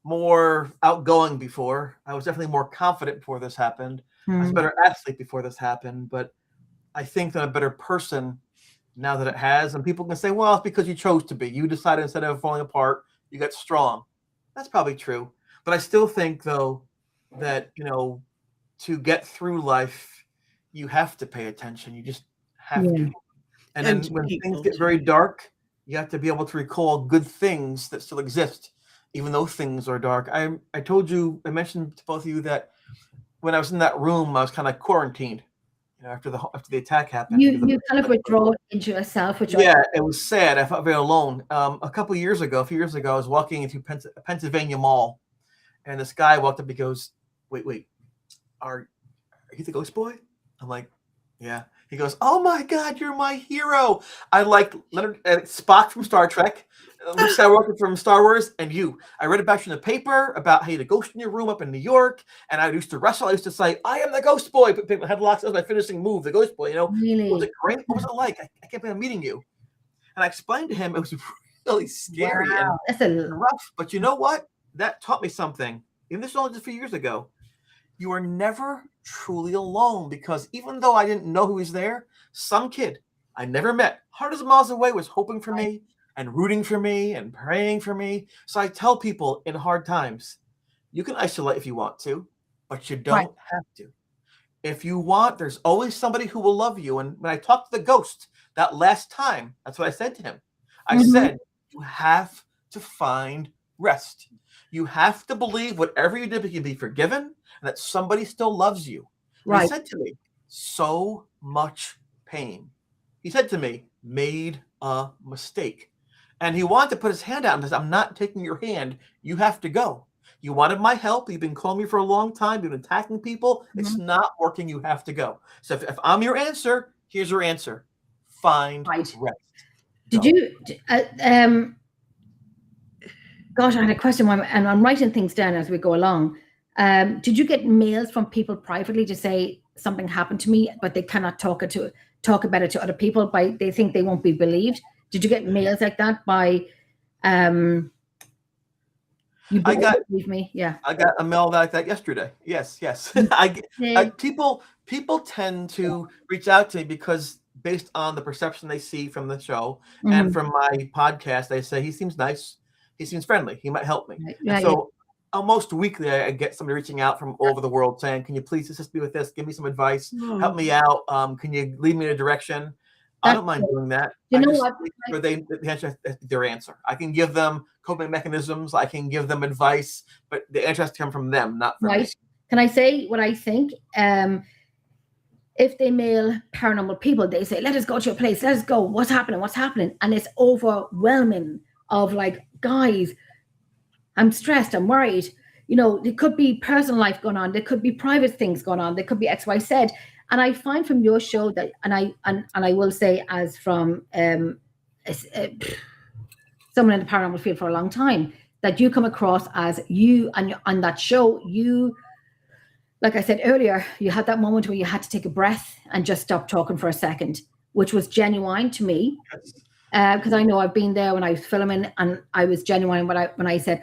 more outgoing before. I was definitely more confident before this happened. I was a better athlete before this happened, but I think that I'm a better person now that it has. And people can say, well, it's because you chose to be. You decided instead of falling apart, you got strong. That's probably true. But I still think, though, that, you know, to get through life, you have to pay attention. You just have Yeah. to. And then And when things people get too. very dark, you have to be able to recall good things that still exist, even though things are dark. I told you, I mentioned to both of you that when I was in that room, I was kind of quarantined, you know, after the attack happened. You because you kind of withdraw into yourself, which yeah, it was sad. I felt very alone. A few years ago, I was walking into Pennsylvania Mall, and this guy walked up. He goes, "Wait, are you the Ghost Boy?" I'm like, "Yeah." He goes, "Oh my God, you're my hero! I like Leonard Spock from Star Trek, Luke Skywalker from Star Wars, and you. I read about you in the paper about how you had a ghost in your room up in New York, and I used to wrestle. I used to say, I am the Ghost Boy. Put people headlocks. That was my finishing move, the Ghost Boy. You know, was really. it great? What was it like? I can't believe I'm meeting you." And I explained to him it was really scary and Wow. That's a rough. But you know what? That taught me something. Even this was only just a few years ago. You are never truly alone, because even though I didn't know who was there, some kid I never met, hundreds of miles away, was hoping for me and rooting for me and praying for me. So I tell people in hard times, you can isolate if you want to, but you don't have to. If you want, there's always somebody who will love you. And when I talked to the ghost that last time, that's what I said to him. I said, you have to find rest. You have to believe whatever you did can be forgiven, and that somebody still loves you. And he said to me, so much pain. He said to me, made a mistake. And he wanted to put his hand out and said, I'm not taking your hand. You have to go. You wanted my help. You've been calling me for a long time. You've been attacking people. It's not working. You have to go. So if I'm your answer, here's your answer. Find rest. Did Go. you, gosh, I had a question, and I'm writing things down as we go along. Did you get mails from people privately to say something happened to me, but they cannot talk about it to other people, they think they won't be believed? Did you get mails like that by, you I got believe me? Yeah. I got a mail like that yesterday. Yes. People tend to reach out to me because based on the perception they see from the show and from my podcast, they say he seems nice, he seems friendly, he might help me. And so almost weekly, I get somebody reaching out from all over the world saying, "Can you please assist me with this? Give me some advice, help me out. Can you lead me in a direction?" I don't mind doing that. You I know just what? think for their answer. I can give them coping mechanisms. I can give them advice, but the answer has to come from them, not from me. Can I say what I think? If they mail paranormal people, they say, let us go to your place. Let us go. What's happening? What's happening? And it's overwhelming of like, guys, I'm stressed. I'm worried. You know, there could be personal life going on. There could be private things going on. There could be X, Y, Z. And I find from your show that, and I will say as from someone in the paranormal field for a long time, that you come across as you, and on that show, you, like I said earlier, you had that moment where you had to take a breath and just stop talking for a second, which was genuine to me. Because I know I've been there when I was filming, and I was genuine when I said,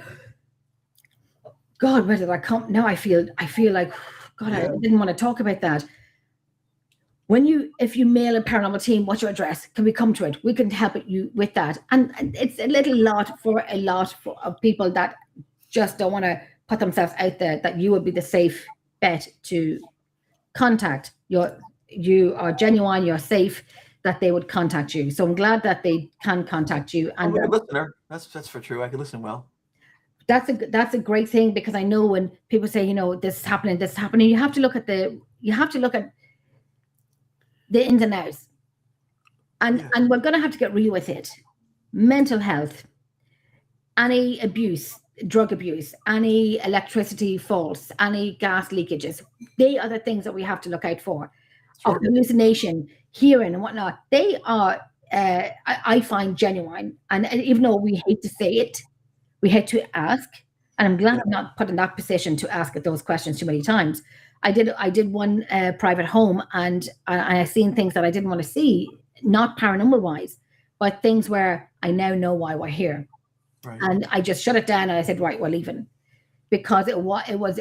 God, where did I come? Now I feel like, God, I didn't want to talk about that. If you mail a paranormal team, what's your address? Can we come to it? We can help you with that. And it's a lot of people that just don't want to put themselves out there, that you would be the safe bet to contact. You are genuine, you're safe, that they would contact you. So I'm glad that they can contact you. And I'm a good listener. That's for true. I can listen well. That's a great thing, because I know when people say, you know, this is happening, you have to look at the ins and outs. And we're gonna have to get real with it. Mental health, any abuse, drug abuse, any electricity faults, any gas leakages, they are the things that we have to look out for. Sure. Hallucination, hearing and whatnot, they are I find genuine. And even though we hate to say it, we hate to ask, and I'm glad I'm not put in that position to ask those questions too many times. I did one private home, and I seen things that I didn't want to see, not paranormal wise, but things where I now know why we're here. Right. And I just shut it down, and I said, right, we're leaving, because it was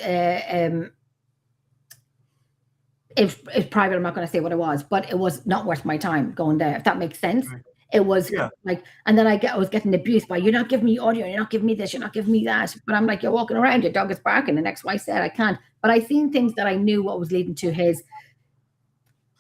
if private, I'm not going to say what it was, but it was not worth my time going there, if that makes sense. Right. It was like, and then I was getting abused by, you're not giving me audio, you're not giving me this, you're not giving me that. But I'm like, you're walking around, your dog is barking, and X, Y, Z, I can't. But I seen things that I knew what was leading to his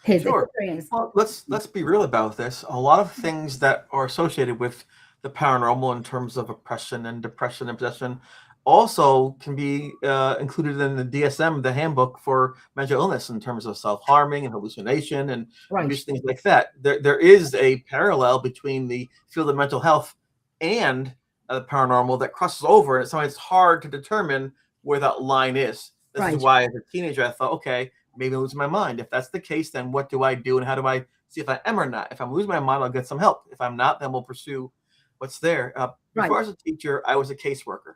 experience. Well, let's be real about this. A lot of things that are associated with the paranormal in terms of oppression and depression and possession also can be included in the DSM, the handbook for mental illness, in terms of self-harming and hallucination and abuse, things like that. There is a parallel between the field of mental health and the paranormal that crosses over, and sometimes it's hard to determine where that line is. This is why, as a teenager, I thought, okay, maybe I'm losing my mind. If that's the case, then what do I do, and how do I see if I am or not? If I'm losing my mind, I'll get some help. If I'm not, then we'll pursue what's there. Before I was a teacher, I was a caseworker.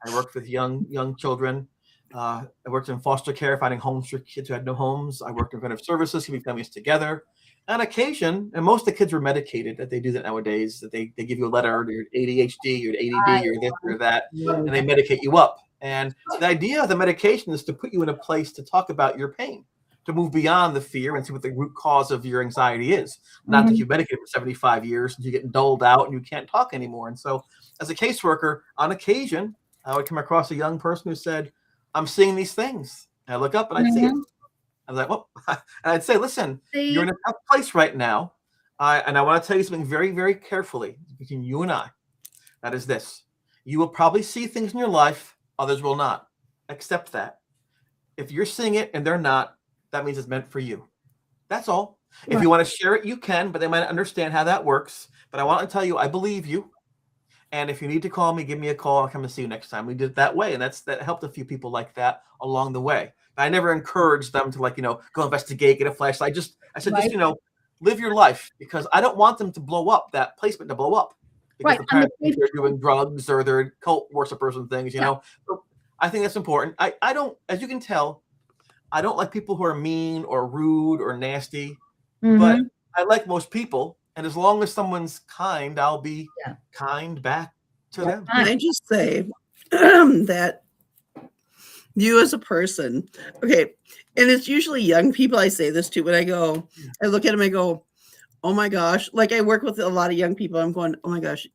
I worked with young children. I worked in foster care, finding homes for kids who had no homes. I worked in preventive services, keeping families together. On occasion, and most of the kids were medicated, that they do that nowadays, that they give you a letter, you're ADHD, you're ADD, you're this or that, and they medicate you up. And the idea of the medication is to put you in a place to talk about your pain, to move beyond the fear and see what the root cause of your anxiety is. Not that you've medicated for 75 years and you're getting doled out and you can't talk anymore. And so as a caseworker, on occasion, I would come across a young person who said, I'm seeing these things. And I look up and I'd see it. I was like, well, and I'd say, listen, you're in a tough place right now. And I want to tell you something very, very carefully between you and I. That is this. You will probably see things in your life, others will not. Accept that. If you're seeing it and they're not, that means it's meant for you. That's all. Right. If you want to share it, you can, but they might not understand how that works. But I want to tell you, I believe you. And if you need to call me, give me a call. I'll come and see you next time. We did it that way. And that helped a few people like that along the way. But I never encouraged them to go investigate, get a flashlight. I said, just live your life, because I don't want them to blow up, that placement to blow up. Because the parents think they're doing drugs or they're cult worshippers and things, you know. So I think that's important. I don't, as you can tell, I don't like people who are mean or rude or nasty, but I like most people. And as long as someone's kind, I'll be kind back to them. Can I just say that you as a person, okay, and it's usually young people I say this to, when I look at them, I go, oh my gosh, like I work with a lot of young people. I'm going, oh my gosh,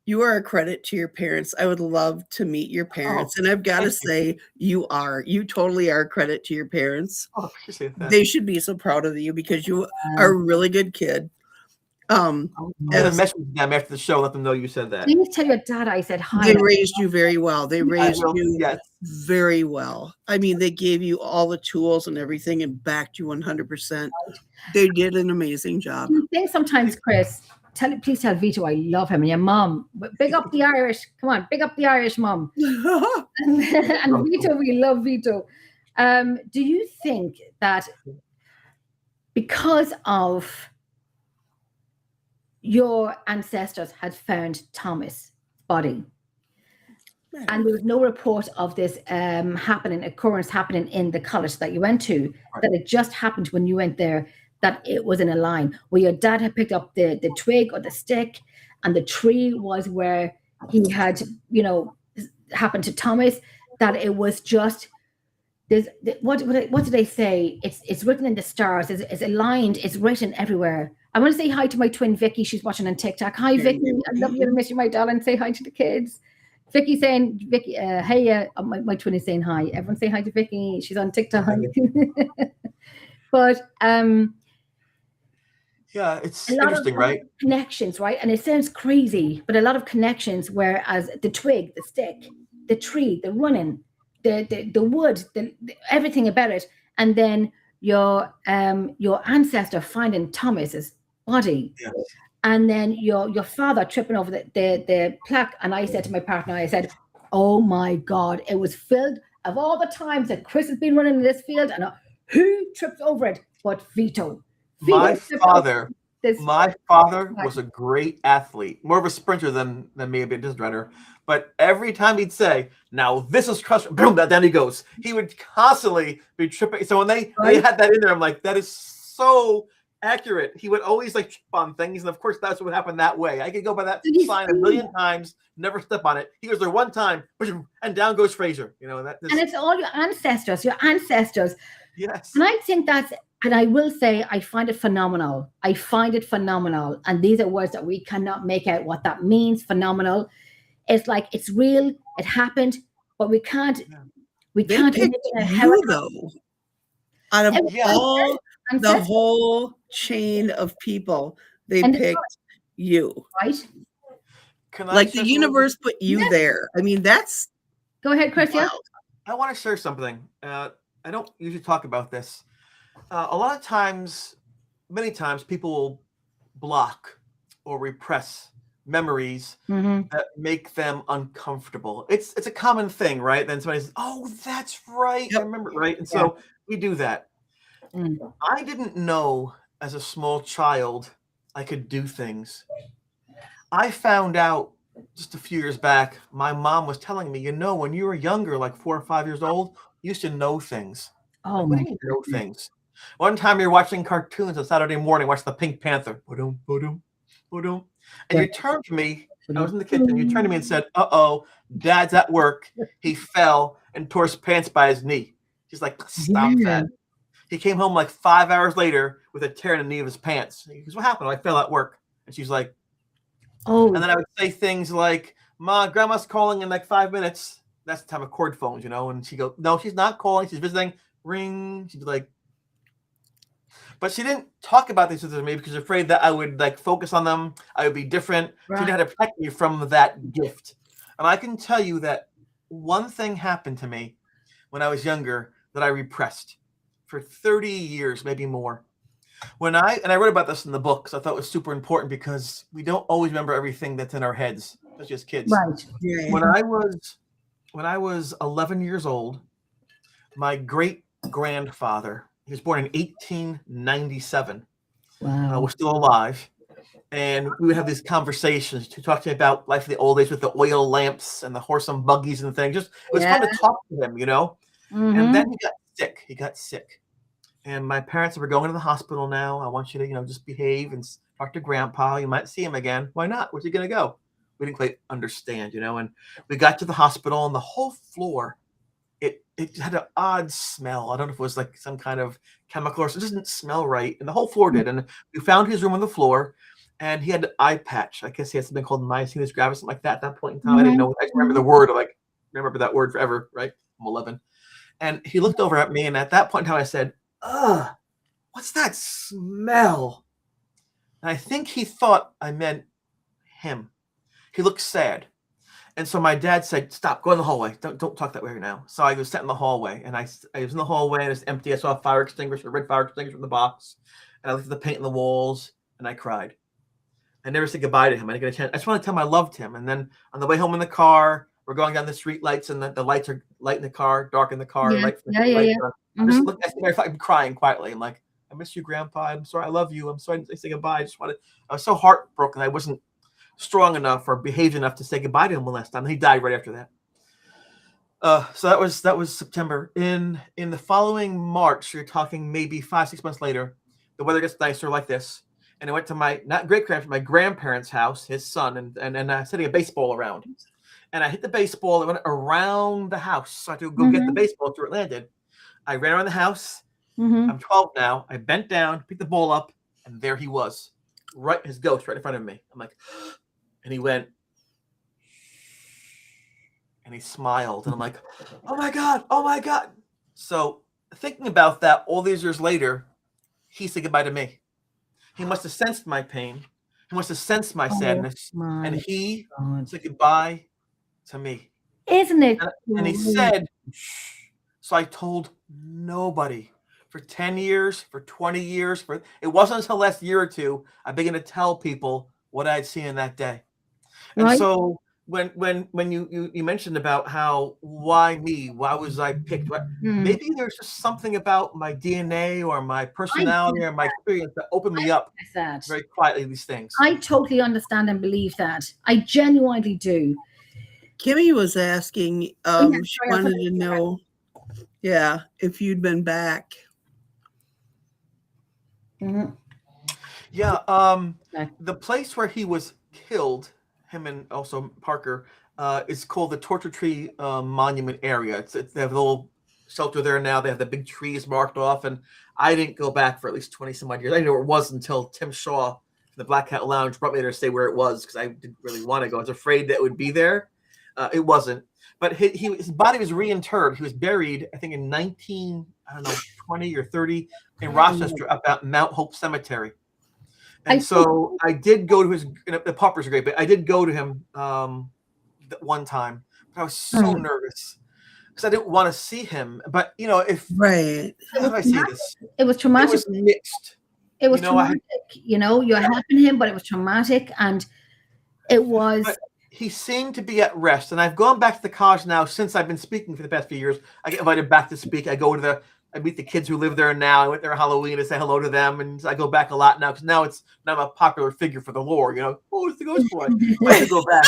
You are a credit to your parents. I would love to meet your parents. And I've got to thank you. say, you are. You totally are a credit to your parents. Oh, appreciate that. They should be so proud of you because you are a really good kid. I'm gonna message them after the show, let them know you said that. Please tell your dad I said hi. They raised you very well. They raised you Yes. very well. I mean, they gave you all the tools and everything and backed you 100%. They did an amazing job. You think sometimes, Chris, please tell Vito I love him and your mom. Big up the Irish. Come on, big up the Irish mom. and Vito, we love Vito. Do you think that because of your ancestors had found Thomas' body, and there was no report of this occurrence happening in the college that you went to, that it just happened when you went there, that it was in a line where your dad had picked up the twig or the stick, and the tree was where he had, happened to Thomas, that it was just, what do they say? It's written in the stars, it's aligned, it's written everywhere. I want to say hi to my twin Vicky. She's watching on TikTok. Hi, Vicky. I love you. I miss you, my darling. Say hi to the kids. Vicky saying, Vicky, hey, my twin is saying hi. Everyone say hi to Vicky. She's on TikTok. But yeah, it's interesting, right? Connections, right? And it sounds crazy, but a lot of connections. Whereas the twig, the stick, the tree, the running, the wood, everything about it, and then your ancestor finding Thomas's body, Yes. and then your father tripping over the plaque. And I said to my partner, I said, "Oh my God!" It was filled of all the times that Chris has been running in this field, and who tripped over it but Vito? My father was a great athlete, more of a sprinter than me, a distance runner. But every time he'd say, "Now this is cross," boom, down he goes. He would constantly be tripping. So when they had that in there, I'm like, that is so accurate. He would always trip on things, and of course that's what happened that way. I could go by that sign a million times, never step on it. He goes there one time, and down goes Fraser. And it's all your ancestors. Yes. And I think and I will say, I find it phenomenal. And these are words that we cannot make out what that means. Phenomenal. It's like, it's real. It happened, but we can't. We They can't. picked you though. Out of all the whole chain of people, they picked you. Right. Like the universe put you there. I mean, that's. Go ahead, Chris. Wow. Yeah. I want to share something. I don't usually talk about this. A lot of times, many times, people will block or repress memories that make them uncomfortable. It's a common thing, right? Then somebody says, "Oh, that's right. I remember it," right? And so we do that. I didn't know as a small child I could do things. I found out just a few years back, my mom was telling me, when you were younger, like 4 or 5 years old, you used to know things. Oh, what do you know things? One time you're watching cartoons on Saturday morning, watch the Pink Panther. Boom, boom, boom. And you turned to me, I was in the kitchen, you turned to me and said, "Uh-oh, Dad's at work. He fell and tore his pants by his knee." She's like, "Stop that." He came home like 5 hours later with a tear in the knee of his pants. He goes, "What happened?" "I fell at work." And she's like, "Oh." And then I would say things like, "Ma, Grandma's calling in like 5 minutes." That's the time of cord phones, And she goes, "No, she's not calling. She's visiting." Ring. She'd be like, but she didn't talk about these with me because she's afraid that I would focus on them. I would be different. Right. She had to protect me from that gift. And I can tell you that one thing happened to me when I was younger that I repressed for 30 years, maybe more. And I wrote about this in the book because I thought it was super important because we don't always remember everything that's in our heads, especially as kids. Right. Yeah. When I was 11 years old, my great-grandfather, he was born in 1897. Wow. Was still alive. And we would have these conversations to talk to me about life in the old days with the oil lamps and the horse and buggies and things. Just it was fun to talk to him, And then he got sick. And my parents were going to the hospital now. I want you to, just behave and talk to Grandpa. You might see him again. Why not? Where's he going to go? We didn't quite understand, And we got to the hospital, and the whole floor, it had an odd smell. I don't know if it was like some kind of chemical or something. It didn't smell right. And the whole floor did. And we found his room on the floor, and he had an eye patch. I guess he had something called myasthenia gravis, something like that at that point in time. I didn't know. I remember the word. Like, remember that word forever, right? I'm 11. And he looked over at me, and at that point in time, I said, "Ugh, what's that smell?" And I think he thought I meant him. He looked sad. And so my dad said, "Stop, go in the hallway. Don't talk that way right now." So I was sat in the hallway, and I was in the hallway, and it's empty. I saw a fire extinguisher, a red fire extinguisher in the box. And I looked at the paint on the walls, and I cried. I never said goodbye to him. I didn't get a chance. I just want to tell him I loved him. And then on the way home in the car, we're going down the street lights, and the lights are light in the car, dark in the car. Yeah, light yeah. I'm just looking at I'm crying quietly. I'm like, "I miss you, Grandpa. I'm sorry. I love you. I'm sorry to say goodbye. I was so heartbroken. I wasn't strong enough or behaved enough to say goodbye to him one last time." He died right after that. So that was September. In the following March, you're talking maybe 5-6 months later, the weather gets nicer like this. And I went to my my grandparents' house, his son, and setting a baseball around. And I hit the baseball. It went around the house. So I had to go get the baseball to where it landed. I ran around the house. I'm 12 now. I bent down, picked the ball up, and there he was. Right, his ghost right in front of me. I'm like, and he went, and he smiled. And I'm like, oh my God. So thinking about that all these years later, he said goodbye to me. He must have sensed my pain. He must have sensed my sadness. And he said goodbye to me. Isn't it? And he said, shh. So I told nobody for 10 years, for 20 years. It wasn't until the last year or two I began to tell people what I had seen in that day. And so when you mentioned about why me? Why was I picked? Maybe there's just something about my DNA or my personality or my experience that opened me up very quietly to these things. I totally understand and believe that. I genuinely do. Kimmy was asking, she wanted to know, if you'd been back. Yeah, the place where he was killed, him and also Parker, is called the Torture Tree Monument area. They have a little shelter there now. They have the big trees marked off, and I didn't go back for at least 20 some odd years. I didn't know where it was until Tim Shaw from the Black Cat Lounge brought me there to say where it was because I didn't really want to go. I was afraid that it would be there. It wasn't. But his body was reinterred. He was buried, I think, in 20 or 30 in Rochester, about Mount Hope Cemetery. And so I did go to the paupers are great, but I did go to him one time. But I was so nervous because I didn't want to see him. But how do I say this? It was traumatic. It was mixed. It was traumatic. You're helping him, but it was traumatic, and it was. But he seemed to be at rest, and I've gone back to the college now since I've been speaking for the past few years. I get invited back to speak. I meet the kids who live there now. I went there on Halloween to say hello to them, and I go back a lot now because now I'm a popular figure for the lore. Oh, it's the Ghost Boy. I have to go back.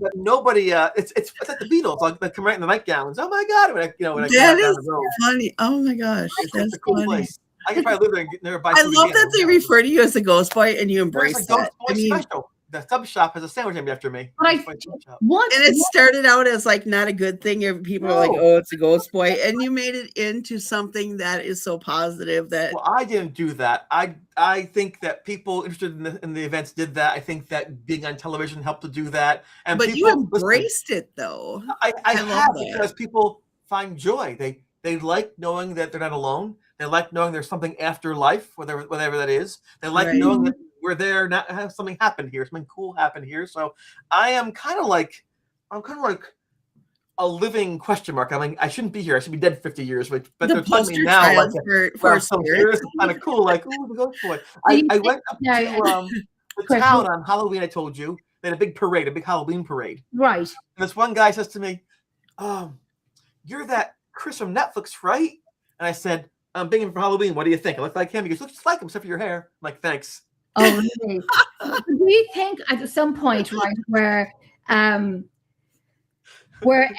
But nobody. It's like the Beatles. Like they come right in the nightgowns. Oh my God! When I that is funny. Oh my gosh, that's a cool funny. Place. I could probably live there and get there by. I love that they refer to you as the Ghost Boy and you embrace it. that. Ghost Boy special. The sub shop has a sandwich named after me. And it started out as like not a good thing. People are like, "Oh, it's a Ghost Boy," and you made it into something that is so positive. That I didn't do that. I think that people interested in the events did that. I think that being on television helped to do that. And but you embraced it though. I have because people find joy. They like knowing that they're not alone. They like knowing there's something after life, whatever that is. They like knowing that we're there, not have something happen here, something cool happen here. So I'm kind of like a living question mark. I mean, I shouldn't be here. I should be dead 50 years. But they're telling me now, like, for some years, it's kind of cool. Like, ooh, the Ghost Boy. I went up to the town on Halloween. I told you they had a big parade, a big Halloween parade. Right. And this one guy says to me, "You're that Chris from Netflix, right?" And I said, "I'm being for Halloween. What do you think? I look like him." He goes, "Looks just like him, except for your hair." I'm like, "Thanks." Oh, really? Do you think at some point, right, where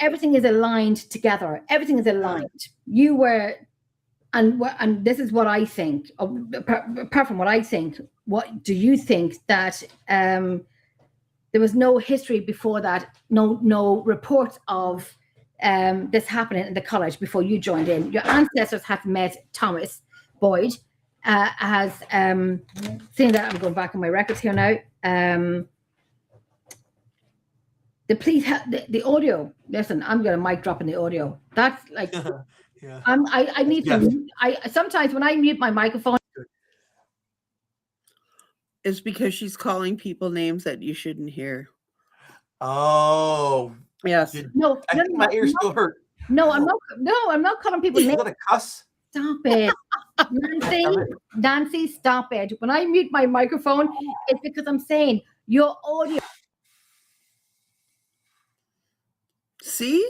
everything is aligned together, everything is aligned? You were, and this is what I think. Apart from what I think, what do you think that there was no history before that, no reports of this happening in the college before you joined in? Your ancestors have met Thomas Boyd. has seen that. I'm going back on my records here now. The please the audio. Listen, I'm going to mic drop in the audio. That's like Yeah. I need to. I sometimes when I mute my microphone. It's because she's calling people names that you shouldn't hear. Oh. Yes. No, I think my ears still hurt. No, I'm not. No, I'm not calling people Is names. that a cuss? Stop it, Nancy. Stop it. When I mute my microphone, it's because I'm saying your audio. See,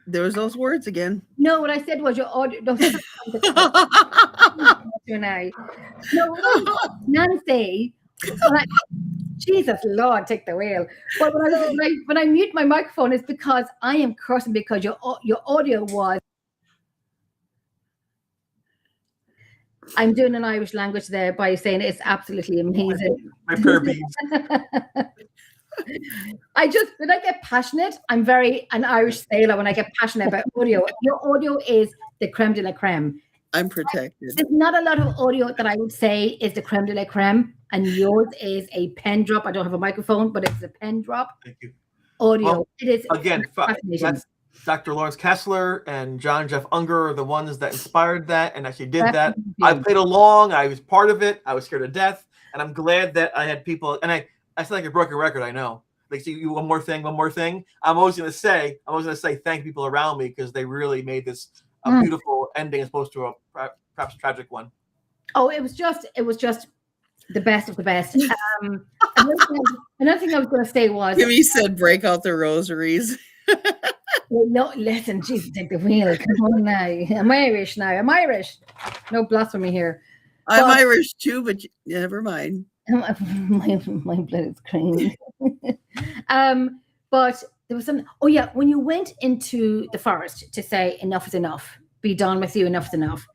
there was those words again. No, what I said was your audio. No, Nancy. Jesus Lord, take the wheel. But when I mute my microphone, it's because I am cursing because your audio was. I'm doing an Irish language there by saying it's absolutely amazing. My prayer beads. When I get passionate, I'm very an Irish sailor when I get passionate about audio. Your audio is the creme de la creme. I'm protected. There's not a lot of audio that I would say is the creme de la creme, and yours is a pen drop. I don't have a microphone, but it's a pen drop. Thank you. Audio. Well, it is again. That's Dr. Lawrence Kessler and John Jeff Unger are the ones that inspired that and actually did that. I played along. I was part of it. I was scared to death, and I'm glad that I had people. And I sound like a broken record. I know. Like, see, one more thing. I'm always going to say thank people around me because they really made this a beautiful ending as opposed to a perhaps tragic one. Oh, it was just the best of the best. Another thing I was going to say was Kimmy said, "Break out the rosaries." Well, no, listen, Jesus, take the wheel. Come on now. I'm Irish now. I'm Irish. No blasphemy here. I'm Irish too, but never mind. My blood is cream. But there was something. Oh yeah, when you went into the forest to say enough is enough, be done with you, enough is enough.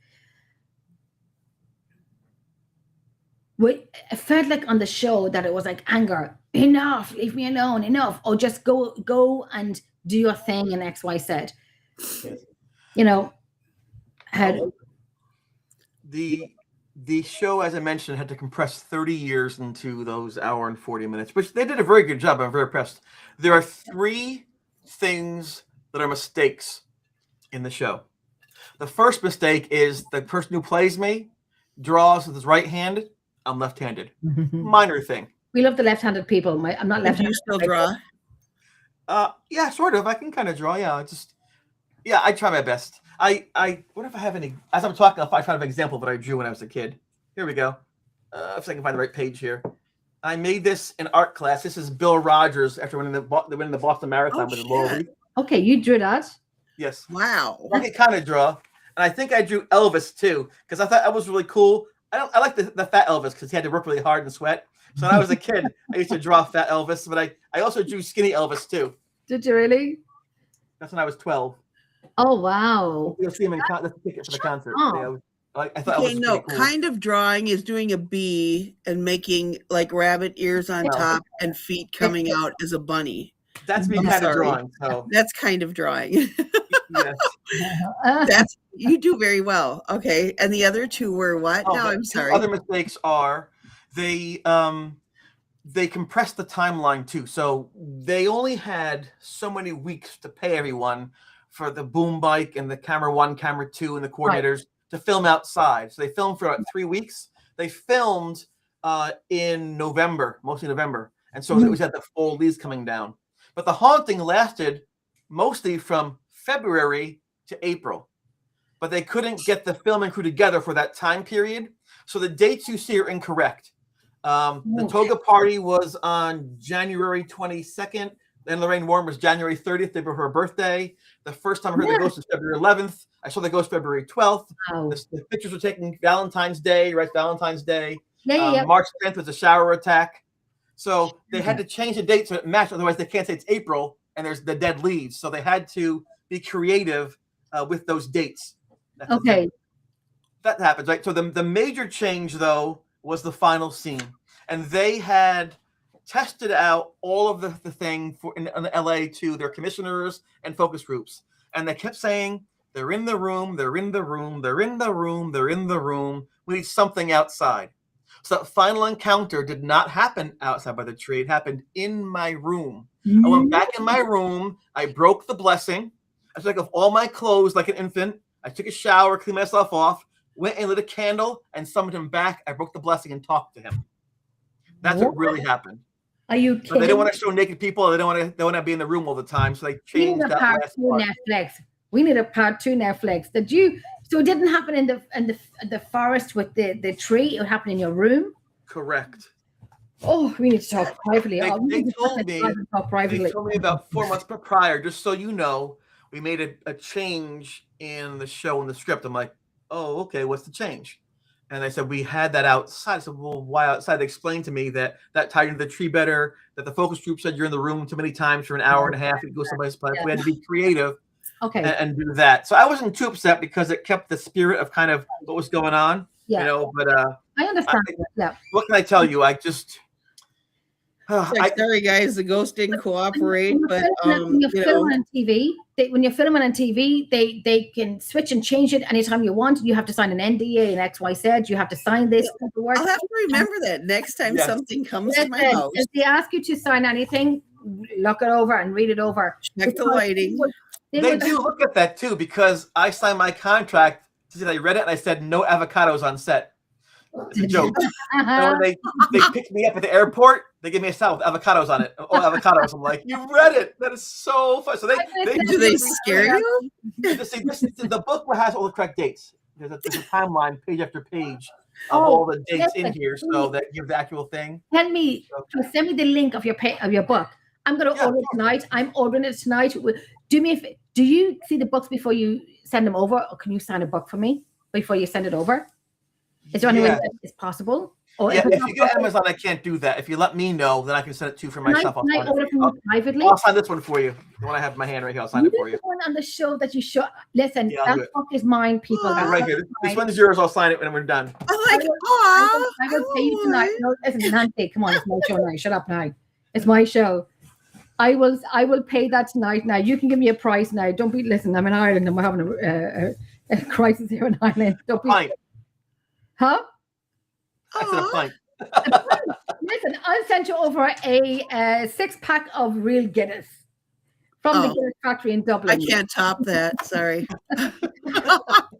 It felt like on the show that it was like anger. Enough, leave me alone. Enough. Or just go and do your thing and X, Y, Z. You know, the show, as I mentioned, had to compress 30 years into those hour and 40 minutes, which they did a very good job. I'm very impressed. There are 3 things that are mistakes in the show. The first mistake is the person who plays me draws with his right hand. I'm left-handed. Minor thing. We love the left-handed people. I'm not left-handed. Do you still draw? Yeah, sort of. I can kind of draw. Yeah, I try my best. I what if I have any? As I'm talking, I'll try to have an example of what I drew when I was a kid. Here we go. If I can find the right page here. I made this in art class. This is Bill Rogers after winning the Boston Marathon with Laurel Reed. Okay, you drew that. Yes. Wow. I can kind of draw, and I think I drew Elvis too because I thought that was really cool. I like the fat Elvis because he had to work really hard and sweat. So when I was a kid, I used to draw fat Elvis, but I also drew skinny Elvis too. Did you really? That's when I was 12. Oh wow! You'll see him in the ticket for the concert. Oh. I thought. Okay, no, cool. Kind of drawing is doing a bee and making like rabbit ears on top and feet coming out as a bunny. That's me kind of drawing. So that's kind of drawing. Yes. You do very well. Okay, and the other 2 were what? Oh, no, I'm sorry. Other mistakes are they compressed the timeline too. So they only had so many weeks to pay everyone for the boom bike and the camera 1, camera 2, and the coordinators to film outside. So they filmed for 3 weeks. They filmed in November, mostly November. And so it was at the full leaves coming down. But the haunting lasted mostly from February to April. But they couldn't get the filming crew together for that time period. So the dates you see are incorrect. The toga party was on January 22nd. Then Lorraine Warren was January 30th. They were her birthday. The first time I heard the ghost was February 11th. I saw the ghost February 12th. Wow. The pictures were taken Valentine's Day, right? Valentine's Day. March 10th was a shower attack. So they had to change the date so it matched. Otherwise, they can't say it's April and there's the dead leaves. So they had to be creative with those dates. That's okay. That happens, right? So the major change, though, was the final scene. And they had tested out all of the thing in LA to their commissioners and focus groups. And they kept saying They're in the room. They're in the room. They're in the room. They're in the room. We need something outside. So that final encounter did not happen outside by the tree. It happened in my room. I went back in my room. I broke the blessing. I took off all my clothes like an infant. I took a shower, cleaned myself off, went and lit a candle, and summoned him back. I broke the blessing and talked to him. That's what really happened. Are you But kidding? they don't want to show naked people. They don't want to be in the room all the time. So they We changed need a that part last 2 part. Netflix. We need a part 2 Netflix. Did you? So it didn't happen in the forest with the tree. It happened in your room. Correct. Oh, we need to talk privately. They told me. Talk privately. They told me about 4 months prior. Just so you know, we made a change in the show and the script. I'm like, oh, okay. What's the change? And they said we had that outside. I said, well, why outside? They explained to me that tied into the tree better. That the focus group said you're in the room too many times for an hour and a half. You go somebody's place. We had to be creative. Okay. And do that. So I wasn't too upset because it kept the spirit of kind of what was going on. Yeah. You know, but I understand. what can I tell you? I just Sorry, guys, the ghost didn't cooperate. But when you're filming on TV, when you're filming on TV, they can switch and change it anytime you want. You have to sign an NDA and XYZ. You have to sign this paperwork. I'll have to remember that next time something comes to my house. If they ask you to sign anything, look it over and read it over. Check the lighting. They do look at that too, because I signed my contract. I read it and I said no avocados on set. It's a joke. And when they picked me up at the airport, they gave me a salad with avocados on it. Oh, avocados! I'm like, you read it. That is so fun. So do they scare you? The book has all the correct dates. There's a timeline, page after page, of all the dates in here, so that gives the actual thing. Send me the link of your book. I'm going to order it tonight. I'm ordering it tonight. Do me a do you see the books before you send them over, or can you sign a book for me before you send it over? Is there any way that is possible? Or if you get Amazon, I can't do that. If you let me know, then I can send it to you for myself. Can I order from you privately? I'll sign this one for you. The one I have in my hand right here, I'll sign it for you. One on the show that you show. Listen, that book is mine, people. Right here. This one is yours. I'll sign it when we're done. I'm like, I will pay you tonight. No, listen, Nancy, come on, it's my show now. Shut up now. It's my show. I will pay that tonight. Now you can give me a price now. Don't be. Listen, I'm in Ireland and we're having a crisis here in Ireland. Don't be. Fine. Huh? I said a pint. Listen, I'll send you over a 6-pack of real Guinness from the Guinness factory in Dublin. I can't top that. Sorry.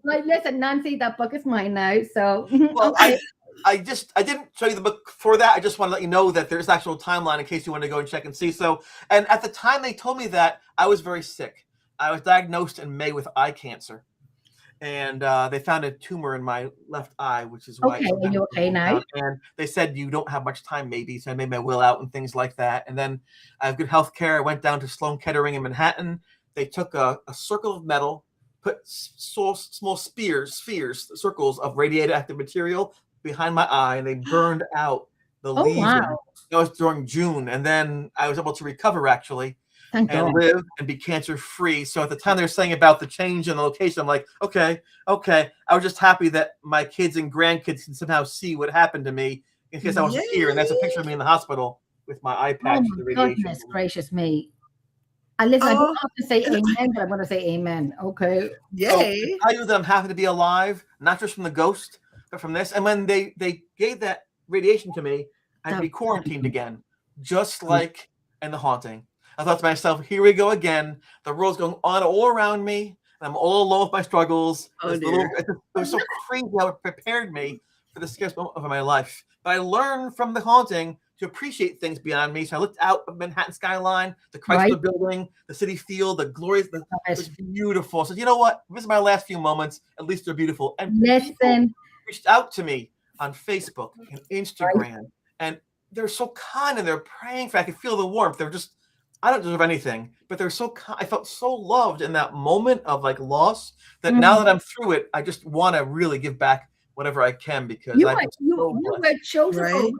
Like, listen, Nancy, that book is mine now. So well, I didn't show you the book for that. I just want to let you know that there's actual timeline in case you want to go and check and see. So, and at the time they told me that, I was very sick. I was diagnosed in May with eye cancer. And they found a tumor in my left eye, which is why. Okay, are you okay now? And they said you don't have much time, maybe. So I made my will out and things like that. And then I have good health care. I went down to Sloan Kettering in Manhattan. They took a circle of metal, put small spheres, circles of radioactive material behind my eye, and they burned out the lesion. Wow. That was during June. And then I was able to recover, actually. Thank and God. live and be cancer free. So at the time they were saying about the change in the location, I'm like, okay. I was just happy that my kids and grandkids can somehow see what happened to me in case I wasn't here. And that's a picture of me in the hospital with my eye patch. Oh my goodness gracious me. Listen, I don't have to say amen, but I'm going to say amen. Okay. Yay. So I tell you that I'm happy to be alive, not just from the ghost, but from this. And when they gave that radiation to me, I had to be quarantined again, just like in The Haunting. I thought to myself, here we go again. The world's going on all around me. And I'm all alone with my struggles. It was so crazy how it prepared me for the scariest moment of my life. But I learned from The Haunting to appreciate things beyond me. So I looked out of Manhattan skyline, the Chrysler Building, the City Field, the glorious, it was beautiful. So you know what? This is my last few moments. At least they're beautiful. And people reached out to me on Facebook and Instagram. And they're so kind and they're praying for. I could feel the warmth. They're just, I don't deserve anything, but they're so kind. I felt so loved in that moment of like loss that now that I'm through it, I just want to really give back whatever I can because you were chosen. Right?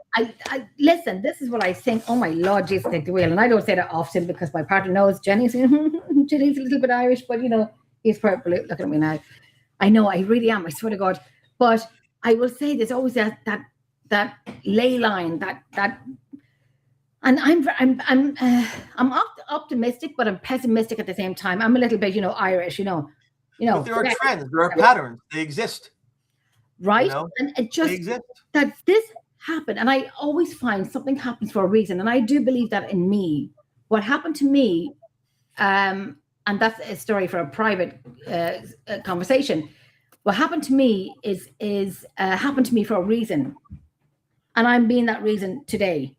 I listen. This is what I think. Oh my Lord, Jesus, take the wheel. And I don't say that often because my partner knows Jenny's a little bit Irish, but you know he's probably looking at me now. I know I really am. I swear to God. But I will say there's always that ley line that. And I'm optimistic, but I'm pessimistic at the same time. I'm a little bit, Irish, You know, But there are yeah, trends, there are patterns, they exist. right? You know, And it they just exist. that this happened, and I always find something happens for a reason, and I do believe that in me. What happened to me, and that's a story for a private conversation. What happened to me is happened to me for a reason, and I'm being that reason today,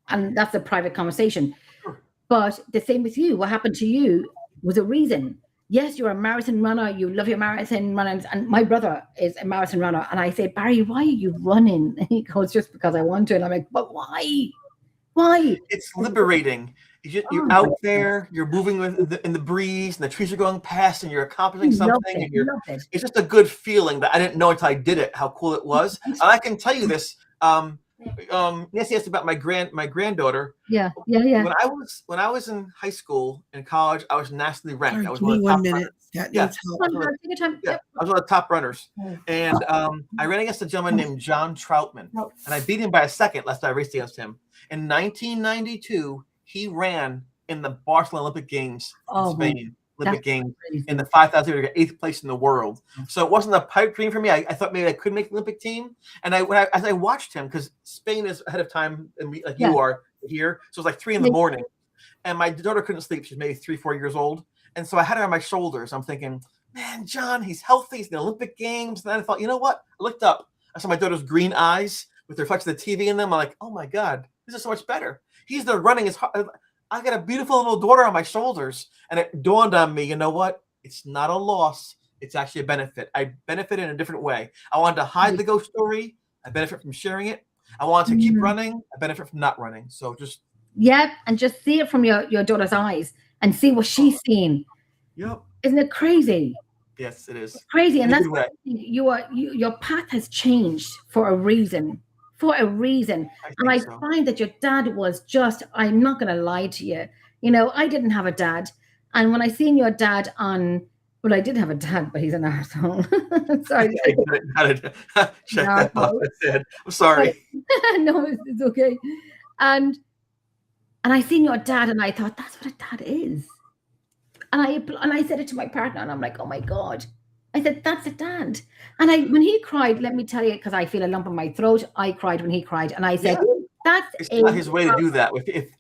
and that's a private conversation. Sure. But the same with you. What happened to you was a reason. Yes, you're a marathon runner. You love your marathon runners. And my brother is a marathon runner. And I say, Barry, why are you running? And he goes, just because I want to. And I'm like, but why? Why? It's liberating. You're Oh, out there, you're moving in the breeze, and the trees are going past, and you're accomplishing something. And Loved it. it's just a good feeling that I didn't know until I did it, how cool it was. And I can tell you this. Nancy asked about my granddaughter. Yeah. When I was in high school and college, I was nationally ranked. Sorry, I was give one me of the one top minute. runners. That Yeah. needs help. Take your time. Yeah, I was one of the top runners, and I ran against a gentleman named John Troutman, and I beat him by a second last time I raced against him. In 1992, he ran in the Barcelona Olympic Games in Spain. Olympic Games in the 5,000 meter, 8th place in the world. So it wasn't a pipe dream for me. I thought maybe I could make the Olympic team. And as I watched him, because Spain is ahead of time, and you are here, so it was like 3 a.m, and my daughter couldn't sleep. She's maybe 3-4 years old, and so I had her on my shoulders. I'm thinking, man, John, he's healthy. He's in the Olympic Games. And then I thought, you know what? I looked up. I saw my daughter's green eyes with the reflection of the TV in them. I'm like, oh my God, this is so much better. He's there running as hard. I got a beautiful little daughter on my shoulders. And it dawned on me, you know what? It's not a loss. It's actually a benefit. I benefit in a different way. I wanted to hide the ghost story. I benefit from sharing it. I wanted to keep running. I benefit from not running. So just. Yeah, and just see it from your daughter's eyes and see what she's seeing. Yep. Isn't it crazy? Yes, it is. Crazy. And that's why your path has changed for a reason. I find that your dad was just, I'm not going to lie to you. You know, I didn't have a dad. And when I seen your dad on, well, I did have a dad, but he's an arsehole. Sorry. Check that off. I'm sorry. No, it's okay. And I seen your dad and I thought, that's what a dad is. And I said it to my partner and I'm like, oh my God. I said, that's a dad. And when he cried, let me tell you, because I feel a lump in my throat, I cried when he cried. And I said, it's not his way to do that.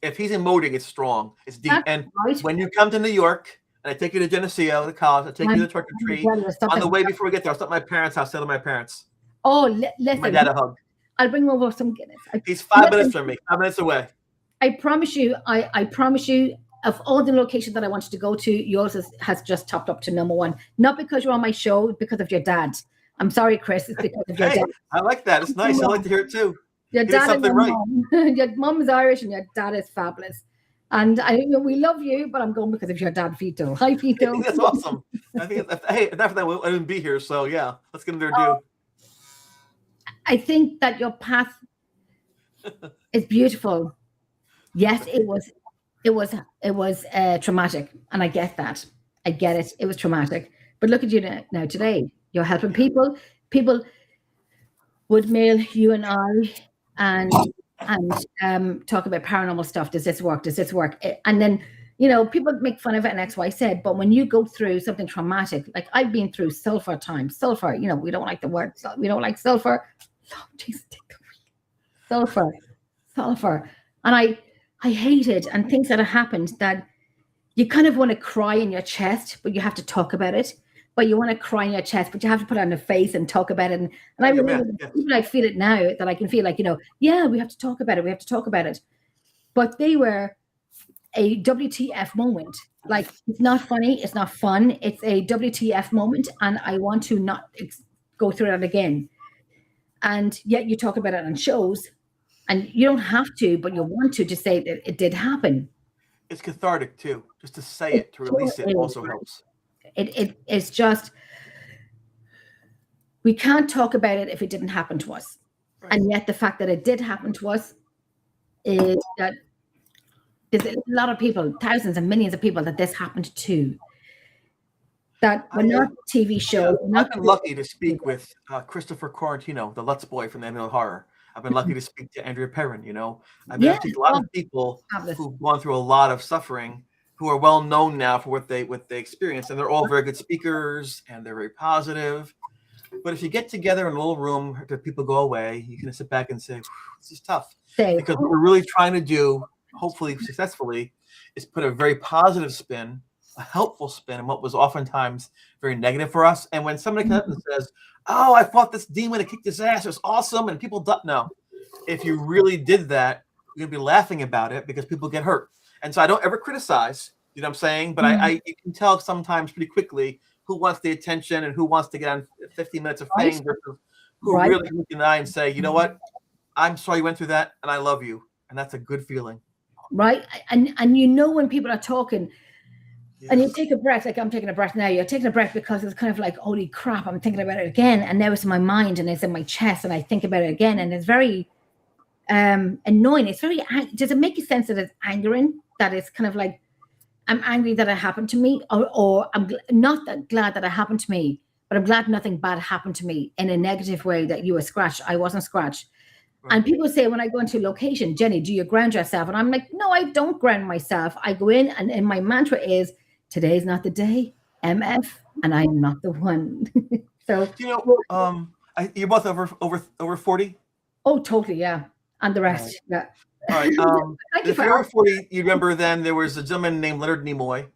If he's emoting, it's strong, it's deep. And when you come to New York, and I take you to Geneseo, the college, I take you to the trick or treat. On the way before we get there, I'll stop at my parents' house, tell them my parents. Oh, listen. My dad a hug. I'll bring over some Guinness. He's 5 minutes from me, 5 minutes away. I promise you, I promise you, of all the locations that I wanted to go to, yours has just topped up to #1. Not because you're on my show, because of your dad. I'm sorry, Chris. It's because of your dad. I like that. It's nice. I like to hear it too. Your dad and your mom. Your mom is Irish and your dad is fabulous. And we love you, but I'm going because of your dad, Vito. Hi, Vito. I think that's awesome. I think, hey, after that, I wouldn't be here. So yeah, let's get them their due. I think that your path is beautiful. Yes, it was traumatic, and I get that. I get it. It was traumatic, but look at you now today. You're helping people. People would mail you and I, and talk about paranormal stuff. Does this work? Does this work? And then people make fun of it and X, Y, Z. But when you go through something traumatic, like I've been through sulfur times. Sulfur. We don't like the word. We don't like sulfur. Oh, Jesus, take the wheel. Sulfur, and I hated, and things that have happened that you kind of want to cry in your chest, but you have to talk about it. But you want to cry in your chest, but you have to put it on the face and talk about it. And I remember, even I feel it now, that I can feel like, yeah, we have to talk about it. We have to talk about it. But they were a WTF moment. Like, it's not funny. It's not fun. It's a WTF moment. And I want to not go through that again. And yet you talk about it on shows. And you don't have to, but you want to say that it did happen. It's cathartic too. Just to say it, to release it also helps. It's just, we can't talk about it if it didn't happen to us. Right. And yet the fact that it did happen to us is that there's a lot of people, thousands and millions of people that this happened to. That we're not TV shows. I've been lucky to speak with Christopher Quarantino, the Lutz boy from the Amityville Horror. I've been lucky to speak to Andrea Perrin, I've been able to speak to a lot of people who've gone through a lot of suffering who are well known now for what they experience, and they're all very good speakers and they're very positive. But if you get together in a little room after people go away, you can sit back and say, "This is tough," because what we're really trying to do, hopefully successfully, is put a very positive spin, a helpful spin, on what was oftentimes very negative for us. And when somebody comes up and says, "Oh, I fought this demon and kicked his ass. It was awesome," and people don't know, if you really did that, you're gonna be laughing about it because people get hurt. And so I don't ever criticize, you know what I'm saying? But I you can tell sometimes pretty quickly who wants the attention and who wants to get on 15 minutes of fame versus who really look in the eye and say, "You know what? I'm sorry you went through that, and I love you." And that's a good feeling. Right. And you know when people are talking, and you take a breath, like I'm taking a breath now, you're taking a breath because it's kind of like, holy crap, I'm thinking about it again. And now it's in my mind and it's in my chest and I think about it again. And it's very annoying. It's very, does it make you sense that it's angering? That it's kind of like, I'm angry that it happened to me, or I'm not that glad that it happened to me, but I'm glad nothing bad happened to me in a negative way, that you were scratched. I wasn't scratched. Right. And people say when I go into a location, "Jenny, do you ground yourself?" And I'm like, no, I don't ground myself. I go in and my mantra is, today's not the day, MF, and I'm not the one. So, you know, you're both over 40? Oh, totally, yeah. And the rest, yeah. All right. If you're over 40, you remember then there was a gentleman named Leonard Nimoy,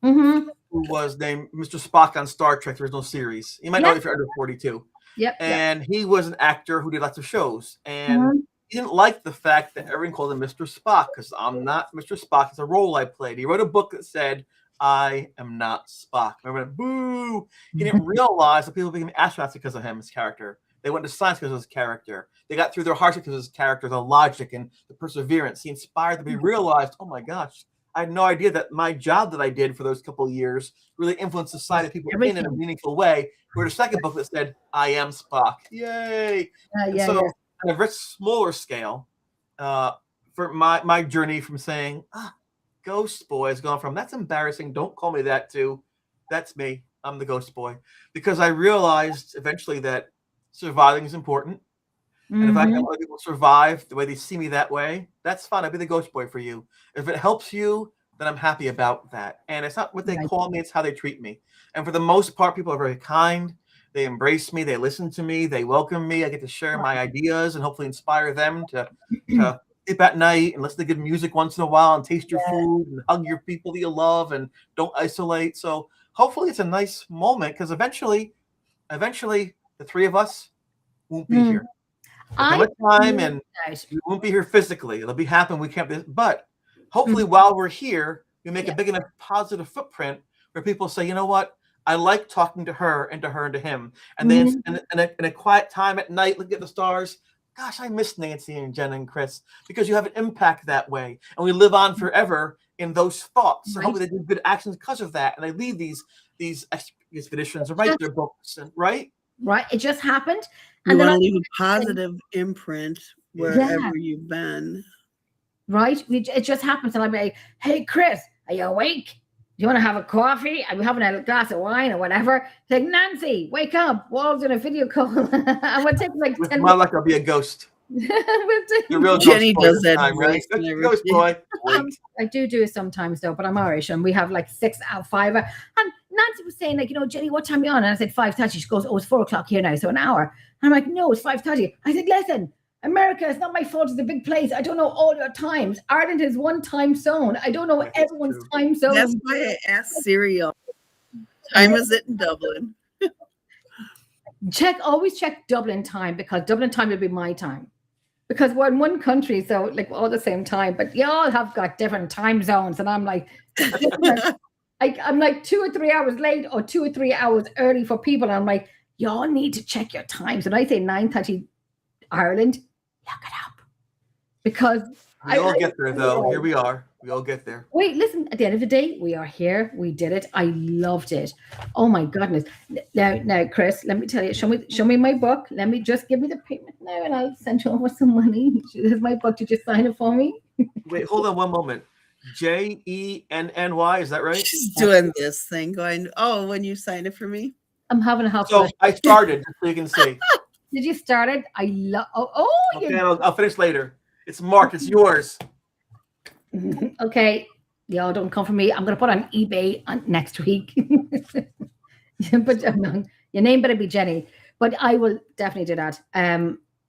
who was named Mr. Spock on Star Trek, the original series. You might know if you're under 42. Yep. And he was an actor who did lots of shows. And he didn't like the fact that everyone called him Mr. Spock, because I'm not Mr. Spock. It's a role I played. He wrote a book that said, "I am not Spock." Remember, boo! He didn't realize that people became astronauts because of him, his character. They went to science because of his character. They got through their hardship because of his character, the logic and the perseverance. He inspired them. He realized, oh my gosh, I had no idea that my job that I did for those couple of years really influenced society, people in a meaningful way. We had a second book that said, "I am Spock." Yay! On a much smaller scale, for my journey from saying, Ghost Boy has gone from, "That's embarrassing, don't call me that," to, "That's me, I'm the Ghost Boy." Because I realized eventually that surviving is important. And if I can help other people survive the way they see me that way, that's fine. I'll be the Ghost Boy for you. If it helps you, then I'm happy about that. And it's not what they call me, it's how they treat me. And for the most part, people are very kind. They embrace me. They listen to me. They welcome me. I get to share my ideas and hopefully inspire them to sleep at night and listen to good music once in a while and taste your food and hug your people that you love and don't isolate. So hopefully it's a nice moment, because eventually the three of us won't be here. There'll come a time and we won't be here physically. It'll be happening. We can't. But hopefully, while we're here, we make a big enough positive footprint where people say, "You know what? I like talking to her and to her and to him." And then in a quiet time at night, look at the stars. Gosh, I miss Nancy and Jen and Chris, because you have an impact that way, and we live on forever in those thoughts. And hopefully, they do good actions because of that, and they lead these expeditions and write their books, and right. It just happened. You want to leave a positive imprint wherever you've been. Right? It just happens. And I'm like, "Hey, Chris, are you awake? Do you want to have a coffee? Are we having a glass of wine or whatever?" It's like, "Nancy, wake up. Wall's in a video call." I would take like 10 minutes. Like I'll be a ghost. The real Jenny does that. Time, right? Ghost boy. I do it sometimes though, but I'm Irish and we have like 6 out of 5. And Nancy was saying, like, "Jenny, what time are you on?" And I said 5:30. She goes, "Oh, it's 4 o'clock here now, so an hour." And I'm like, "No, it's 5:30. I said, "Listen, America, it's not my fault. It's a big place. I don't know all your times. Ireland is one time zone. I don't know everyone's time zone." That's why I asked Siri. Time is it in Dublin? Always check Dublin time, because Dublin time will be my time. Because we're in one country, so like all the same time, but y'all have got different time zones. And I'm like, I'm like 2 or 3 hours late or 2 or 3 hours early for people. And I'm like, y'all need to check your times. And I say 9:30 Ireland, look it up. Because we all get there though. Here we are. We all get there. Wait, listen, at the end of the day, we are here. We did it. I loved it. Oh my goodness. Now, Chris, let me tell you, show me my book. Let me just give me the payment now and I'll send you over some money. Here's my book. Did you sign it for me? Wait, hold on one moment. JENNY, is that right? She's doing this thing going, "Oh, when you sign it for me?" I'm having a half. So I started, just so you can see. Did you start it? I love. Okay, I'll finish later. It's marked. It's yours. Okay. Y'all don't come for me. I'm going to put on eBay next week. But your name better be Jenny. But I will definitely do that.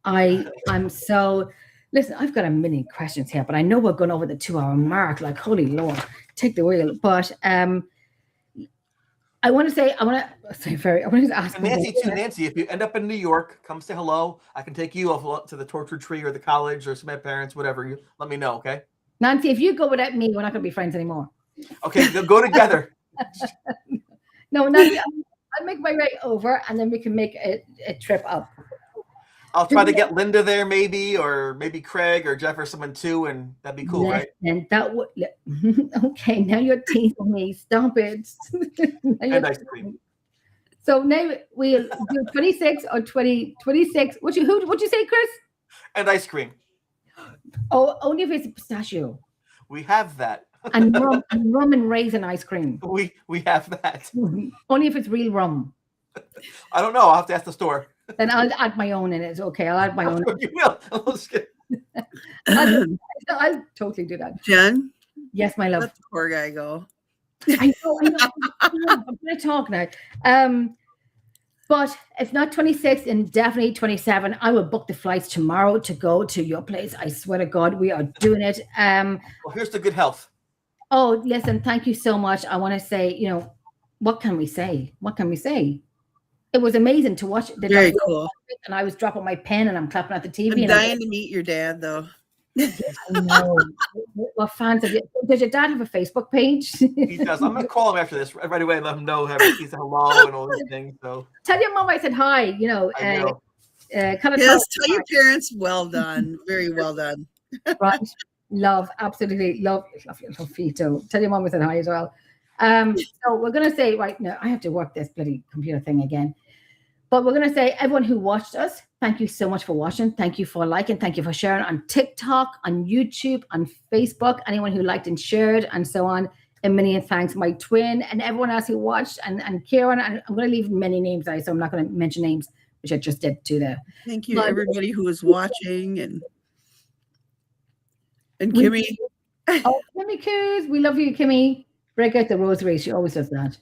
I'm so... Listen, I've got a million questions here, but I know we're going over the 2-hour mark. Like, holy Lord, take the wheel. But I want to ask Nancy too. Nancy, if you end up in New York, come say hello. I can take you off to the torture tree or the college or some of my parents, whatever. You let me know, okay? Nancy, if you go without me, we're not going to be friends anymore. Okay, go together. No, Nancy, I'll make my way over, and then we can make a trip up. I'll try to get Linda there, maybe, or maybe Craig or Jeff or someone too, and that'd be cool, right? And that would okay. Now you're teasing me. Stop it. And ice cream. So now we'll do 26 or 26. What'd you say, Chris? And ice cream. Oh, only if it's pistachio. We have that. And rum and raisin ice cream. We have that. Only if it's real rum. I don't know. I'll have to ask the store. Then I'll add my own in it. Okay, I'll add my own. You will. I'll totally do that. Jen? Yes, my love. Let the poor guy go. I know. I'm going to talk now. But if not 26, and definitely 27, I will book the flights tomorrow to go to your place. I swear to God, we are doing it. Well, here's the good health. Oh, listen, thank you so much. I want to say, what can we say? What can we say? It was amazing to watch. Very cool. And I was dropping my pen and I'm clapping at the TV. I'm dying to meet your dad, though. I know. We're fans of it. Does your dad have a Facebook page? He does. I'm going to call him after this right away and let him know he's hello and all these things. So tell your mom I said hi. I will. Yes, tell your parents, well done. Very well done. Right. Love, absolutely love you too. Tell your mom I said hi as well. So we're going to say right now, I have to work this bloody computer thing again. But we're going to say, everyone who watched us, thank you so much for watching. Thank you for liking. Thank you for sharing on TikTok, on YouTube, on Facebook. Anyone who liked and shared and so on. A million thanks. My twin and everyone else who watched and Kieran. And I'm going to leave many names out, so I'm not going to mention names, which I just did too there. Thank you, everybody who was watching. And Kimmy. Oh, Kimmy Coos. We love you, Kimmy. Break out the rosary. She always does that.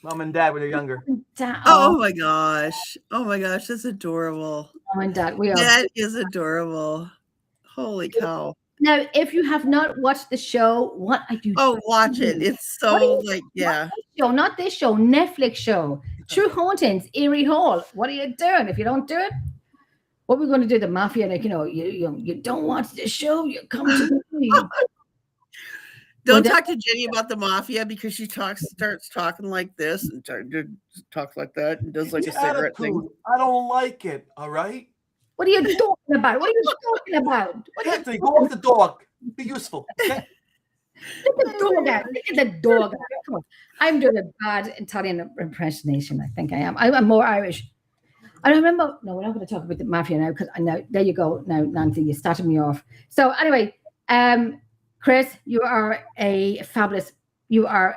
Mom and Dad when they're younger. Oh my gosh. Oh my gosh. That's adorable. Mom and Dad. That is adorable. Holy cow. Now, if you have not watched the show, what are you doing? Watch it. It's so Not this show, Netflix show. True Hauntings, Eerie Hall. What are you doing? If you don't do it, what we're going to do, the mafia, you don't watch the show, you come to me. Don't talk to Jenny about the mafia because she starts talking like this and talks like that and does like a cigarette thing. I don't like it. All right. What are you talking about? What are you talking about? Anthony, go with the dog. Be useful. Okay? Look at the dog out. Look at the dog out. Come on. I'm doing a bad Italian impersonation. I think I am. I'm more Irish. I remember. No, we're not going to talk about the mafia now because I know. There you go. Now, Nancy, you started me off. So anyway, Chris, you are a fabulous. You are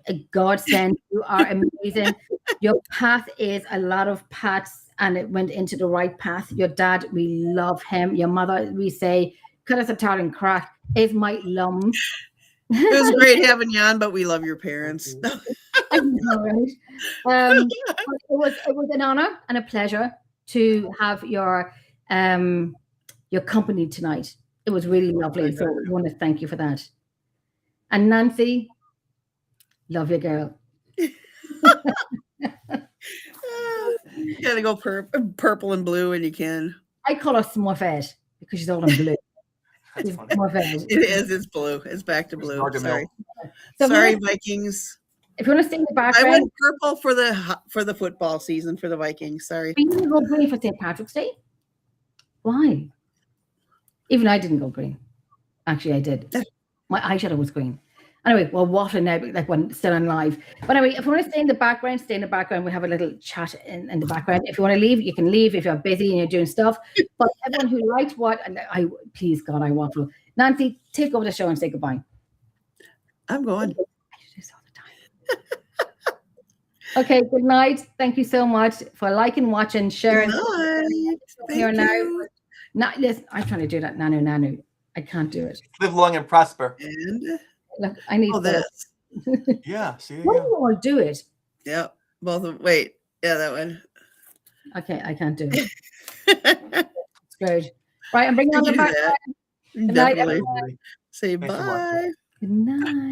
a godsend. You are amazing. Your path is a lot of paths, and it went into the right path. Your dad, we love him. Your mother, we say, cut us a tar and crack, is my lum. It was great having you on, but we love your parents. I know, right? It was an honor and a pleasure to have your company tonight. It was really lovely. So I want to thank you for that. And Nancy, love you, girl. You gotta go purple and blue, and you can. I call her Smurfette because she's all in blue. It is. It's blue. It's back to blue. Sorry, so sorry, Vikings. If you want to stay in the background, I went purple for the football season for the Vikings. Sorry. You didn't go green for St. Patrick's Day. Why? Even I didn't go green. Actually, I did. My eyeshadow was green. Anyway, we're waffling now, like when still on live. But anyway, if you want to stay in the background, stay in the background. We have a little chat in the background. If you want to leave, you can leave if you're busy and you're doing stuff. But everyone who liked what, and please God, I waffle. Nancy, take over the show and say goodbye. I'm going. I do this all the time. Okay, good night. Thank you so much for liking, watching, sharing. Good night. Thank Here you. now. Listen, I'm trying to do that nanu. I can't do it. Live long and prosper. And Look, I need this. Yeah, see, there Why you do go. you all do it? Yep. Both of wait. Yeah, that one. Okay, I can't do it. It's great. Right, I'm bringing on You the do back. that. Good night, Definitely. everyone. Say Thanks so much. bye. Good night.